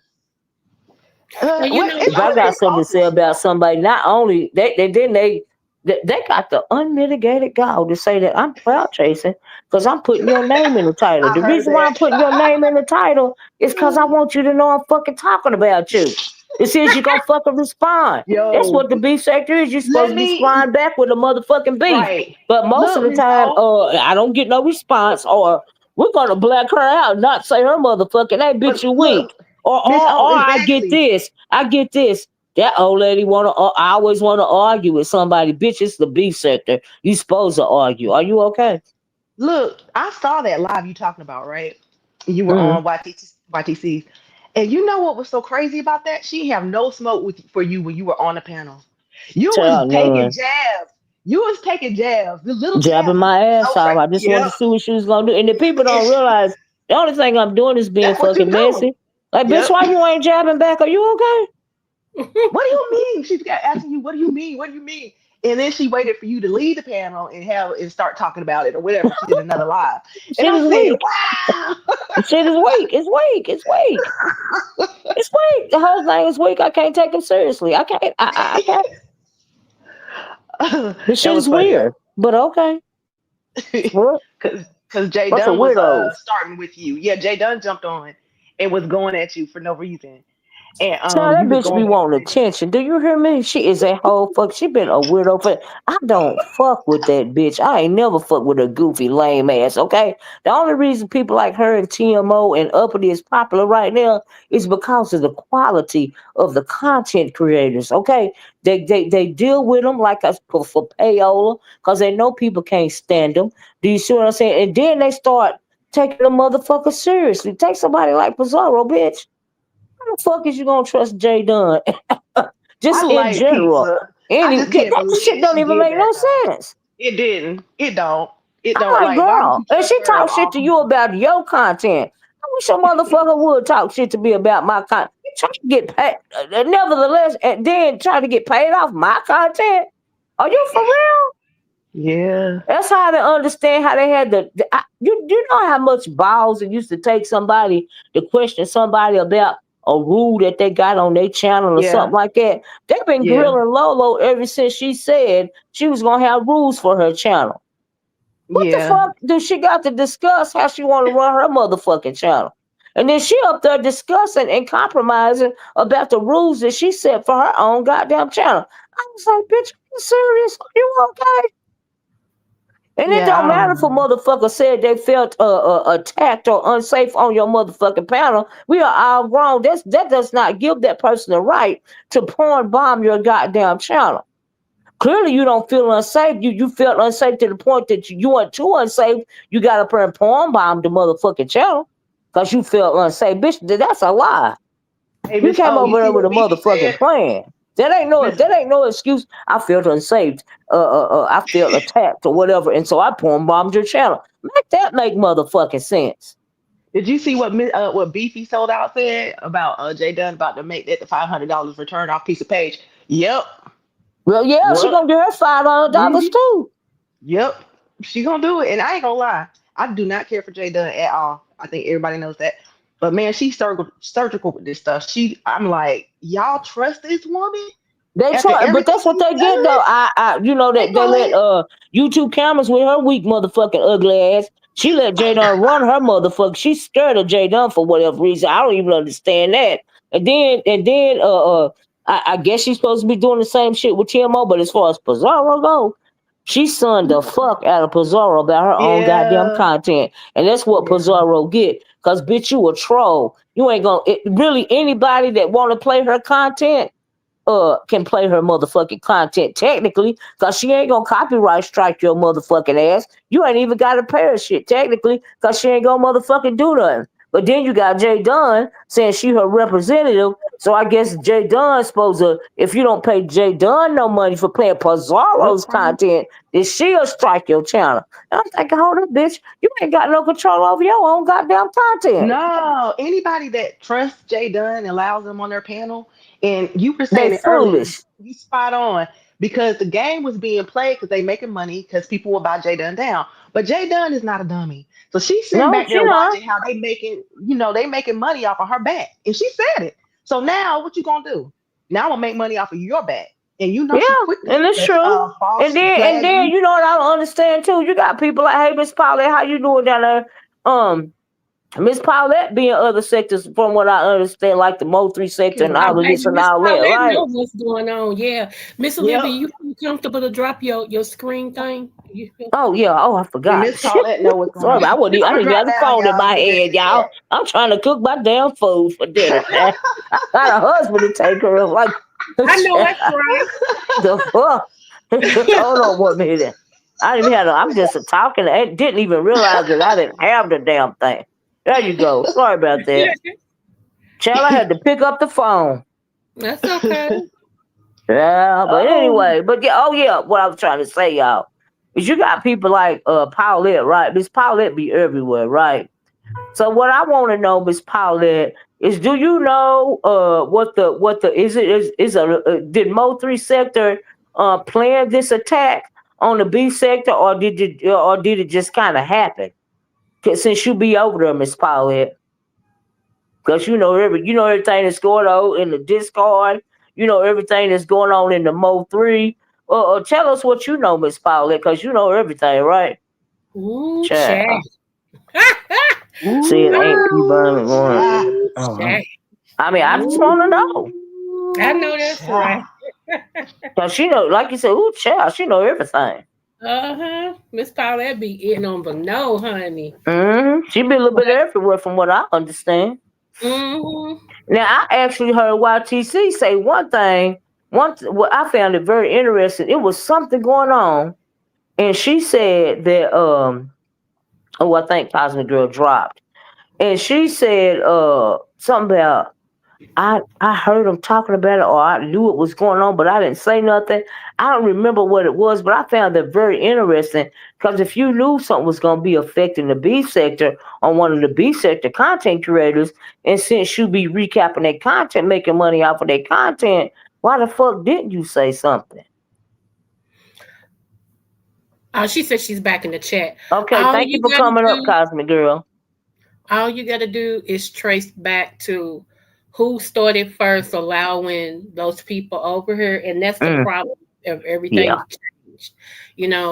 And you well, know it's If I what? only got been something to say cautious. about somebody, not only they got the unmitigated gall to say that I'm clout chasing because I'm putting your name in the title. I The heard reason why I'm putting your name in the title is because I that. want you to know I'm fucking talking about you. It says you're gonna fucking respond. That's Yo, what the beef sector is. You're supposed let to be me respond back with a motherfucking beef. right. But most of Look, the Miss time, O, I don't get no response, or we're gonna black her out, not say her motherfucking, hey bitch, but you look, weak. Or Miss or O, or I get exactly. this. I get this. That old lady wanna. I always wanna argue with somebody. Bitch, it's the beef sector. You supposed to argue. Are you okay? Look, I saw that live you talking about, right? You were Mm. on YTC. And you know what was so crazy about that? She have no smoke for you when you were on the panel. You was Tell taking none. jabs. You was taking jabs, the little Jabbing jabs, but my ass so off. straight. I just wanted Yep. to see what she was gonna do. And the people don't It's, realize the only thing I'm doing is being that's what you fucking do. messy. Like, bitch, Yep. why you ain't jabbing back? Are you okay? What do you mean? She's got asking you, what do you mean? What do you mean? And then she waited for you to leave the panel and start talking about it or whatever. She did another live. And Shit I is said, weak. wow. Shit is weak. It's weak. It's weak. It's weak. The whole thing is weak. I can't take him seriously. I can't. I can't. The That shit was is funny. weird. But okay. What? Cause Jay Bunch of Dunn was weirdos. starting with you. Yeah, Jay Dunn jumped on and was going at you for no reason. And Tell that you was bitch be going back to wanting Jay Dunn. attention. Do you hear me? She is a whole fuck. She been a weirdo for. I don't fuck with that bitch. I ain't never fuck with a goofy lame ass. Okay. The only reason people like her and TMO and Uppity is popular right now is because of the quality of the content creators. Okay. They deal with them like us for payola because they know people can't stand them. Do you see what I'm saying? And then they start taking the motherfucker seriously. Take somebody like Pizarro, bitch. How the fuck is you gonna trust Jay Dunn? I Just in like general. pizza. I Any just can't that shit believe don't she even did make no that though. sense. It didn't. It don't. It don't. I'm like, Like, why would girl, you and trust she her of talk shit all to you people? about your content. I wish a motherfucker would talk shit to me about my content. Try to get paid, nevertheless, and then try to get paid off my content. Are you for real? Yeah. That's how they understand how they had you know how much balls it used to take somebody to question somebody about a rule that they got on their channel or Yeah. something like that. They've been Yeah. grilling Lolo ever since she said she was gonna have rules for her channel. What the Yeah. fuck do she got to discuss how she want to run her motherfucking channel? And then she up there discussing and compromising about the rules that she set for her own goddamn channel. I was like, bitch, are you serious? Are you okay? And it Yeah. don't I matter don't if a know. motherfucker said they felt attacked or unsafe on your motherfucking panel. We are all grown. That does not give that person the right to porn bomb your goddamn channel. Clearly, you don't feel unsafe. You felt unsafe to the point that you weren't too unsafe. You got up there and porn bomb the motherfucking channel because you felt unsafe. Bitch, that's a lie. Hey, You Miss came O, you over there see with a what Beefy motherfucking said? plan. Miss That ain't no excuse. I felt unsafe. I felt attacked or whatever, and so I porn bombed your channel. Make that make motherfucking sense. Did you see what Beefy sold out said about Jay Dunn about to make that the $500 return off piece of page? Yep. Well, yeah, she What? gonna get her $500 Hmm. too. Yep. She gonna do it, and I ain't gonna lie. I do not care for Jay Dunn at all. I think everybody knows that. But man, she's surgical with this stuff. I'm like, y'all trust this woman They after try, but everything that's what she's they get done? though. You know They that they go let ahead. YouTube cameras with her weak motherfucking ugly ass. She let J Dunn run her motherfucker. She's scared of J Dunn for whatever reason. I don't even understand that. I guess she's supposed to be doing the same shit with TMO, but as far as Pizarro go, she sunned the fuck out of Pizarro about her own goddamn Yeah. content, and that's what Yeah. Pizarro get. Cause bitch, you a troll. You ain't gonna really anybody that want to play her content can play her motherfucking content technically, cause she ain't gonna copyright strike your motherfucking ass. You ain't even got to pay her shit technically, cause she ain't gonna motherfucking do nothing. But then you got Jay Dunn saying she her representative, so I guess Jay Dunn's supposed to, if you don't pay Jay Dunn no money for playing Pizarro's Okay. content, then she'll strike your channel. And I'm thinking, hold up, bitch, you ain't got no control over your own goddamn content. No, anybody that trusts Jay Dunn and allows him on their panel, and you were They saying it earlier, foolish. you spot on because the game was being played because they making money because people will buy Jay Dunn down. But Jay Dunn is not a dummy. So she's sitting No, back she there not. watching how they making money off of her back. And she said it. So now what you gonna do? Now I'm gonna make money off of your back. And you know she Yeah, quick to and it's true. false And flag then you. you know what I don't understand too. You got people like, hey, Miss Paulette, how you doing down there? Miss Paulette being other sectors, from what I understand, like the Mo3 sector and Our all of this baby and Miss all that, Paulette right? know what's going on. Yeah. Miss Olivia, Yep. you feel comfortable to drop your screen thing? You feel Oh yeah. Oh, I And forgot. Miss Paulette know what's going Sorry, on. I wouldn't. I I'm gonna didn't drop have the down phone in y'all my in the head, y'all. chat. I'm trying to cook my damn food for dinner, man. I got a husband to take care of. Like, I know that's right. the fuck? Hold on one minute. I didn't have. I'm just talking. I didn't even realize that I didn't have the damn thing. There you go. Sorry about that. Child, I had to pick up the phone. That's okay. Yeah, but Oh, anyway, but yeah, oh yeah, what I was trying to say, y'all, is you got people like Paulette, right? Miss Paulette be everywhere, right? So what I want to know, Miss Paulette, is do you know what the is a did Mo3 sector plan this attack on the B sector, or did it just kind of happen? 'Cause since you be over there, Miss Paulette. Cause you know everything that's going on in the Discord. You know everything that's going on in the Mo3. Tell us what you know, Miss Paulette, cause you know everything, right? Ooh, chat. Child. See, it ain't P ooh, Burn going. child. Ooh, Uh-huh. chat. I mean, I just want to know. I Ooh, know that's right. child. Cause she know, like you said, ooh, child, she know everything. Uh-huh. Miss Paulette be in on the no, honey. She be a little bit everywhere from what I understand. Mm-hmm. Now, I actually heard YTC say one thing. Well, I found it very interesting. It was something going on, and she said that oh, I think Cosmic Girl dropped. And she said something about I heard them talking about it, or I knew it was going on, but I didn't say nothing. I don't remember what it was, but I found that very interesting, because if you knew something was going to be affecting the B sector on one of the B sector content creators, and since you be recapping their content, making money off of their content, why the fuck didn't you say something? She said she's back in the chat. Okay, All thank you you for gotta coming up, do, Cosmic Girl. all you gotta do is trace back to who started first allowing those people over here, and that's the Mm, problem of everything yeah. changed.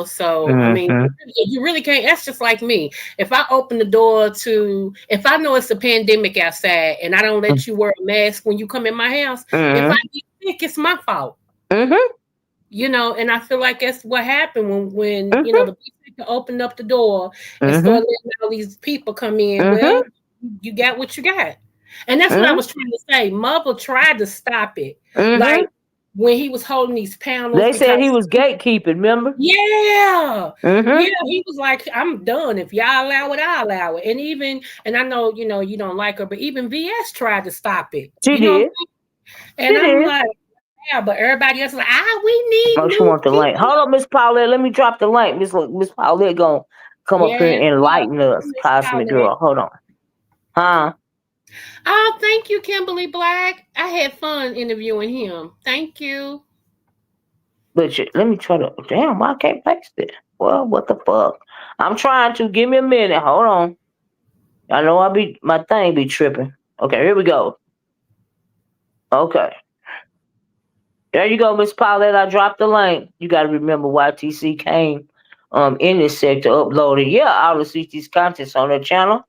So I mean, Mm-hmm. you really can't. That's just like me. If I open the door to, if I know it's a pandemic outside, and I don't let you wear a mask when you come in my house, if I Mm-hmm. get sick, it's my fault. Mm-hmm. And I feel like that's what happened when Mm-hmm. the people opened up the door and Mm-hmm. started letting all these people come in. Well, Mm-hmm. you got what you got. And that's what I Mm-hmm. was trying to say. Mother tried to stop it. Mm-hmm. Like when he was holding these panels They said he because was gatekeeping, remember? yeah. Mm-hmm. Yeah, he was like, I'm done. If y'all allow it, I'll allow it. And I know, you don't like her, but even VS tried to stop it. She You know what I'm did. saying? And She I'm did. like, yeah, but everybody else is like, we need Oh, she new want the link. people. Hold on, Miss Paulette. Let me drop the link. Miss Paulette gonna come up here Yes, and sir. enlighten us, Miss Cosmic Paulette. Girl. Hold on. Huh? Oh, thank you, Kimberly Black. I had fun interviewing him. Thank you. Let me try to. Damn, why I can't paste it? Well, what the fuck? I'm trying to. Give me a minute. Hold on. I know my thing be tripping. Okay, here we go. Okay. There you go, Miss Paulette. I dropped the link. You got to remember YTC came in this sector, uploaded all the CT's contents on her channel.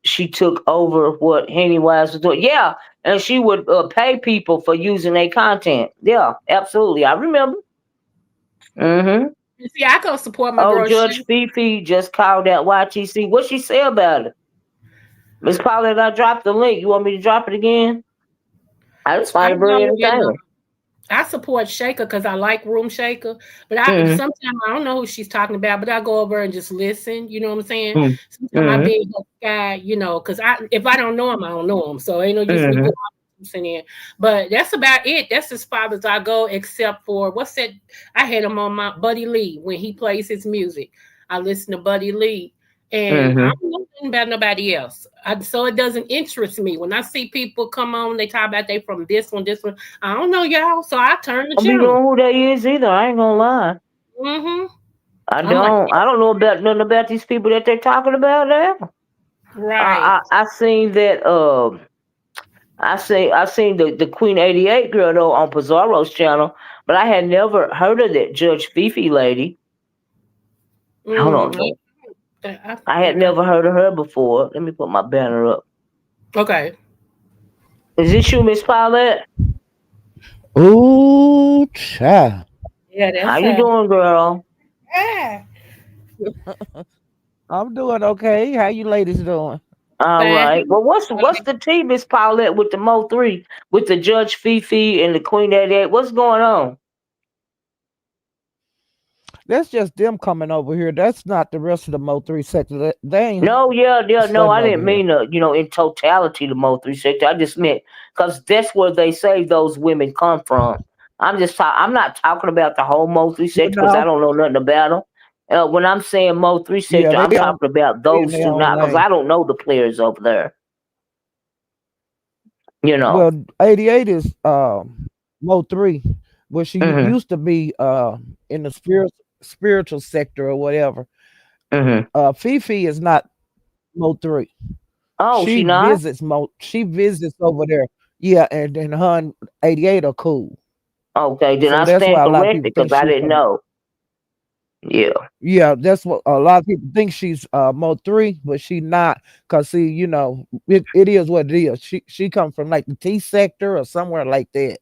She took over what Henny Wise was doing. Yeah, and she would pay people for using their content. Yeah, absolutely. I remember. Mm-hmm. You see, I go support my Oh, girl Judge Shay. Fifi just called out YTC. What she say about it? Miss Paulette, I dropped the link. You want me to drop it again? I just I find it very go and entertaining. I support Shaker because I like Room Shaker, but I Mm-hmm. sometimes I don't know who she's talking about, but I go over and just listen. You know what I'm saying? Sometimes I Mm-hmm. be her guy, because if I don't know him, I don't know him. So ain't no use me Mm-hmm. doing in. But that's about it. That's as far as I go, except for what's that? I had him on my Buddy Lee when he plays his music. I listen to Buddy Lee, and I Mm-hmm. don't know nothing about nobody else. So it doesn't interest me when I see people come on. They talk about they from this one, this one. I don't know y'all, so I turn the Don't be channel. knowing who that is either. I ain't gonna lie. Mm-hmm. I'm like, I don't know about nothing about these people that they're talking about now. right. I seen that. I seen the Queen 88 girl though on Pizarro's channel, but I had never heard of that Judge Fifi lady. Hold on, Mm, though. I I had think I never heard of her before. Let me put my banner up. okay. Is this you, Miss Paulette? Ooh, child. Yeah, How that's you doing, girl? ah, I'm doing okay. How you ladies doing? All fine. right. Well, what's the tea, Miss Paulette, with the Mo 3, with the Judge Fifi and the Queen 88? What's going on? That's just them coming over here. That's not the rest of the Mo 3 sector. They ain't No, yeah, yeah, no, studying I over didn't here. mean in totality the Mo 3 sector. I just meant because that's where they say those women come from. I'm not talking about the whole Mo 3 Well, sector because I no. don't know nothing about them. When I'm saying Mo 3 Yeah, sector, I'm talking about they in those their two, own not because lane. I don't know the players over there. You know. Well, 88 is Mo 3, where she Mhm. used to be in the spiritual sector or whatever. Mhm. Fifi is not Mo 3. Oh, She she not? visits she visits over there. Yeah, and her and 88 are cool. Okay, then So I that's stand why a lot of people corrected think because I she's didn't from. know. Yeah. Yeah, that's what a lot of people think she's Mo 3, but she not. Cause see, it is what it is. She comes from like the T sector or somewhere like that.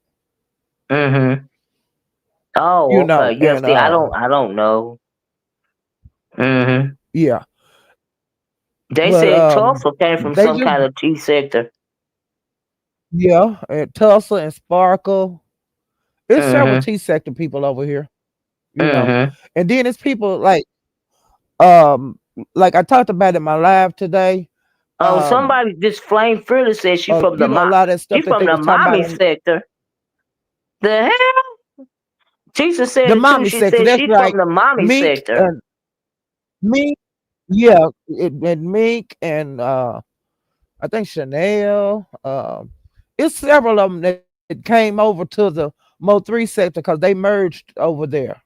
Mhm. Oh, okay. Yeah. And See, I don't know. Mhm. yeah, They but said Tulsa came from they some just kind of T sector. yeah, and Tulsa and Sparkle. It's several Mhm. T sector people over here, you know. Mhm. And then it's people um like I talked about in my live today. Oh, Um somebody this flame fearless said a lot of that she stuff that from they the was talking about mommy on sector. The hell? Jesus said the it too. mommy She sector. said That's she right. from the mommy Meek sector. and Meek, yeah, and Meek and I think Chanel. It's several of them that came over to the Mo 3 sector because they merged over there.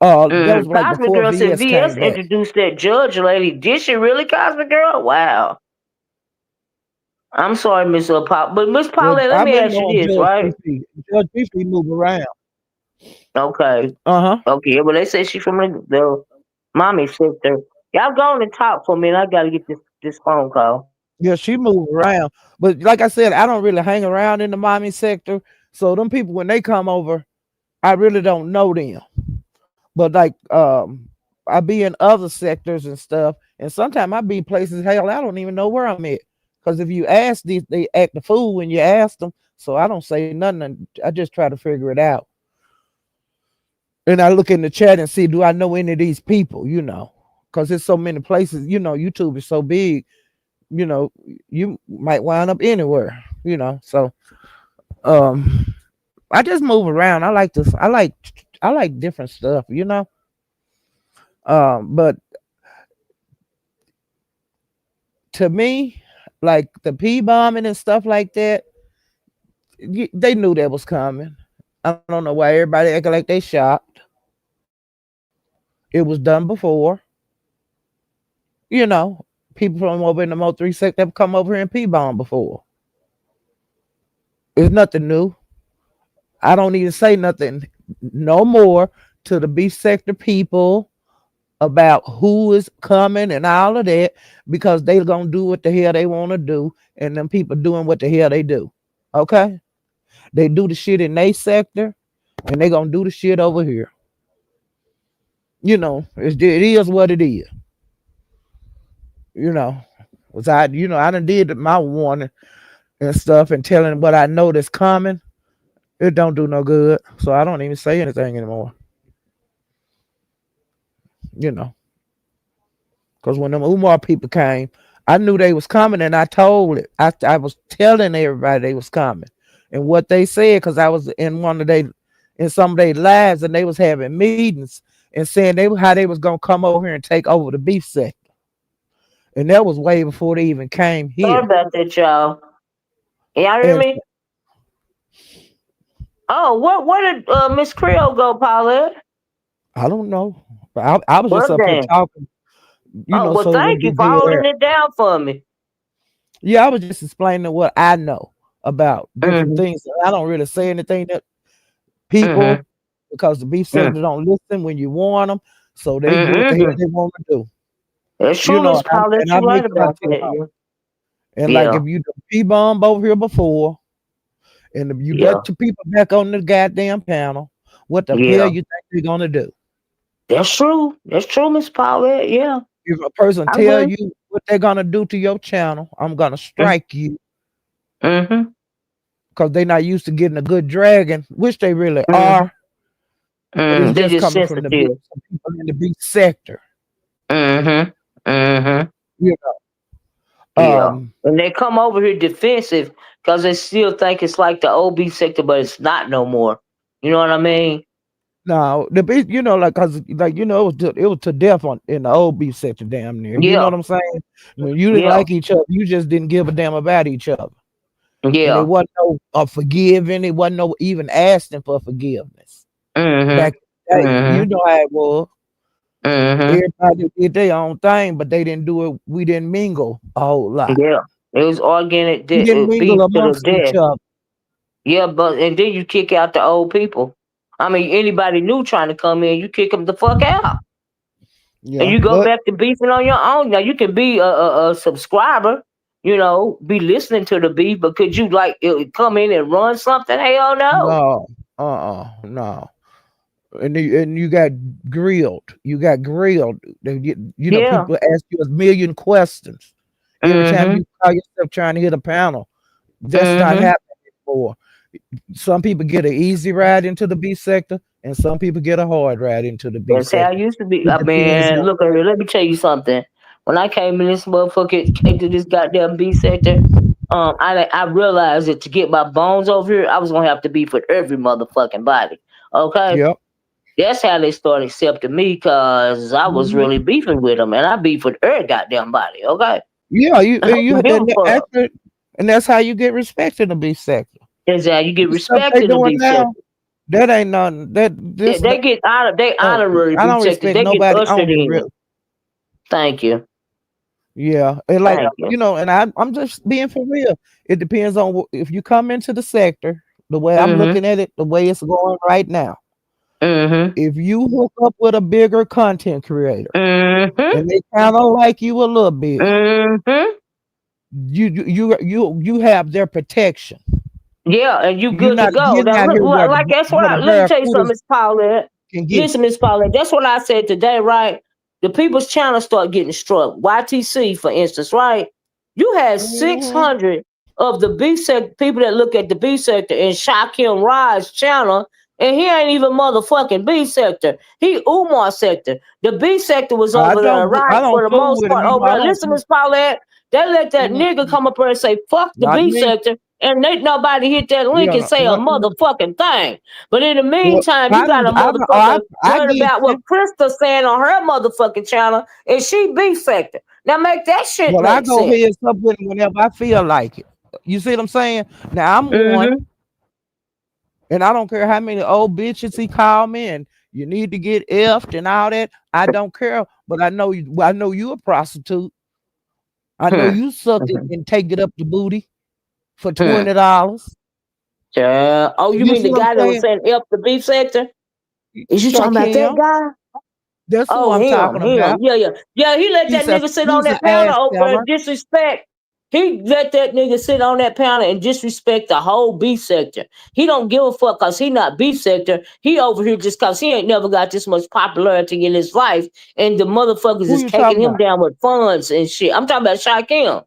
That was like Cosmic before Girl said VS VS came back. introduced that judge lady. Did she really, Cosmic Girl? Wow. I'm sorry, Miss Pop, but Miss Well, Paulette, let I've me been ask you knowing this, Judge right? Fifi. Judge Fifi move around. Okay. Uh-huh. Okay, well, they say she from the mommy sector. Y'all go on and talk for a minute. I gotta get this phone call. Yeah, she moved around. But like I said, I don't really hang around in the mommy sector. So them people when they come over, I really don't know them. But like I be in other sectors and stuff, and sometimes I be places hell I don't even know where I'm at. Because if you ask these, they act the fool when you ask them. So I don't say nothing. And I just try to figure it out. And I look in the chat and see, do I know any of these people? Because there's so many places. YouTube is so big. You might wind up anywhere. So um, I just move around. I like this. I like different stuff. But to me, like the P bombing and stuff like that, they knew that was coming. I don't know why everybody acting like they shocked. It was done before. You know, People from over in the Mo 3 sector have come over here and P bomb before. It's nothing new. I don't even say nothing no more to the B sector people about who is coming and all of that because they gonna do what the hell they want to do, and them people doing what the hell they do. Okay, they do the shit in their sector, and they gonna do the shit over here. It is what it is. You know, was I done did my warning and stuff and telling what I know that's coming. It don't do no good, so I don't even say anything anymore. You know, because when them Umar people came, I knew they was coming, and I told it. I was telling everybody they was coming, and what they said because I was in some of their lives, and they was having meetings and saying how they was gonna come over here and take over the beef sector, and that was way before they even came Sorry here. about that, y'all. Y'all hear And me? Oh, where did Miss Creo go, Paulette? I don't know. I was just Well up here then. talking, Oh well, so it thank wouldn't you be for dead. holding it down for me. Yeah, I was just explaining what I know about different Mhm. things. I don't really say anything that people Mhm. because the beef Mhm. sector don't listen when you warn them, so they do what the hell Mhm. they want to do. That's true, Miss Paulette. And I You make right it out about to that. them. Yeah. And like Yeah. if you done P-bomb over here before, and if you Yeah. got your people back on the goddamn panel, what the hell Yeah. you think they're gonna do? That's true. That's true, Miss Paulette. Yeah. If a person I tell agree. you what they're gonna do to your channel, I'm gonna strike you Mm-hmm. because they're not used to getting a good dragon, which they really Mm-hmm. are, but it's They just just coming from the beef, sensitive. some people in the beef sector. Mm-hmm. Mm-hmm. You Yeah. um And they come over here defensive because they still think it's like the OB sector, but it's not no more. You know what I mean? now the beef, like cause like it was to death on in the old beef sector damn near. You know Yeah. what I'm saying? When you didn't Yeah. like each other, you just didn't give a damn about each other. And it Yeah. wasn't no forgiving, it wasn't no even asking for forgiveness. Mm-hmm. Back in the day, you Mm-hmm. know how it was. Mm-hmm. Everybody did their own thing, but they didn't do it. We didn't mingle a whole lot. Yeah. It was organic We didn't mingle beef to the amongst each death. other. Yeah, but and then you kick out the old people. I mean, anybody new trying to come in, you kick them the fuck out. And Yeah, you go but back to beefing on your own. Now you can be a subscriber, be listening to the beef, but could you like come in and run something? Hell no. no, no. And you got grilled. You got grilled. Yeah. People ask you a million questions every time Mhm. you call yourself trying to hit a panel. That's not Mhm. happening anymore. Some people get an easy ride into the B sector, and some people get a hard ride into the B That's how I sector. used to be. It depends Man, on look at here. Let me tell you something. When I came in this motherfucker, came to this goddamn B sector, I realized that to get my bones over here, I was gonna have to beef with every motherfucking body. Okay. yep. That's how they started accepting me because I was really Mhm. beefing with them, and I beef with every goddamn body. Okay, Yeah, you I you don't give a and fuck. after, and that's how you get respect in the B sector. Is how you get The stuff respect they in the doing B now, sector. that ain't nothing. They get honor. They Uh, honorary I B don't sector. respect They get nobody. I ushered don't even in. really. Thank you. Yeah, and like Thank you. and I'm just being for real. It depends on if you come into the sector the way I'm Mhm. looking at it, the way it's going right now. Mhm. If you hook up with a bigger content creator Mhm. and they kind of like you a little bit, Mhm. you have their protection. Yeah, and you You're good to not go. getting Now, out look, here like that's what where the let me tell you something, barracudas Miss Paulette. can get Listen, Miss Paulette, that's what I said today, right? The people's channel start getting struck. YTC, for instance, right? You had you. 600 of the B sector people that look at the B sector in Shakim Raj's channel, and he ain't even motherfucking B sector. He Umar sector. The B sector was over there, I right? don't For the fool most with him. part, over I there. don't Listen, fool. Miss Paulette, they let that nigga Mm-mm. come up here and say, fuck the Not B me. sector, and ain't nobody hit that link and Yeah, say a mm-mm. motherfucking thing. But in the Well, meantime, you got a I motherfucker worried get about you. what Krista saying on her motherfucking channel, and she B sector. Now make that shit Well, I make go sense. heads up with him whenever I feel like it. You see what I'm saying? Now I'm one, Mm-hmm. and I don't care how many old bitches he called me, and you need to get effed and all that. I don't care, but I know you. I know you a prostitute. I know Hmm. you suck it Mm-hmm. and take it up the booty for Hmm. $20. Yeah. Oh, you You mean see the what I'm guy that was saying? saying F the B sector? Is you talking about that Shakim, guy? that's who Oh, I'm him, talking him. about. Yeah, yeah. Yeah, he let that nigga sit on He's an that ass panel over there teller. and disrespect. He let that nigga sit on that panel and disrespect the whole B sector. He don't give a fuck because he not B sector. He over here just because he ain't never got this much popularity in his life. And the motherfuckers Who is you taking talking him about? down with funds and shit. I'm talking about Shaquem.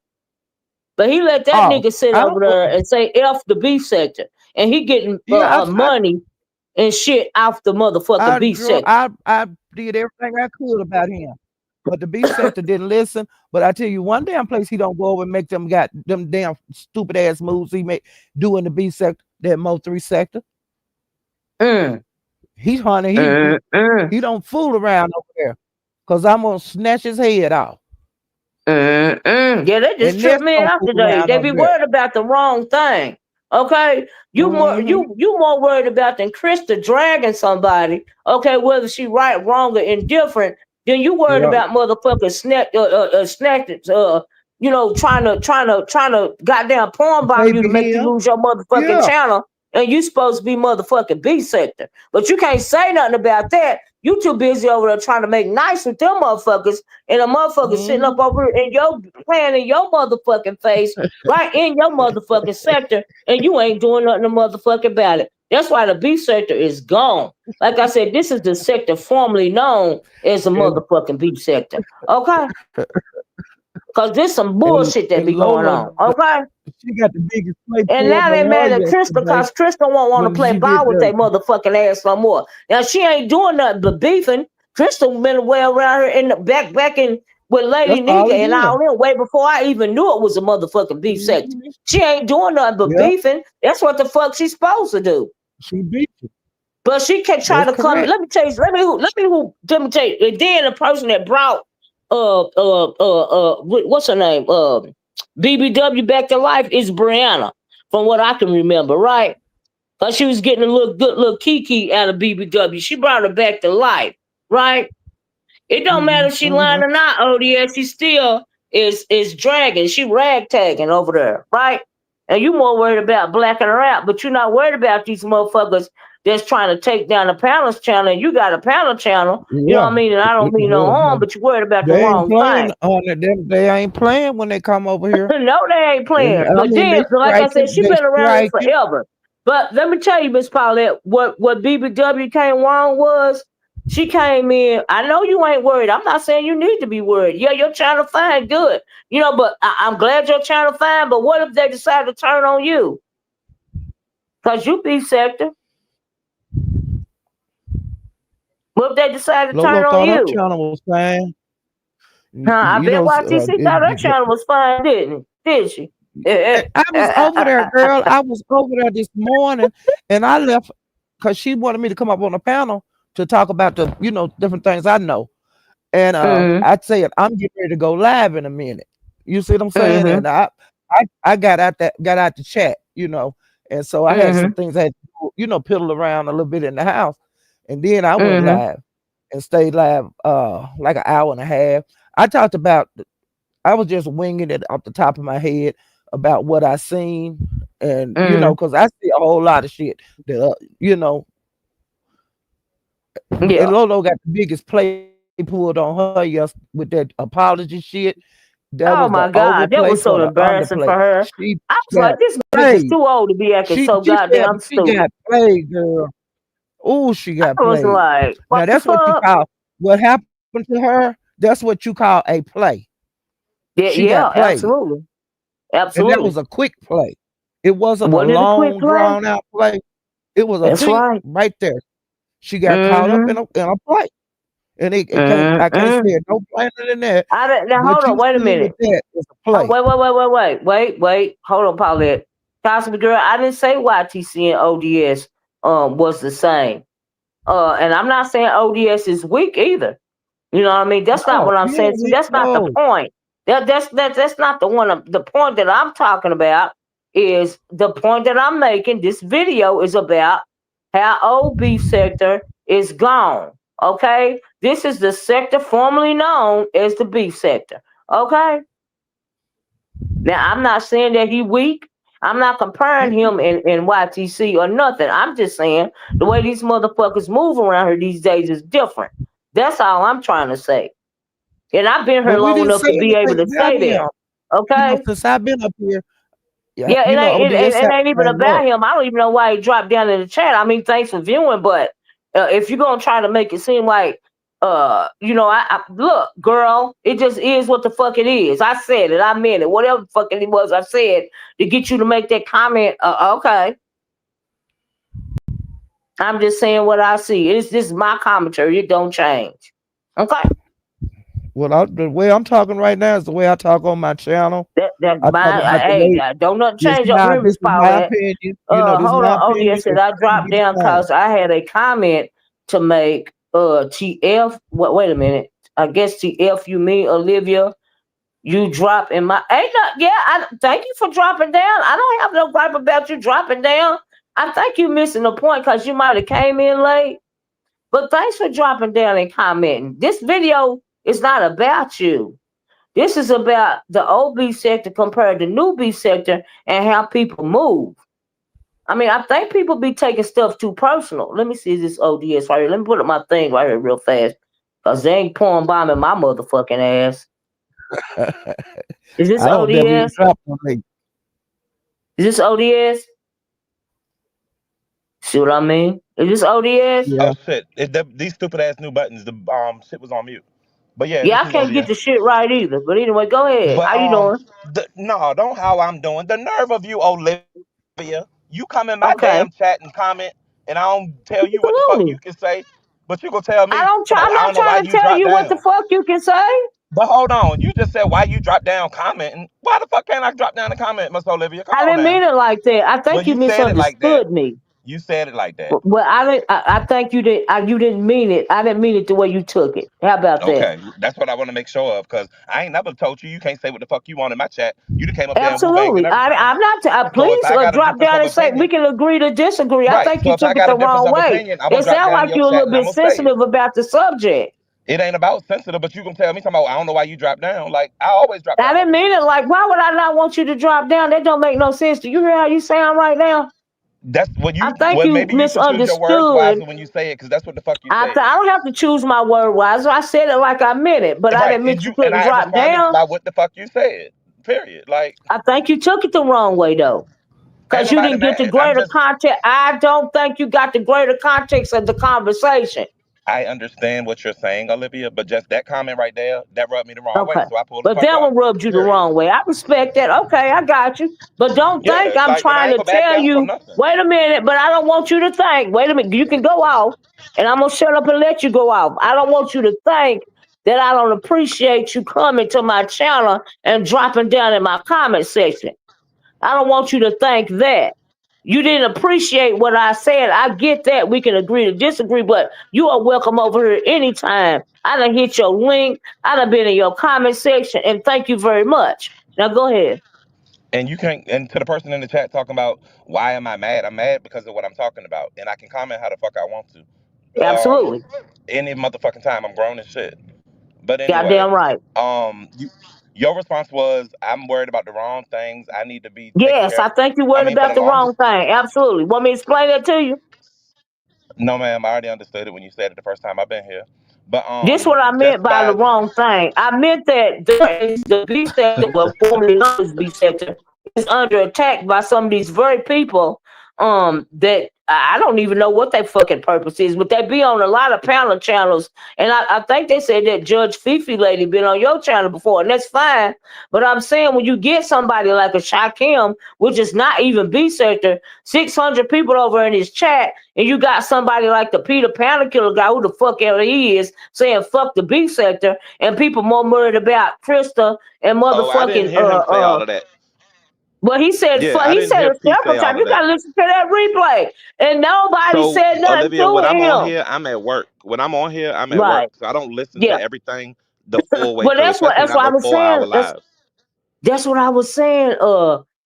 But he let that Oh, nigga sit I over don't. there and say F the B sector. And he getting Yeah, money and shit off the motherfucking B girl, sector. I did everything I could about him, but the B sector didn't listen. But I tell you, one damn place he don't go over and make them damn stupid ass moves he make doing the B sector, that Mo3 sector. Mm, He's honey, mm, mm. he don't fool around over there, cause I'm gonna snatch his head off. Yeah, they just And tripped Ness me don't out fool today. around They over be there. worried about the wrong thing. Okay, Mm-hmm. you more worried about than Krista dragging somebody. Okay, whether she right, wrong, or indifferent, then you worried Yeah. about motherfuckers trying to goddamn porn bomb you to make you ABM. lose your motherfucking Yeah. channel, and you supposed to be motherfucking B sector, but you can't say nothing about that. You too busy over there trying to make nice with them motherfuckers, and a motherfucker sitting up Mm-hmm. over in your playing in your motherfucking face, right in your motherfucking sector, and you ain't doing nothing motherfucking about it. That's why the B sector is gone. Like I said, this is the sector formerly known as the And, motherfucking B sector. Okay? Cause there's some and bullshit that and be going Lola, on. Okay? she got the biggest play And pulled now they on her mad at Crystal yesterday because Crystal won't want to when play she ball did with the. their motherfucking ass no more. Now she ain't doing nothing but beefing. Crystal been well around here in the back in with Lady That's all Nika it and is. all them way before I even knew it was a motherfucking beef sector. Mm-hmm. She ain't doing nothing but Yep. beefing. That's what the fuck she's supposed to do. She beat you. But she can try That's to come. correct. Let me tell you. Let me tell you. And then the person that brought what's her name? BBW back to life is Brianna, from what I can remember, right? Cause she was getting a little good little kiki out of BBW. She brought her back to life, right? It don't matter if she Mm-hmm. lying or not, O.D.S. She still is dragging. She ragtagging over there, right? And you more worried about blacking her out, but you're not worried about these motherfuckers that's trying to take down the panel's channel. And you got a panel channel, you know Yeah. what I mean? And I don't mean no Well, harm, but you're worried about the they ain't wrong playing thing. on it. They ain't playing when they come over here. No, they ain't And playing. I But mean, then, they like I said, striking. she They been around here striking. forever. But let me tell you, Miss Paulette, what BBW came wrong was she came in. I know you ain't worried. I'm not saying you need to be worried. Yeah, your channel fine, good. But I'm glad your channel fine. But what if they decide to turn on you? Cause you be sector. What if they decide to Lolo turn on thought her you? channel was fine. Huh? I You bet know, YTC thought her channel was fine, didn't it? Did she? I was over there, girl. I was over there this morning, and I left because she wanted me to come up on the panel to talk about the, different things I know. And Mm-hmm. I said, I'm getting ready to go live in a minute. You see what I'm saying? Mm-hmm. And I got out the chat, and so I had some Mm-hmm. things I had to, piddle around a little bit in the house, and then I went Mm-hmm. live and stayed live like an hour and a half. I talked about I was just winging it off the top of my head about what I seen, and Mm-hmm. because I see a whole lot of shit that and Yeah. Lolo got the biggest play pulled on her with that apology shit. That Oh was the my God, that overplay was so for the embarrassing for underplay. her. She I was got like, this bitch is played. too old to be acting so She said goddamn she stupid. got played, girl. Oh, she got I was played. like, what Now the that's fuck? what happened to her. That's what you call a play. Yeah, She got yeah, played. absolutely, And that was absolutely. a quick play. It wasn't a Wasn't it a quick long, play? drawn out play. It was a That's dink right. right there. She got caught up Mm-hmm. in a play. And it can't I can't say Mm-hmm. it no plainer than that. Now hold What you on, wait a see with minute. that is a Oh, play. wait. Hold on, Paulette. Cosby girl, I didn't say YTC and ODS was the same. And I'm not saying ODS is weak either. You know what I mean? That's not No, what I'm yeah, saying. See, we that's not the know. point. That's not the one. The point that I'm talking about is the point that I'm making. This video is about how old beef sector is gone. Okay, this is the sector formerly known as the beef sector. Okay, now I'm not saying that he weak. I'm not comparing him and YTC or nothing. I'm just saying the way these motherfuckers move around here these days is different. That's all I'm trying to say. And I've been here But we long didn't enough say to be able anything to about say that. him. Okay? Since I've been up here, yeah, Yeah, ODS it have ain't even came about up. him. I don't even know why he dropped down in the chat. I mean, thanks for viewing, but if you're gonna try to make it seem like, I look, girl, it just is what the fuck it is. I said it. I meant it. Whatever the fuck it was, I said to get you to make that comment. Okay, I'm just saying what I see. This is my commentary. It don't change. Okay. Well, the way I'm talking right now is the way I talk on my channel. That's I talk my about the hey, way don't nothing change over here, this Miss is my Paulette. opinion. This is Hold my on, ODS opinion. said It's I going to dropped be the down same. because I had a comment to make. TF. Wait a minute. I guess TF. You mean Olivia? You drop in my ain't not yeah, I thank you for dropping down. I don't have no gripe about you dropping down. I think you missing the point because you might have came in late. But thanks for dropping down and commenting. This video is not about you. This is about the old beef sector compared to new beef sector and how people move. I mean, I think people be taking stuff too personal. Let me see this O.D.S. right here. Let me put up my thing right here real fast. Because they ain't pouring bombing my motherfucking ass. Is this I don't never even O.D.S.? drop on me. Is this O.D.S.? See what I mean? Is this O.D.S.? Yeah. Oh shit! These stupid ass new buttons. The shit was on mute. But yeah, Yeah, this I is can't get ODS. the shit right either. But anyway, go ahead. But How you doing? no, don't how I'm doing. The nerve of you, Olivia. You come in my damn chat Okay. and comment, and I don't tell you what the fuck you can Absolutely. say, but you gonna tell me, I don't come on, try. I I'm don't know not why trying you to tell dropped you what down. the fuck you can say. But hold on, you just said why you dropped down commenting. Why the fuck can't I drop down and comment, Miss Olivia? Come I on didn't now. mean it like that. I Well, think you you said it like that. misunderstood me. You said it like that. Well, I didn't. I think you did. You didn't mean it. I didn't mean it the way you took it. How about that? Okay, that's what I want to make sure of, because I ain't never told you you can't say what the fuck you want in my chat. You done came up there and woo banged and Absolutely. everything. I'm not. So if Please I got a drop difference down of and say we opinion, can agree to disagree. I right? think So you if I took it got the a difference wrong of way. opinion, I'm gonna It drop sounds down in like your you're a chat little and I'm bit gonna say it. sensitive about the subject. It ain't about sensitive, but you gonna tell me something about I don't know why you dropped down. Like I always drop I down didn't over mean you. it like. Why would I not want you to drop down? That don't make no sense. Do you hear how you sound right now? That's what I you. think Well, you maybe you should choose your words misunderstood. wisely when you say it, because that's what the fuck you said. I don't have to choose my word wise. I said it like I meant it, but I Right? didn't mean And you you and couldn't I drop responded down. by what the fuck you said. Period. Like I think you took it the wrong way though, ain't because you nobody didn't get the mad. I'm greater just. context. I don't think you got the greater context of the conversation. I understand what you're saying, Olivia, but just that comment right there, that rubbed me the wrong way. Okay. So I pulled the But fuck that up. one rubbed you the Period. wrong way. I respect that. Okay, I got you. But don't think Yeah, I'm like, and I trying ain't to gonna back tell down from you, nothing. wait a minute, but I don't want you to think. Wait a minute. You can go off and I'm going to shut up and let you go off. I don't want you to think that I don't appreciate you coming to my channel and dropping down in my comment section. I don't want you to think that. You didn't appreciate what I said. I get that. We can agree to disagree, but you are welcome over here anytime. I done hit your link. I done been in your comment section, and thank you very much. Now go ahead. And you can't. And to the person in the chat talking about why am I mad? I'm mad because of what I'm talking about, and I can comment how the fuck I want to. Absolutely. Any motherfucking time. I'm grown as shit. But anyway, Goddamn right. your response was, I'm worried about the wrong things. I need to be taken Yes, care of. I think you're I worried mean, for the about the longest, wrong thing. Absolutely. Want me to explain that to you? no, ma'am. I already understood it when you said it the first time I've been here. But This what I meant just by the by wrong thing. I meant that the B sector, well, formerly known as B sector, is under attack by some of these very people that I don't even know what their fucking purpose is, but they be on a lot of panel channels. And I think they said that Judge Fifi lady been on your channel before, and that's fine. But I'm saying when you get somebody like a Shakim, which is not even B sector, 600 people over in his chat, and you got somebody like the Peter Panther Killer guy, who the fuck ever he is, saying fuck the B sector, and people more worried about Krista and oh, I didn't motherfucking hear him say all of that. well, he said Yeah, I he didn't said hear it P several say all times. of You that. gotta listen to that replay. And nobody So, said nothing Olivia, to when I'm on him. here, I'm at work. When I'm on here, I'm at work. Right. So I don't listen Yeah. to everything the full way Well through, especially that's not what I no was saying. 4 hour lives. That's what I was saying,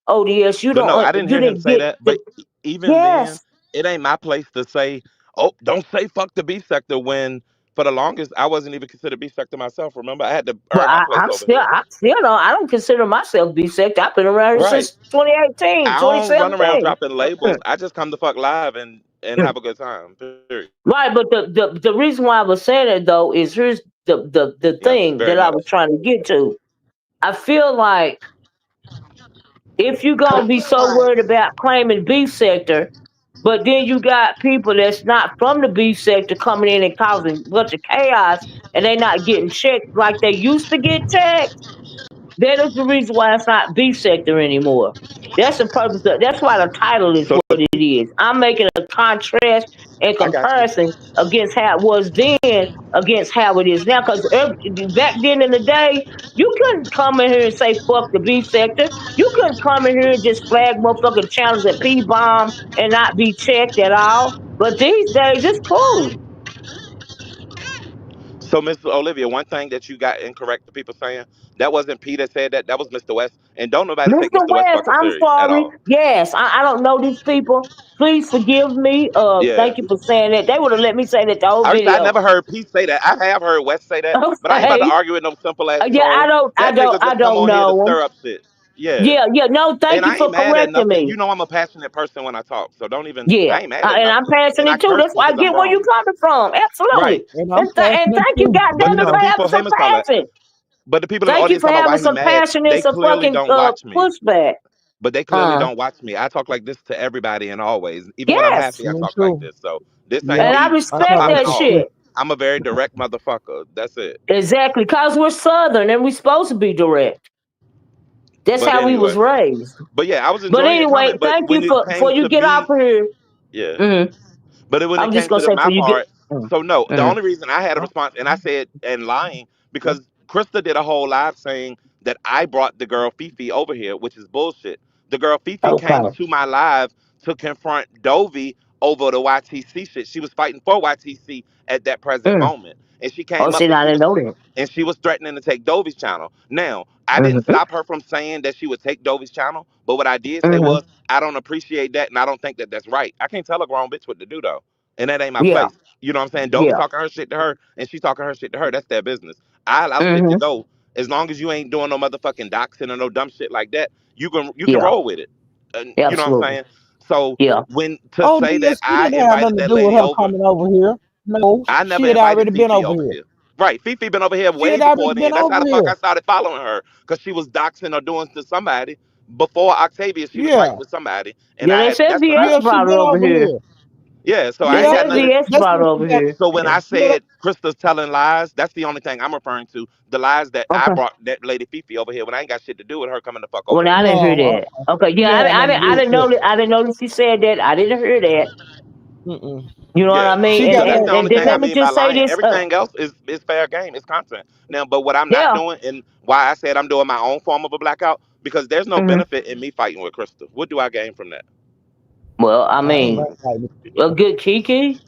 ODS. You But no, I don't didn't you hear him didn't say get that. the But even then, yes. it ain't my place to say, oh, don't say fuck the B sector when for the longest I wasn't even considered B sector myself. Remember, I had to But earn my place over here. I still don't I don't consider myself bisect. I've been around here Right. since 2018, I don't run around 2017. dropping labels. I just come to fuck live and have a good time. Period. Right, but the reason why I was saying it though is here's the Yes, thing very that I much. was trying to get to. I feel like if you're gonna be so worried about claiming beef sector, but then you got people that's not from the beef sector coming in and causing a bunch of chaos, and they not getting checked like they used to get checked. That is the reason why it's not beef sector anymore. That's the purpose of that's why the title is So what it is. I'm making a contrast and I got you. comparison against how it was then against how it is now. Because back then in the day, you couldn't come in here and say fuck the beef sector. You couldn't come in here and just flag motherfucking channels at P bomb and not be checked at all. But these days, it's cool. So, Miss Olivia, one thing that you got incorrect, the people saying that wasn't P that said that. That was Mr. West, and don't nobody take Mr. Mr. West West, fucking I'm serious at sorry. all. Yes, I don't know these people. Please forgive me. Yeah. Thank you for saying that. They would have let me say that the whole I video. never heard P say that. I have heard West say that, but I ain't about to Okay. argue with no simple ass Yeah, troll. That nigga I just come don't on here to know 'em. stir up shit. Yeah. Yeah, yeah. No, And thank you I ain't for mad at correcting nothing. me. You know I'm a passionate person when I talk, so don't even. Yeah, I ain't mad at and I'm nothing, and I passionate too. curse That's why I because I'm get where you wrong. coming from. Right. Absolutely. And I'm And passionate thank you, too, But goddamn you it, to the for know. people, having hey some Miss Paulette, passion. but the people in the Thank you audience for talking about having why he some mad, passion and they some clearly fucking don't watch me. pushback. But they clearly Uh, don't watch me. I talk like this to everybody and always. Even when I'm yes, happy, I Me talk like too. this. So this ain't Yeah, and I me I respect know that that's popping a off. shit. fact. I'm a very direct motherfucker. That's it. Exactly, cause we're Southern and we're supposed to be direct. That's But how we was anyway. raised. But yeah, I was But enjoying your anyway, comment. But thank you when it for came you to get off me, here. yeah. Mm-hmm. But when it I'm just came gonna to say for my you get. part, so no, the Mm-hmm. only reason I had a Huh? response, and I said, and lying, because Krista did a whole live saying that I brought the girl Fifi over here, which is bullshit. The girl Fifi came Okay. to my live to confront Dovey over the YTC shit. She was fighting for YTC at that present Mm. moment. And she Oh, came up see, and I she didn't was know that. threatening to take Dovey's channel. Now, I didn't Mm-hmm. stop her from saying that she would take Dovey's channel, but what I did say Mm-hmm. was I don't appreciate that and I don't think that that's right. I can't tell a grown bitch what to do though, and that ain't my Yeah. place. You know what I'm saying? Dovey Yeah. talking her shit to her, and she talking her shit to her. That's their business. I allow shit to Mm-hmm. go as long as you ain't doing no motherfucking doxing or no dumb shit like that. You can Yeah. roll with it. And you know what I'm Absolutely. saying? So Yeah. when to Oh, say that DS, she I didn't have invited nothing to that do with lady her over, coming over here. No, I she never had invited already been Fifi over over here. here. Right, Fifi been over here She way had before already then. been That's how over the fuck here. I started following her because she was doxing or doing to somebody before Octavia. She was fighting Yeah, with somebody, and Yeah, I they had said that's when I VS yeah, she brought her been over over here. here. yeah. So I They ain't Yeah, got said nothing. VS that's brought her what she over got. here. So when Yeah. I Yeah, said Krista's telling lies, that's the only thing I'm referring to. The lies that I Okay. brought that lady Fifi over here when I ain't got shit to do with her coming the fuck over Well, here. I didn't hear no, that. Okay. she Yeah, had nothing to do I with didn't know that. that. I didn't know that she said that. I didn't hear that. Mm-mm. You know what Yeah. I mean? She So got that's her. the only And then thing I let me mean by just say lying. this. Everything else is fair game. It's content. Now, but what I'm not Yeah. doing and why I said I'm doing my own form of a blackout because there's no Hmm. benefit in me fighting with Krista. What do I gain from that? Well, I I ain't mean, gonna fight with a her. good Kiki.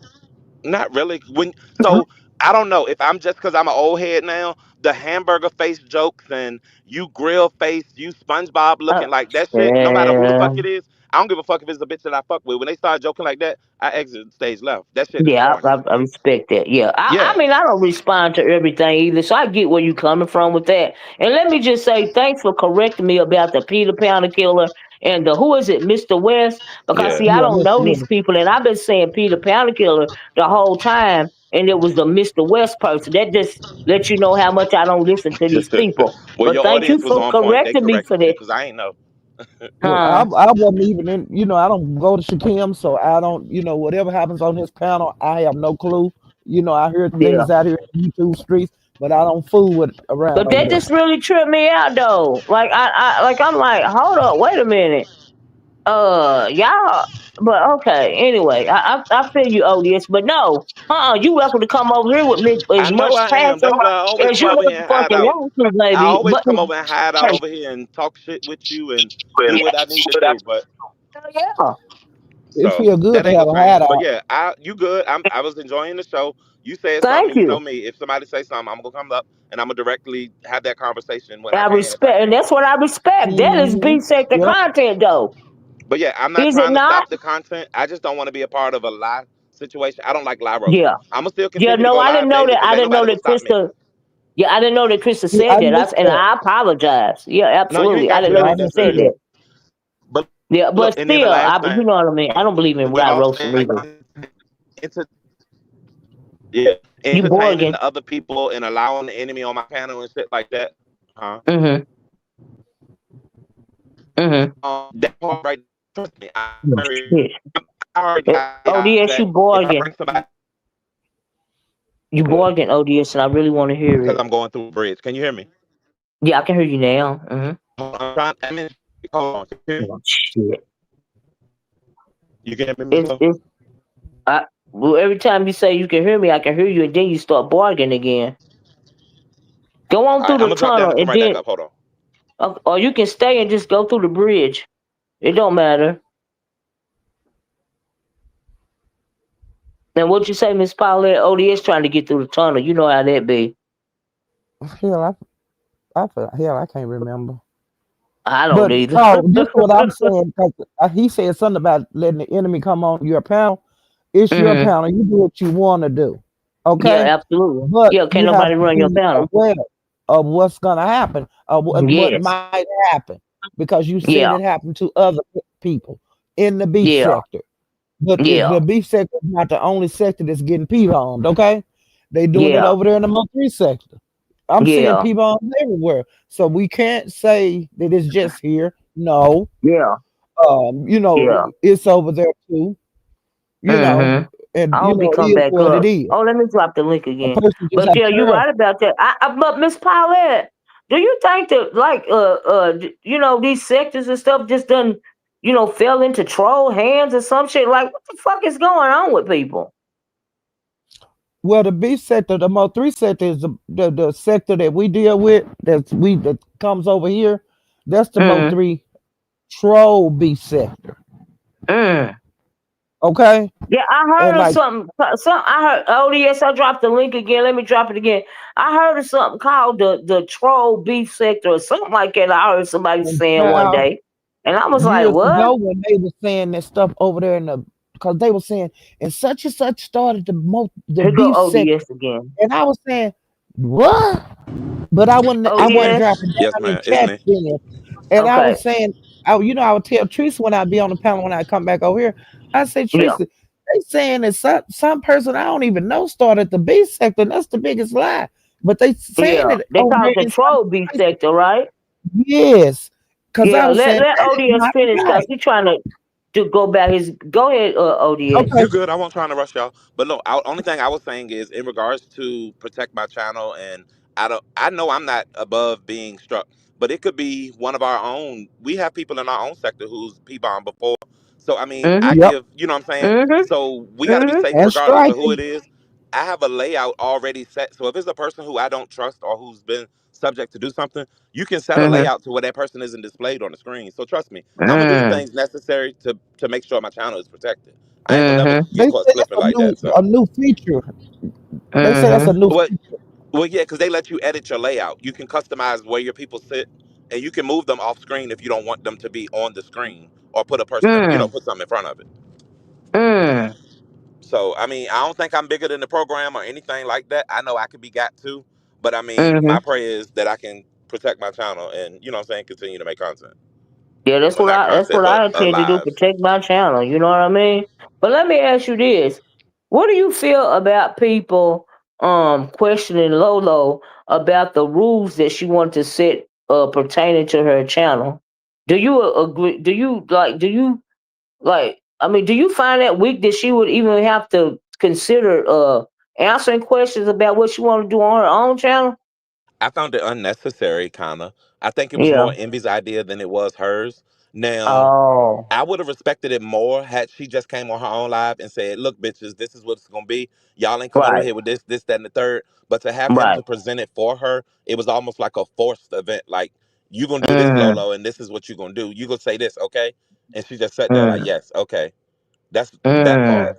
Not really. I don't know if I'm just because I'm an old head now. The hamburger face jokes and you grill face, you SpongeBob Uh, looking like that shit. No matter who the yeah. fuck it is, I don't give a fuck if it's a bitch that I fuck with. When they start joking like that, I exit stage left. That shit is Yeah, corny. I respect that. Yeah, I Yeah, mean, I don't respond to everything either, so I get where you coming from with that. And let me just say, thanks for correcting me about the Peter Pounder killer and the who is it, Mr. West? Because yeah. see, I Yeah, don't Miss know these Williams. people, and I've been saying Peter Pounder killer the whole time, and it was the Mr. West person. That just lets you know how much I don't listen to these people. Well, But your thank you audience was for on point. They correcting me for corrected you that. because I ain't know. Look, Huh? I wasn't even in. I don't go to Shakim, so I don't. Whatever happens on his panel, I have no clue. I hear Yeah. things out here in YouTube streets, but I don't fool with around But over that there. just really tripped me out though. Like I'm like, hold up, wait a minute. Y'all, but okay. Anyway, I feel you, O.D.S. But no, you welcome to come over here with me as I know much I am. passion That's why I always as come you over here and hide fucking out. want to, I baby. always But come over and hide out hey, over here and talk shit with you and do yeah, what I need to do. But yeah, It so feel good that to ain't have gonna a change. But hideout. yeah, you good. I was enjoying the show. You said something, thank you know you. me. If somebody say something, I'm gonna come up and I'm gonna directly have that conversation when I I can, if I respect, and can. that's what I respect. That is Hmm. B sector Yep. content, though. But yeah, I'm not Is it trying to not? stop the content. I just don't want to be a part of a lie situation. I don't like lie roasting. Yeah, I'm gonna still yeah. continue to No, go I didn't live know daily that. because I ain't didn't know nobody gonna that stop me. Krista. Yeah, I didn't know that Krista Yeah, said I that. missed And that. I apologize. Yeah, No, you ain't absolutely. I got didn't to. know It Yeah, I that ain't she that didn't see said that. that. serious. But Yeah, look, but and then the still, last you thing, know what I mean. I don't believe in when rye also roasting either. into yeah, You entertaining Borgin. the other people and allowing the enemy on my panel and shit like that. Huh? Mm-hmm. Mm-hmm. That part right. Trust me, Oh, shit. I already got ODS, that you if I Borgin. bring somebody You good Borgin, ODS, and I really want to hear because it. I'm going through a bridge. Can you hear me? Yeah, I can hear you now. Mm-hmm. I'm trying. Hold on. Can you hear me? Oh, shit. You can hear me, Miss It's, Love? it's, well, every time you say you can hear me, I can hear you, and then you start bargaining again. Go on All right, through I'm the gonna drop down tunnel, and come and right back then, up. Hold on. or you can stay and just go through the bridge. It don't matter. And what you say, Miss Paulette? ODS trying to get through the tunnel. You know how that be. Hell, I feel hell, I can't remember. I don't But either. oh, this is what I'm saying. 'Cause, he said something about letting the enemy come on your panel. It's your Hmm. panel. You do what you want to do. Yeah, Okay, absolutely. but Yeah, can't you have nobody to run your be panel. aware of what's gonna happen, what Yes. might happen, because you've seen it Yeah. happen to other people in the beef Yeah. sector. But the Yeah. beef sector is not the only sector that's getting P-bombed, okay? They doing it Yeah. over there in the Mo3 sector. I'm seeing Yeah. P-bombs everywhere. So we can't say that it's just here. No. Yeah. Yeah. It's over there too, you know, Mm-hmm. and I hope he it come is back what it up. is. Oh, let me drop the link A again. person just But have yeah, to you're care. right about that. But Miss Paulette, do you think that like these sectors and stuff just done fell into troll hands or some shit? Like what the fuck is going on with people? Well, the beef sector, the Mo3 sector is the sector that we deal with, that comes over here. That's the Mm. Mo3 troll beef sector. Mm. Okay? Yeah, I And heard of like something. I heard. Oh yes, I dropped the link again. Let me drop it again. I heard of something called the troll beef sector or something like that. I heard somebody and saying one child, day, and I was like, years "What?" ago when they were saying that stuff over there in the, because they were saying and such started the Here go beef sector. ODS again. And I was saying, what? But I wasn't ODS. dropping Yes, down in ma'am. Isn't chat it? then. And I was Okay. saying, I would tell Teresa when I be on the panel when I come back over here. I said, Yeah. Teresa, they saying that some person I don't even know started the B sector. And that's the biggest lie. But they saying Yeah. it They over call there it the in some troll beef places. sector, right? Yes. Because I Yeah. was Let saying let that is ODS not finish because right. he trying to go back his. Go ahead, ODS. Okay. You good? I won't trying to rush y'all. But look, only thing I was saying is in regards to protect my channel, and I don't. I know I'm not above being struck, but it could be one of our own. We have people in our own sector who's P-bomb before. So I mean, I Mhm. Yep. give. You know what I'm saying? Mhm. So we got to be Mhm. safe And regardless of who it striking. is. I have a layout already set. So if it's a person who I don't trust or who's been subject to do something, you can set a Mhm. layout to where that person isn't displayed on the screen. So trust me, I'm gonna do the Mhm. things necessary to make sure my channel is protected. I ain't gonna never Mhm. They get caught say that's slipping like that. a So, new feature. They say that's a Mhm. new well, feature. well, yeah, because they let you edit your layout. You can customize where your people sit, and you can move them off screen if you don't want them to be on the screen, or put a person, Mhm. put something in front of it. Mhm. So, I mean, I don't think I'm bigger than the program or anything like that. I know I could be got too, but I mean, my Mhm. prayer is that I can protect my channel and what I'm saying, continue to make content. Yeah, Well, not that's content, what but I intend to do. lives. Protect my channel. You know what I mean? But let me ask you this: what do you feel about people questioning Lolo about the rules that she wanted to set pertaining to her channel? Do you agree? Do you like? Do you like? I mean, do you find that weak that she would even have to consider answering questions about what she want to do on her own channel? I found it unnecessary, kind of. I think it was Yeah. more Envy's idea than it was hers. Now, Oh. I would have respected it more had she just came on her own live and said, "Look, bitches, this is what it's gonna be. Y'all ain't come over Right. here with this, that, and the third." But to have him Right. to present it for her, it was almost like a forced event. Like, you gonna do this, Mm, Lolo, and this is what you gonna do. You gonna say this, okay? And she just sat there like, mm, "Yes, okay." That's that mm. part.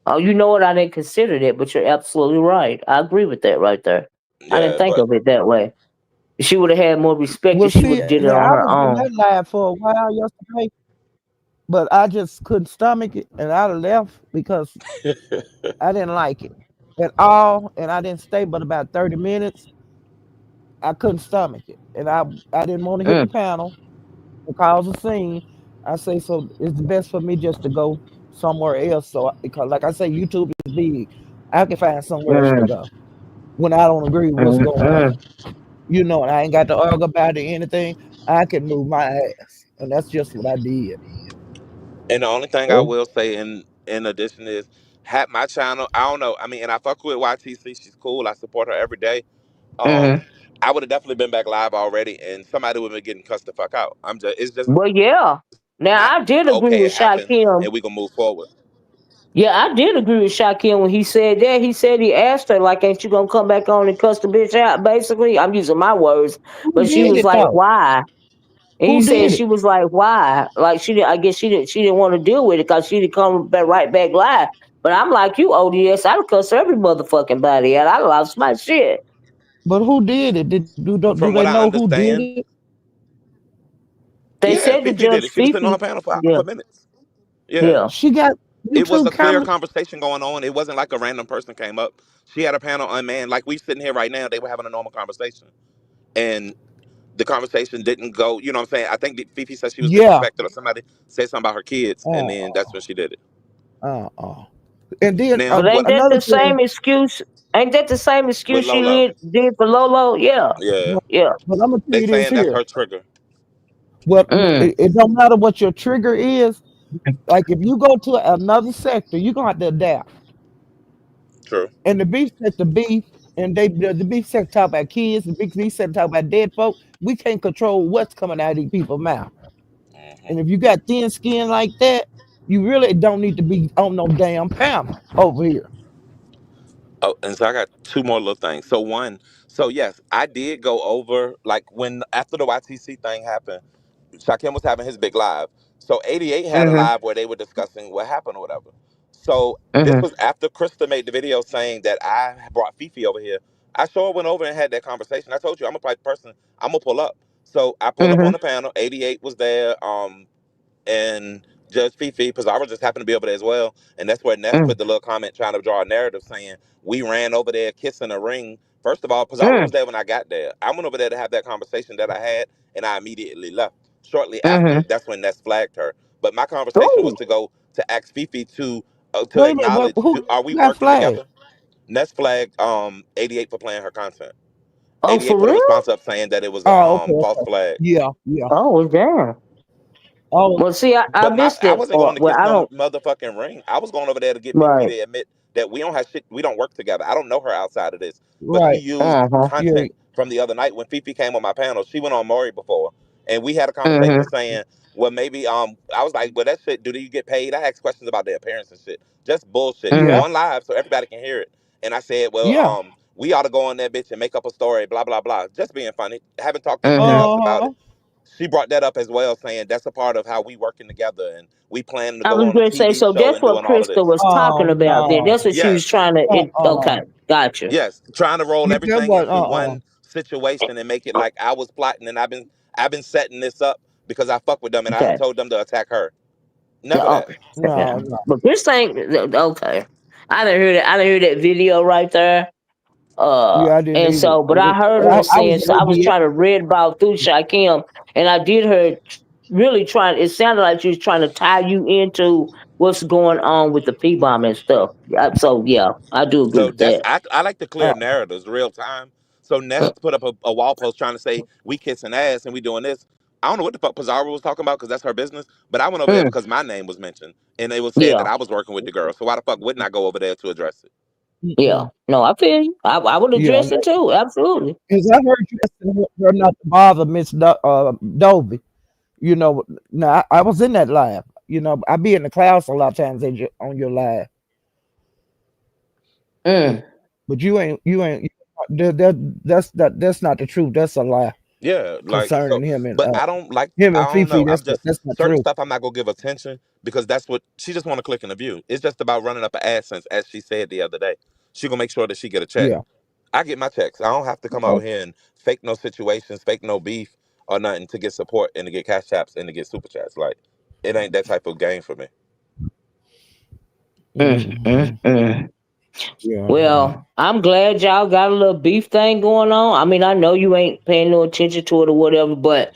Oh, you know what? I didn't consider that, but you're absolutely right. I agree with that right there. I didn't Yeah, think but of it that way. She would have had more respect Well, if she would see, have did it now on I her was in own. that live for a while yesterday, but I just couldn't stomach it, and I left because I didn't like it at all, and I didn't stay but about 30 minutes. I couldn't stomach it, and I didn't want to hit the Mm, panel and cause a scene. I say so. It's best for me just to go somewhere else. So because, like I say, YouTube is big. I can find somewhere else to mm, go when I don't agree with what's mm, going on. mm, And I ain't got to argue about it or anything. I can move my ass, and that's just what I did. and the only thing I mm, will say in addition is, had my channel. I don't know. I mean, and I fuck with YTC. She's cool. I support her every day. mm. I would have definitely been back live already, and somebody would have been getting cussed the fuck out. It's just not Well, yeah. Now okay. I It did agree happens, with and we gonna move Shakim. forward. Yeah, I did agree with Shakim when he said that. He said he asked her, like, ain't you gonna come back on and cuss the bitch out? Basically, I'm using my words, Who but she did was it like, though? why? And he Who said did it? she was like, "Why?" Like she didn't. I guess she didn't. She didn't want to deal with it because she didn't come back right back live. But I'm like you, ODS. I cuss every motherfucking body out. I lost my shit. But who did it? Do they From what know I who did understand, it? They yeah, said the Fifi did judge it. She was sitting on her Fifi. panel Yeah, for minutes. Yeah. yeah. She got It was YouTube a clear cameras. conversation going on. It wasn't like a random person came up. She had a panel unmanned. Like we sitting here right now, they were having a normal conversation. And the conversation didn't go, you know what I'm saying? I think that Fifi said she was Yeah. disrespected or somebody said something about her kids. And Uh, then that's when she did it. uh. And then Now, But ain't what that another the thing. same excuse? Ain't that the same with excuse she Lolo, did for Lolo? Yeah, yeah, yeah. But I'm gonna tell they you this saying that's here. her trigger. What Mm, it don't matter what your trigger is. Like if you go to another sector, you're gonna have to adapt. True. And the beef sector beef, and the beef sector talk about kids, the big beef sector talk about dead folk. We can't control what's coming out of these people's mouth. Hmm. And if you got thin skin like that, you really don't need to be on no damn panel over here. Oh, and so I got two more little things. So one, so yes, I did go over like when after the YTC thing happened, Shakim was having his big live. So 88 had a mhm, live where they were discussing what happened or whatever. So this mhm, was after Krista made the video saying that I brought Fifi over here. I sure went over and had that conversation. I told you I'm a type of person. I'm gonna pull up. So I pull up on mhm, the panel. 88 was there. And Judge Fifi, Pizarro just happened to be over there as well. And that's where Ness mm, put the little comment trying to draw a narrative saying, we ran over there kissing a ring. First of all, Pizarro mm, was there when I got there. I went over there to have that conversation that I had, and I immediately left. Shortly after, mhm. that's when Ness flagged her. But my conversation was Ooh. to go to ask Fifi to Wait a minute, acknowledge, who are we got working flagged? together? Ness flagged 88 for playing her content. Oh, 88 for put a real? response up saying that it was a Oh, okay, false okay. flag. Yeah, yeah. Oh, damn. Oh, Well, see, I But missed I that wasn't going part. to Well, kiss I no don't. motherfucking ring. I was going over there to get Fifi Right. to admit that we don't have shit. We don't work together. I don't know her outside of this. But she right. used Uh huh. Yeah. content from the other night when Fifi came on my panel. She went on Maury before, and we had a conversation Mhm. saying, well, maybe I was like, well, that shit. Do you get paid? I asked questions about their appearance and shit. Just bullshit Mhm. Yeah. on live so everybody can hear it. And I said, well, Yeah. we ought to go on that bitch and make up a story. Blah blah blah. Just being funny. Haven't talked to anything Mhm. else about Uh-huh. it. She brought that up as well, saying that's a part of how we working together and we plan to I go was on a going to say. TV So show that's and what doing all of Krista this. was talking Oh about. Then no. that's what she was Yes, trying to. Uh-uh. Okay, gotcha. yes, trying to roll Yeah, that everything was into one situation and make it like I was plotting and I've been setting this up because I fuck with them and I Okay. told them to attack her. Yeah, Never oh, that. yeah. no, no. But this thing, okay. I didn't hear that. I didn't hear that video right there. Yeah, I didn't And either. so, but I heard her I was saying. So I was ABS. trying to read about through Shakim, and I did her really trying. It sounded like she was trying to tie you into what's going on with the P bomb and stuff. So yeah, I do agree So with that. I like to clear Uh, narratives real time. So Ness put up a wall post trying to say we kissing ass and we doing this. I don't know what the fuck Pizarro was talking about because that's her business. But I went over there Mm, because my name was mentioned and it was said yeah, that I was working with the girl. So why the fuck wouldn't I go over there to address it? yeah. mm-mm. No, I feel you. I would Yeah, address it too. Absolutely. because I heard you asking her not to bother Miss Dovey. You know, now I was in that live. You know, I be in the class a lot of times on your live, Mm. but that's not the truth. That's a lie Yeah, like so, concerning him and but I don't like. him and I don't Fifi. know. That's Just not certain true. stuff. I'm not gonna give attention because that's what she just want to click in the view. It's just about running up an AdSense, as she said the other day. She gonna make sure that she get a check. Yeah. I get my checks. I don't have to come out here and fake no situations, fake no beef or nothing to get support and to get cash taps and to get super chats. Like it ain't that type of game for me. Mm, mm, Mm-hmm. mm. Yeah. Well, I'm glad y'all got a little beef thing going on. I mean, I know you ain't paying no attention to it or whatever, but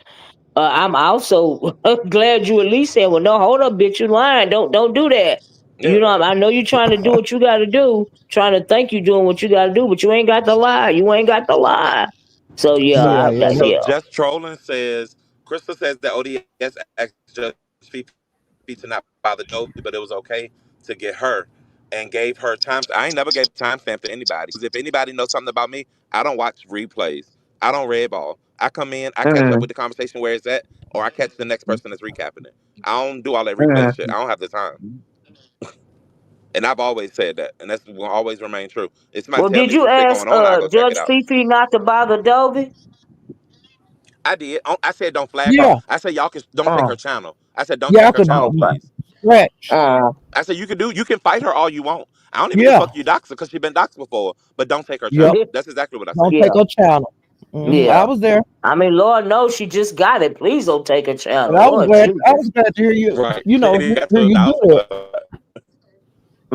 I'm also glad you at least said, "Well, no, hold up, bitch, you lying. Don't do that." You know, Yeah. I know you trying to do what you got to do, trying to think you doing what you got to do, but you ain't got the lie. You ain't got the lie. So yeah, So Yeah. Yeah. so yeah. just trolling says Crystal says that ODS asked Judge Fifi to not bother Dovey, but it was okay to get her and gave her time. I ain't never gave timestamp to anybody because if anybody knows something about me, I don't watch replays. I don't red ball. I come in, I catch up with the Mm, conversation where it's at, or I catch the next person that's recapping it. I don't do all that replay shit. I don't mm. have the time. And I've always said that, and that's will always remain true. If somebody Well, tell me did some you shit ask going on, I'll go check it Judge out. Fifi not to bother Dovey? I did. I said don't flag her. Yeah. I said y'all can don't take her Oh, channel. I said don't Yeah. I take her could. channel, okay. please. Scratch. Uh, I said you can fight her all you want. I don't even give a Yeah. fuck you dox her because she been doxed before, but don't take her Yep. channel. That's exactly what I Don't said. take yeah, her channel. I yeah. was there, I mean, Lord knows she just got it. Please don't take a but channel, I was Lord glad. I was Jesus. glad to hear you. Right. You She ain't know, even got hear to you dox her. good.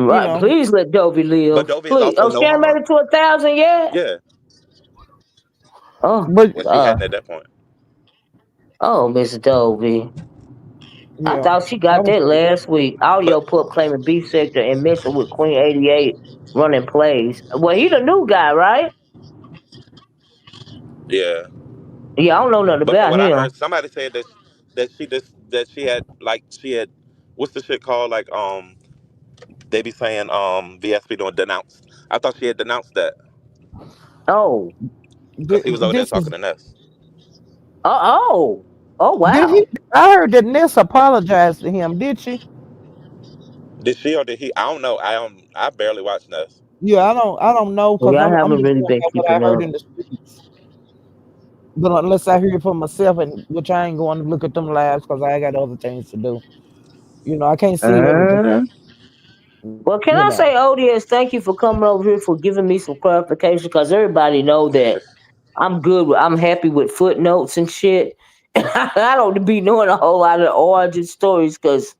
You Right, know. please let Dovey But live. Dovey is Please. also Oh, no she ain't made harm. it to 1,000 yet. Yeah. Oh, But Well, she uh, hadn't at that point. oh, Miss Dovey. I yeah, thought she I got was. that last week. But Audio pup claiming B sector and messing with Queen 88 running plays. Well, he the new guy, right? yeah. Yeah, I don't know nothing But from about what I him. heard, somebody said that she had like she had what's the shit called like they be saying VSP doing denounced. I thought she had denounced that Oh, because he was over there This talking is. to Ness. oh, oh, Did wow. he? I heard that Ness apologized to him. Did she? Did she or did he? I don't know. I barely watch Ness. Yeah, I don't. I don't know because Yeah, I I'm haven't just really going been by what I keeping heard up. in the streets. But unless I hear it for myself, and which I ain't going to look at them lives because I got other things to do. You know, I can't see everything. Uh, well, can You I know, say, O.D.S, thank you for coming over here for giving me some clarification because everybody know that I'm good. I'm happy with footnotes and shit. I don't be knowing a whole lot of origin stories because,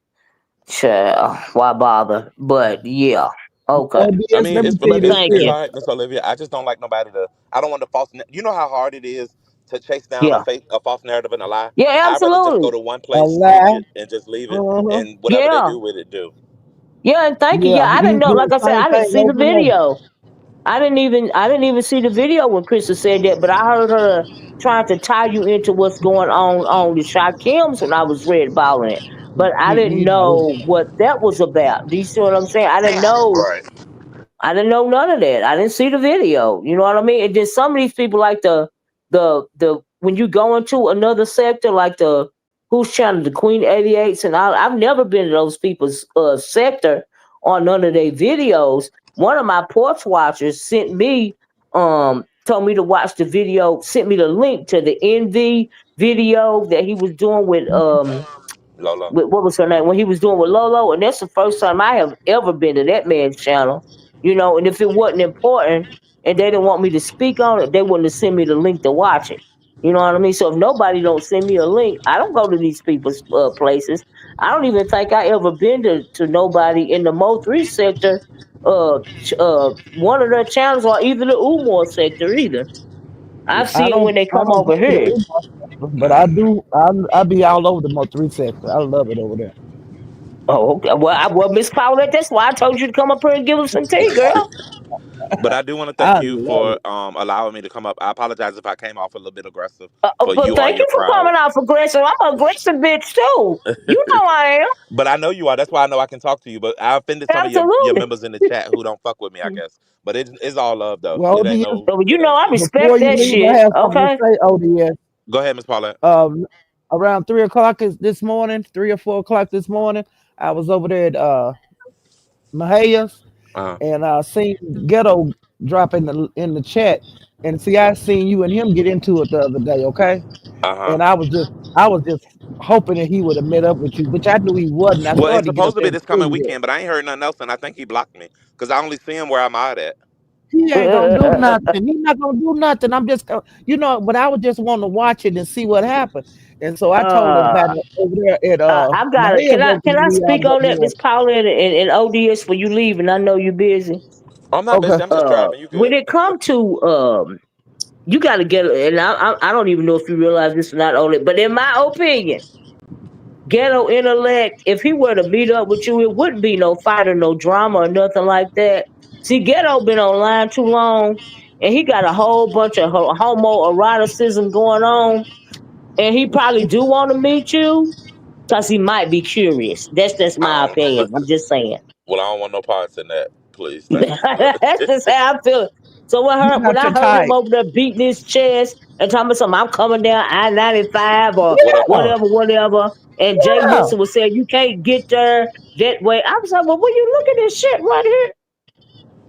why bother? But yeah, okay. I ODS. mean, Let me it's tell you but this Thank it's here. you. all right, Miss Olivia. I just don't like nobody to. I don't want the false. You know how hard it is to chase down Yeah, a false narrative and a lie. yeah, I'd rather just go absolutely. to one A place, teach lie. it, and just leave it, Uh-huh. and whatever they Yeah, do with it, do. yeah, and thank you. Yeah, Yeah, I he didn't know. do the Like I said, same I didn't thing see the over and over. video. I didn't even see the video when Krista said that, but I heard her trying to tie you into what's going on the Kim's when I was red balling it. But I didn't You know, know what that was about. Do you see what I'm saying? Right. I didn't know none of that. I didn't see the video. You know what I mean? And then some of these people like the when you go into another sector like the who's channel the Queen 88s and I've never been to those people's sector on none of their videos. One of my porch watchers sent me told me to watch the video, sent me the link to the NV video that he was doing Lolo. with what was her name when he was doing with Lolo, and that's the first time I have ever been to that man's channel. You know, and if it wasn't important and they didn't want me to speak on it, they wouldn't have sent me the link to watch it. You know what I mean? So if nobody don't send me a link, I don't go to these people's places. I don't even think I ever been to nobody in the Mo3 sector, one of their channels or either the Umore sector either. I've I seen it don't. when they I come don't over go to the here. Uber sector, but I do. I be all over the Mo3 sector. I love it over there. Oh, okay. Well, Miss Paulette, that's why I told you to come up here and give us some tea, girl. But I do want to thank I you love for it. allowing me to come up. I apologize if I came off a little bit aggressive for But you or thank your you for crowd. coming out for aggressive. I'm an aggressive bitch too. You know I am. But I know you are. That's why I know I can talk to you. But I offended some of your Absolutely. members in the chat who don't fuck with me, I guess. But it's all love though. Well, It ain't ODS, no. So, you It know ain't I shit. before respect you that leave, I shit. have something to Okay. say. ODS. Go ahead, Miss Paulette. Around 3 o'clock this morning, 3 or 4 o'clock this morning, I was over there at Mahaya's, Uh and I seen Ghetto drop in the chat, and see, I seen you and him get into it the other day. Okay, huh. and I was just hoping that he would have met up with you, which I knew he wasn't. I Well, it's started to get up supposed to there be and this feel coming you. weekend, but I ain't heard nothing else, and I think he blocked me because I only see him where I'm out at. He ain't gonna do nothing. He's not gonna do nothing. I'm just gonna, but I would just want to watch it and see what happened. And so I told uh, everybody over there at I've got it. Mahaya's over Can I where I speak was up on that, north. Miss Paulette and ODS for you leaving? I know you're busy. I'm not busy. Okay. I'm just driving. You When good? it come to you got to get, and I don't even know if you realize this or not on it, but in my opinion, Ghetto Intellect, if he were to meet up with you, it wouldn't be no fight or no drama or nothing like that. See, Ghetto been online too long, and he got a whole bunch of homoeroticism going on, and he probably do want to meet you because he might be curious. That's I my don't. opinion. I'm just saying. Well, I don't want no parts in that. Please, thank you. That's just how I feel. So You're when not I your heard him type. over there beating his chest and talking about something, I'm coming down I-95 or Whatever. Yeah. whatever, and Jay Yeah. Wilson was saying you can't get there that way. I was like, well, will you look at this shit right here?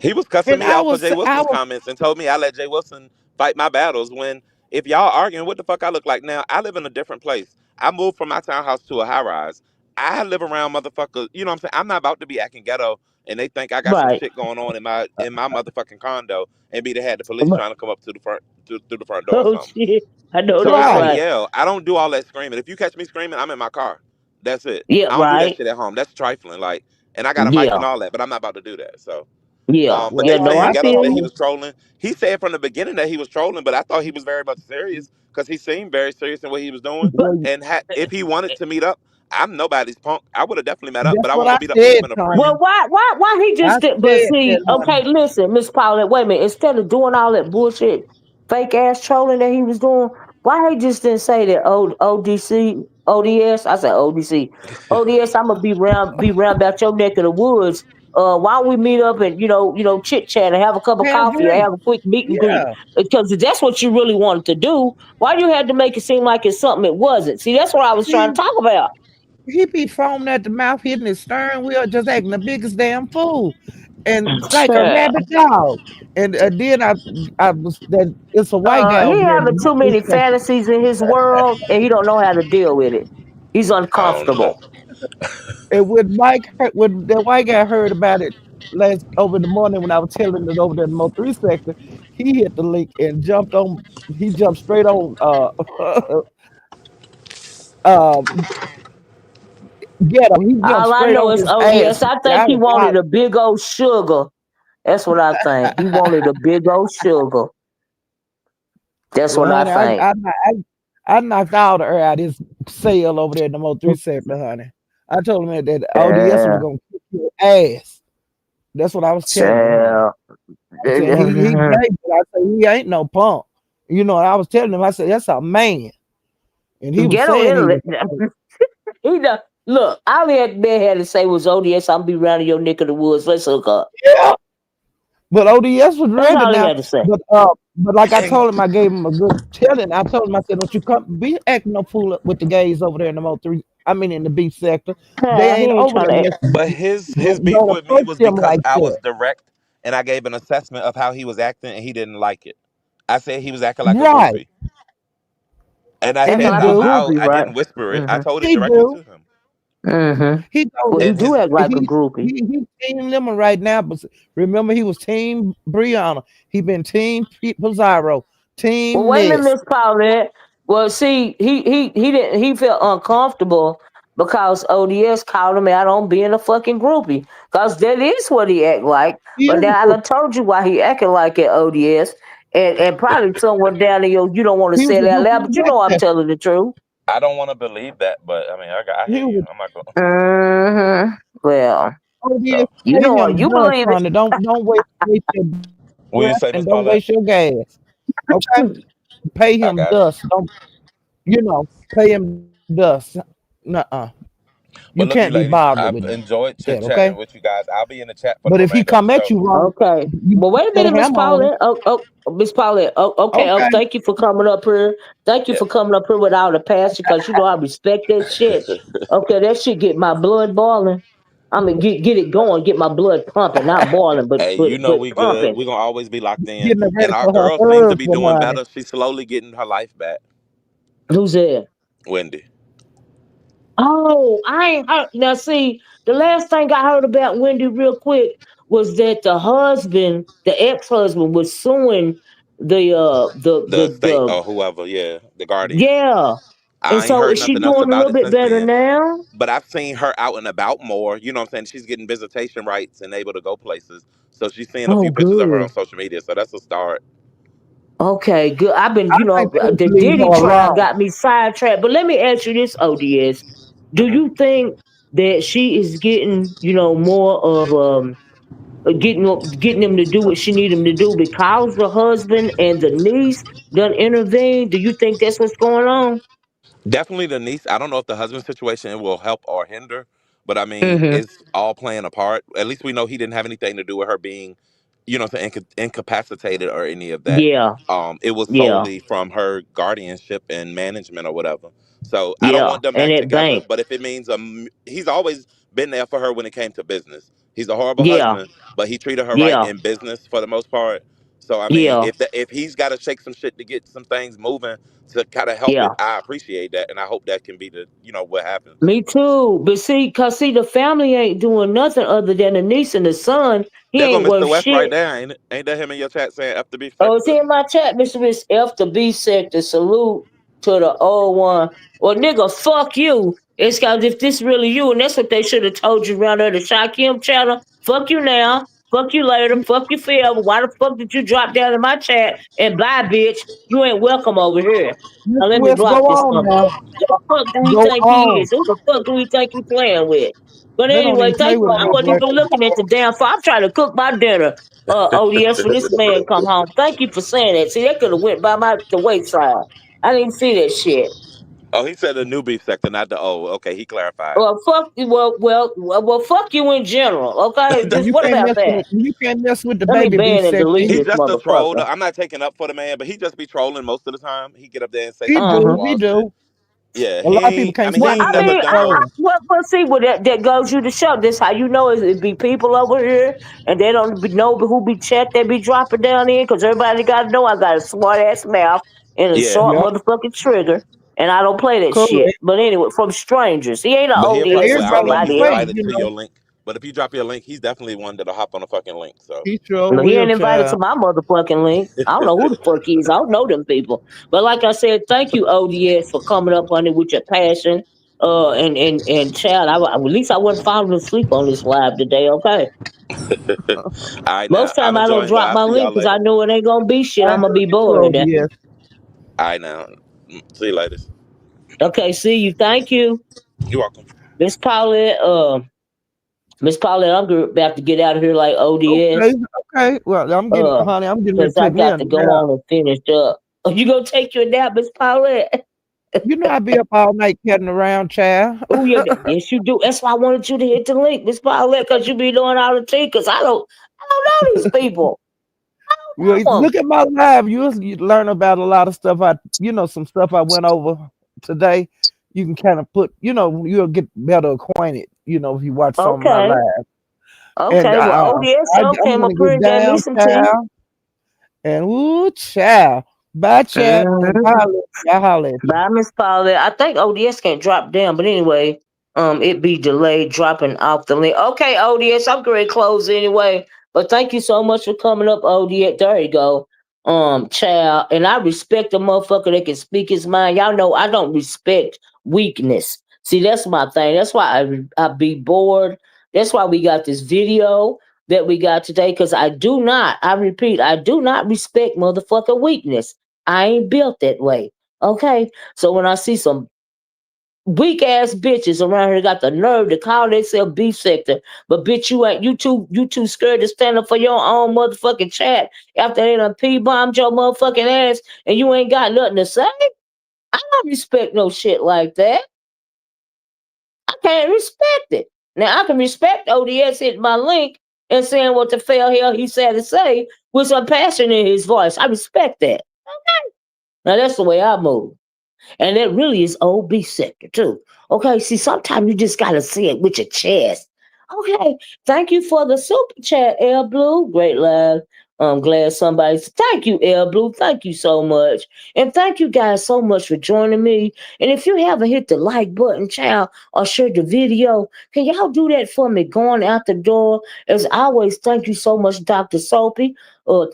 He was cussing And me I out for was Jay I Wilson's was comments and told me I let Jay Wilson fight my battles. When if y'all arguing, what the fuck I look like now? I live in a different place. I moved from my townhouse to a high rise. I live around motherfuckers. You know what I'm saying? I'm not about to be acting ghetto, and they think I got some Right. shit going on in my motherfucking condo, and be they had the police trying to come up to the front through the front door or Oh something. shit. I know So that's I Right. can right. yell. I don't do all that screaming. If you catch me screaming, I'm in my car. That's it. Yeah, I don't do that right. shit at home. That's trifling. Like, and I got a mic and Yeah. all that, but I'm not about to do that. So. Yeah. But Well, Yeah, they no, saying I I Ghetto feel said he you. told was trolling. He said from the beginning that he was trolling, but I thought he was very much serious because he seemed very serious in what he was doing. But well, And if he wanted to meet up, I'm nobody's punk. I would have definitely met up, that's but I what wasn't I gonna meet up to said, spend a Tanya. friend. well, why he I just did? But said that, see, honey. okay, listen, Miss Paulette, wait a minute. Instead of doing all that bullshit, fake ass trolling that he was doing, why he just didn't say that ODC, ODS? I said ODC, ODS. I'm gonna be round about your neck of the woods. Why don't we meet up and chit chat and have a cup of Have coffee or drink. have a quick meet and greet? Yeah. Because if that's what you really wanted to do, why you had to make it seem like it's something it wasn't? See, that's what I was trying to See, talk about. he be foaming at the mouth, hitting his stern wheel, just acting the biggest damn fool, and like a rabid dog. And then I was that it's a white guy He over there in the having too Northeast many section. fantasies in his world, and he don't know how to deal with it. He's I don't know. uncomfortable. And when that white guy heard about it last over in the morning when I was telling it over there in the Mo three sector, he hit the link and jumped on. He jumped straight on. Uh, get him. He jumped All I straight know on is his ODS. ass. I And think I he was wanted a big old sugar. That's what I think. He wanted a big old sugar. That's what well, I honey, think. I knocked all the air out his sail over there in the Mo three sector, honey. I told him that ODS was Yeah, gonna kick your ass. That's what I was telling him, honey. yeah. I said he gay, but I said he ain't no punk. You know, I was telling him, I said, that's a man. And he was Ghetto saying he Italy. was He done, look. All he had to say was ODS. I'm be round in your neck of the woods. Let's hook up. yeah. But ODS was That's ready all he now. had to say. But like I And told him, I gave him a good telling. I told him, I said, don't you come be acting no fool with the gays over there in the Mo three. I mean in the B sector. They Yeah, he ain't ain't over trying there to. unless but you his beef don't with me approach was them because like I that. was direct and I gave an assessment of how he was acting, and he didn't like it. I said he was acting like a Right. groupie, and I And Acting said he like a do. groupie, I right? didn't whisper it. I Mm-hmm. told it He directly do. to him. Mm-hmm. He know Well, he And that. do his act like a He's groupie. he's team Lemon right now, but remember he was team Brianna. He been team Pizarro, Well, team wait a minute, Ness. Miss Paulette. Well, see, he didn't he felt uncomfortable because ODS called him out on being a fucking groupie. Cause that is what he act like. He But is a now I group. done told you why he acting like at ODS. And probably somewhere down in you don't want to He was say a it out group loud, of but the you black know I'm man. telling the truth. I don't want to believe that, but I mean, I He hear you. was I'm not going. Mm-hmm. Well, ODS. So, you Pay know what, him you dust, believe it. honey. Don't waste your breath will you and say, Miss don't waste Paulette? your gas. Okay, pay I him got you. dust. Don't pay him dust. Nuh-uh. You But can't look, be you ladies, bothered with I've enjoyed that. chit Okay, chatting with you guys. I'll be in the chat for but the if he remainder of the come at show. you wrong, Okay. you Well, wait a better minute, Miss hammer on him. Paulette. Miss Paulette. Okay. Okay. Thank you for coming up here. Thank you Yeah. for coming up here with all the passion, because you know I respect that shit. Okay, that shit get my blood boiling. I mean, get it going, get my blood pumping, not boiling, but Hey, but you know but we good. pumping. We're gonna always be locked in. Getting her And ready our for her girl seems to be husband, doing honey. better. She's slowly getting her life back. Who's that? Wendy. Oh, I ain't heard. Now, see, the last thing I heard about Wendy, real quick, was that the ex-husband, was suing the The state the or whoever, yeah, the guardian. yeah. And I ain't so heard is she nothing else doing a about little it bit since better then. now? But I've seen her out and about more. You know what I'm saying? She's getting visitation rights and able to go places. So she's seeing a Oh, few pictures of her on good. social media. So that's a start. Okay, good. I've been, I think they need the to leave Diddy her trial alone. got me sidetracked. But let me ask you this, ODS. Do Hmm. you think that she is getting, more of getting him to do what she need him to do because the husband and the niece done intervened? Do you think that's what's going on? Definitely the niece. I don't know if the husband situation will help or hinder, but I mean, Mm-hmm. it's all playing a part. At least we know he didn't have anything to do with her being, what I'm saying, incapacitated or any of that. Yeah, It was yeah, solely from her guardianship and management or whatever. So I don't yeah. want them And back that together, bank. but if it means he's always been there for her when it came to business. He's a horrible Yeah, husband, but he treated her right yeah. in business for the most part. So I mean, Yeah, if he's got to shake some shit to get some things moving to kind of help yeah. it, I appreciate that, and I hope that can be the what happens. Me too. But see, cause see, the family ain't doing nothing other than the niece and the son. He There go ain't Mr. worth West right shit. there, ain't it? Ain't that him in your chat saying F the beef Oh, it's sector? in my chat, Mr. Miss F the B sector. Salute to the old one. Well, nigga, fuck you. It's cause if this really you, and that's what they should have told you around there, the Shakim channel. Fuck you now. Fuck you later. Fuck you forever. Why the fuck did you drop down in my chat and bye, bitch? You ain't welcome over here. Mr. Now let me West, go block this on motherfucker. now. Who the fuck do we Go think he on. is? Who the fuck do we think he playing with? But They don't anyway, even play thank you. with I no wasn't black even looking at the damn phone. I'm trying to cook my dinner. ODS for this man come home. Thank you for saying that. See, that could have went by the wayside. I didn't see that shit. Oh, he said the new beef sector, not the old. Okay, he clarified. Well, fuck you. Well, fuck you in general. Okay, just You what can't about mess that? with the Let me baby beef ban and delete section. He this just a troll. motherfucker. I'm not taking up for the man, but he just be trolling most of the time. He get up there and say He some Uh off the huh. do, he wall shit. do. Yeah, A lot of people I can't mean, Well, he stand I ain't for never mean, done no. trolling. well, see, what that goes you to show. This how you know it be people over here, and they don't know who be chat they be dropping down in, because everybody got to know I got a smart ass mouth and a Yeah, sharp Yep, motherfucking trigger, and I don't play that shit. correct. But anyway, from strangers, he ain't an but he'll But probably. ODS or Well, I don't know everybody if can he's somebody play, else. invited to your link, but if you drop your link, he's definitely one that'll hop on a fucking link. So. He sure No, he will, ain't invited to child. my motherfucking link. I don't know who the fuck he is. I don't know them people. But like I said, thank you, ODS, for coming up on it with your passion. And child, at least I wasn't falling asleep on this live today. Okay. All right, now Most time I'm I don't enjoying y'all. drop I'll my see y'all link because I later. know it ain't gonna be shit. I I'm gonna know be you bored troll, today. yes. All right, now see you later. Okay, see you. Thank you, You're welcome. Miss Paulette. Miss Paulette, I'm about to get out of here like Okay, ODS. okay. Well, Uh, honey, I'm getting ready because to I take me a got to go nap. on and finish up. Oh, you gonna take your nap, Miss Paulette? You know I be up all night cutting around, child. Oh yeah, yes you do. That's why I wanted you to hit the link, Miss Paulette, because you be doing all the tea. Because I don't know these people. Well, Know 'em. look at my live. You learn about a lot of stuff. Some stuff I went over today. You can kind of you'll get better acquainted. If you watch some of my Okay, live. And okay. Well, ODS show I'm came gonna up here get and gave me down, some tea. child. And ooh, child. Bye, chat, and Mhm. holla. I holla at you. Bye, Miss Paulette. I think ODS can't drop down, but anyway, it be delayed dropping off the link. Okay, ODS, I'm going to close anyway. But thank you so much for coming up, ODS. There you go. Child. And I respect the motherfucker that can speak his mind. Y'all know I don't respect weakness. See, that's my thing. That's why I be bored. That's why we got this video that we got today. Because I repeat, I do not respect motherfucker weakness. I ain't built that way. Okay, so when I see some weak ass bitches around here got the nerve to call themselves beef sector, but bitch, you too scared to stand up for your own motherfucking chat after they done p bombed your motherfucking ass and you ain't got nothing to say. I don't respect no shit like that. I can't respect it. Now I can respect ODS hitting my link and saying what the hell he said to say with some passion in his voice. I respect that. Now that's the way I move. And that really is OB sector too. Okay, see, sometimes you just gotta see it with your chest. Okay, thank you for the super chat, L Blue. Great live. I'm glad thank you, L Blue. Thank you so much. And thank you guys so much for joining me. And if you haven't hit the like button, child, or shared the video, can y'all do that for me going out the door? As always, thank you so much, Dr. Soapy.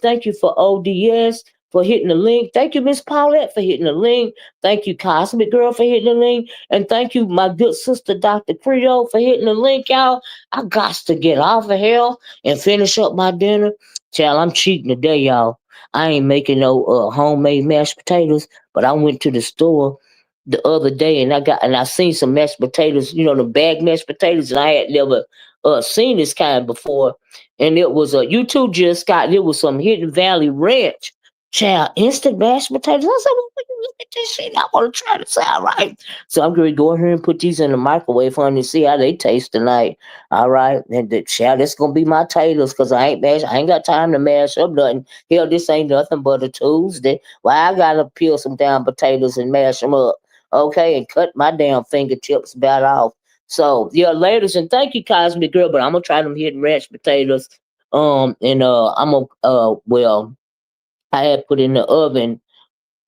Thank you for ODS for hitting the link. Thank you, Miss Paulette, for hitting the link. Thank you, Cosmic Girl, for hitting the link. And thank you, my good sister, Dr. Creo, for hitting the link, y'all. I got to get off of here and finish up my dinner. Child, I'm cheating today, y'all. I ain't making no homemade mashed potatoes, but I went to the store the other day and I seen some mashed potatoes, the bag mashed potatoes, and I had never seen this kind before. And it was YouTube just got it was some Hidden Valley Ranch. Child, instant mashed potatoes. I said, well, when you look at this shit, I want to try this out, right? So I'm going to go ahead and put these in the microwave for them to see how they taste tonight. All right. And child, that's going to be my potatoes because I ain't got time to mash up nothing. Hell, this ain't nothing but a Tuesday. Well, I got to peel some damn potatoes and mash them up. Okay. And cut my damn fingertips about off. So, yeah, ladies, and thank you, Cosmic Girl, but I'm going to try them hidden ranch potatoes. I'm going to, well, I had put in the oven.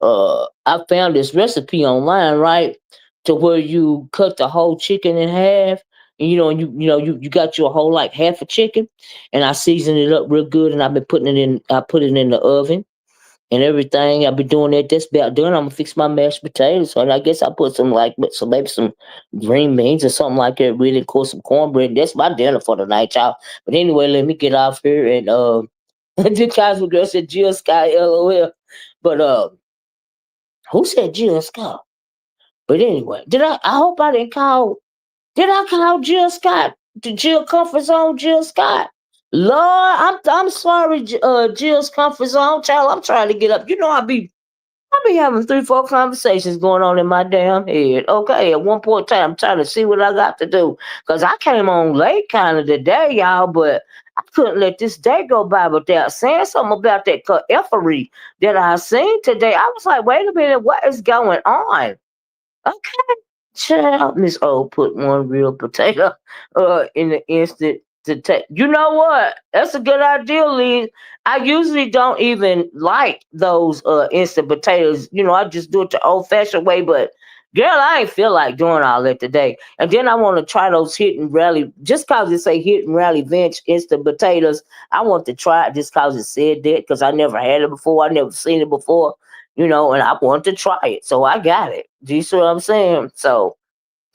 I found this recipe online, right? To where you cut the whole chicken in half. And, you got your whole like half a chicken, and I seasoned it up real good, and I've been putting it in. I put it in the oven and everything. I've been doing that. That's about done. I'm gonna fix my mashed potatoes, and I guess I put some like some maybe some green beans or something like that. Really, of course, some cornbread. That's my dinner for the night, y'all. But anyway, let me get off here and the Cosmo Girl said Jill Scott, LOL. But who said Jill Scott? But anyway, did I hope I didn't call. Did I call Jill Scott? The Jill Comfort Zone Jill Scott? Lord, I'm sorry, Jill's Comfort Zone, child. I'm trying to get up. I be having 3, 4 conversations going on in my damn head. Okay, at one point in time, I'm trying to see what I got to do. Because I came on late kind of today, y'all, but I couldn't let this day go by without saying something about that effery that I seen today. I was like, wait a minute, what is going on? Okay, child, Miss O put one real potato in the instant to take. You know what? That's a good idea, Lee. I usually don't even like those instant potatoes. I just do it the old fashioned way, but girl, I ain't feel like doing all that today. And then I want to try those hit and rally just cause it say hit and rally bench instant potatoes. I want to try it just cause it said that because I never had it before. I never seen it before, and I want to try it. So I got it. Do you see what I'm saying? So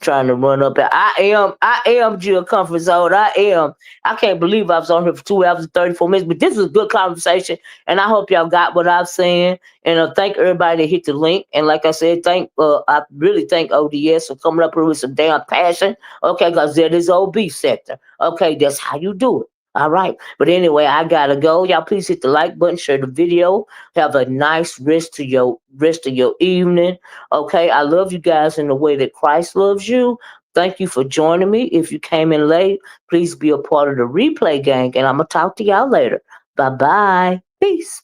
trying to run up. I am Jill Comfort Zone. I am. I can't believe I was on here for 2 hours and 34 minutes, but this was a good conversation, and I hope y'all got what I'm saying. And thank everybody that hit the link. And like I said, I really thank O.D.S for coming up here with some damn passion. Okay, because that is O.B sector. Okay, that's how you do it. All right. But anyway, I gotta go. Y'all please hit the like button, share the video. Have a nice rest of your evening. Okay, I love you guys in the way that Christ loves you. Thank you for joining me. If you came in late, please be a part of the replay gang, and I'm gonna talk to y'all later. Bye bye. Peace.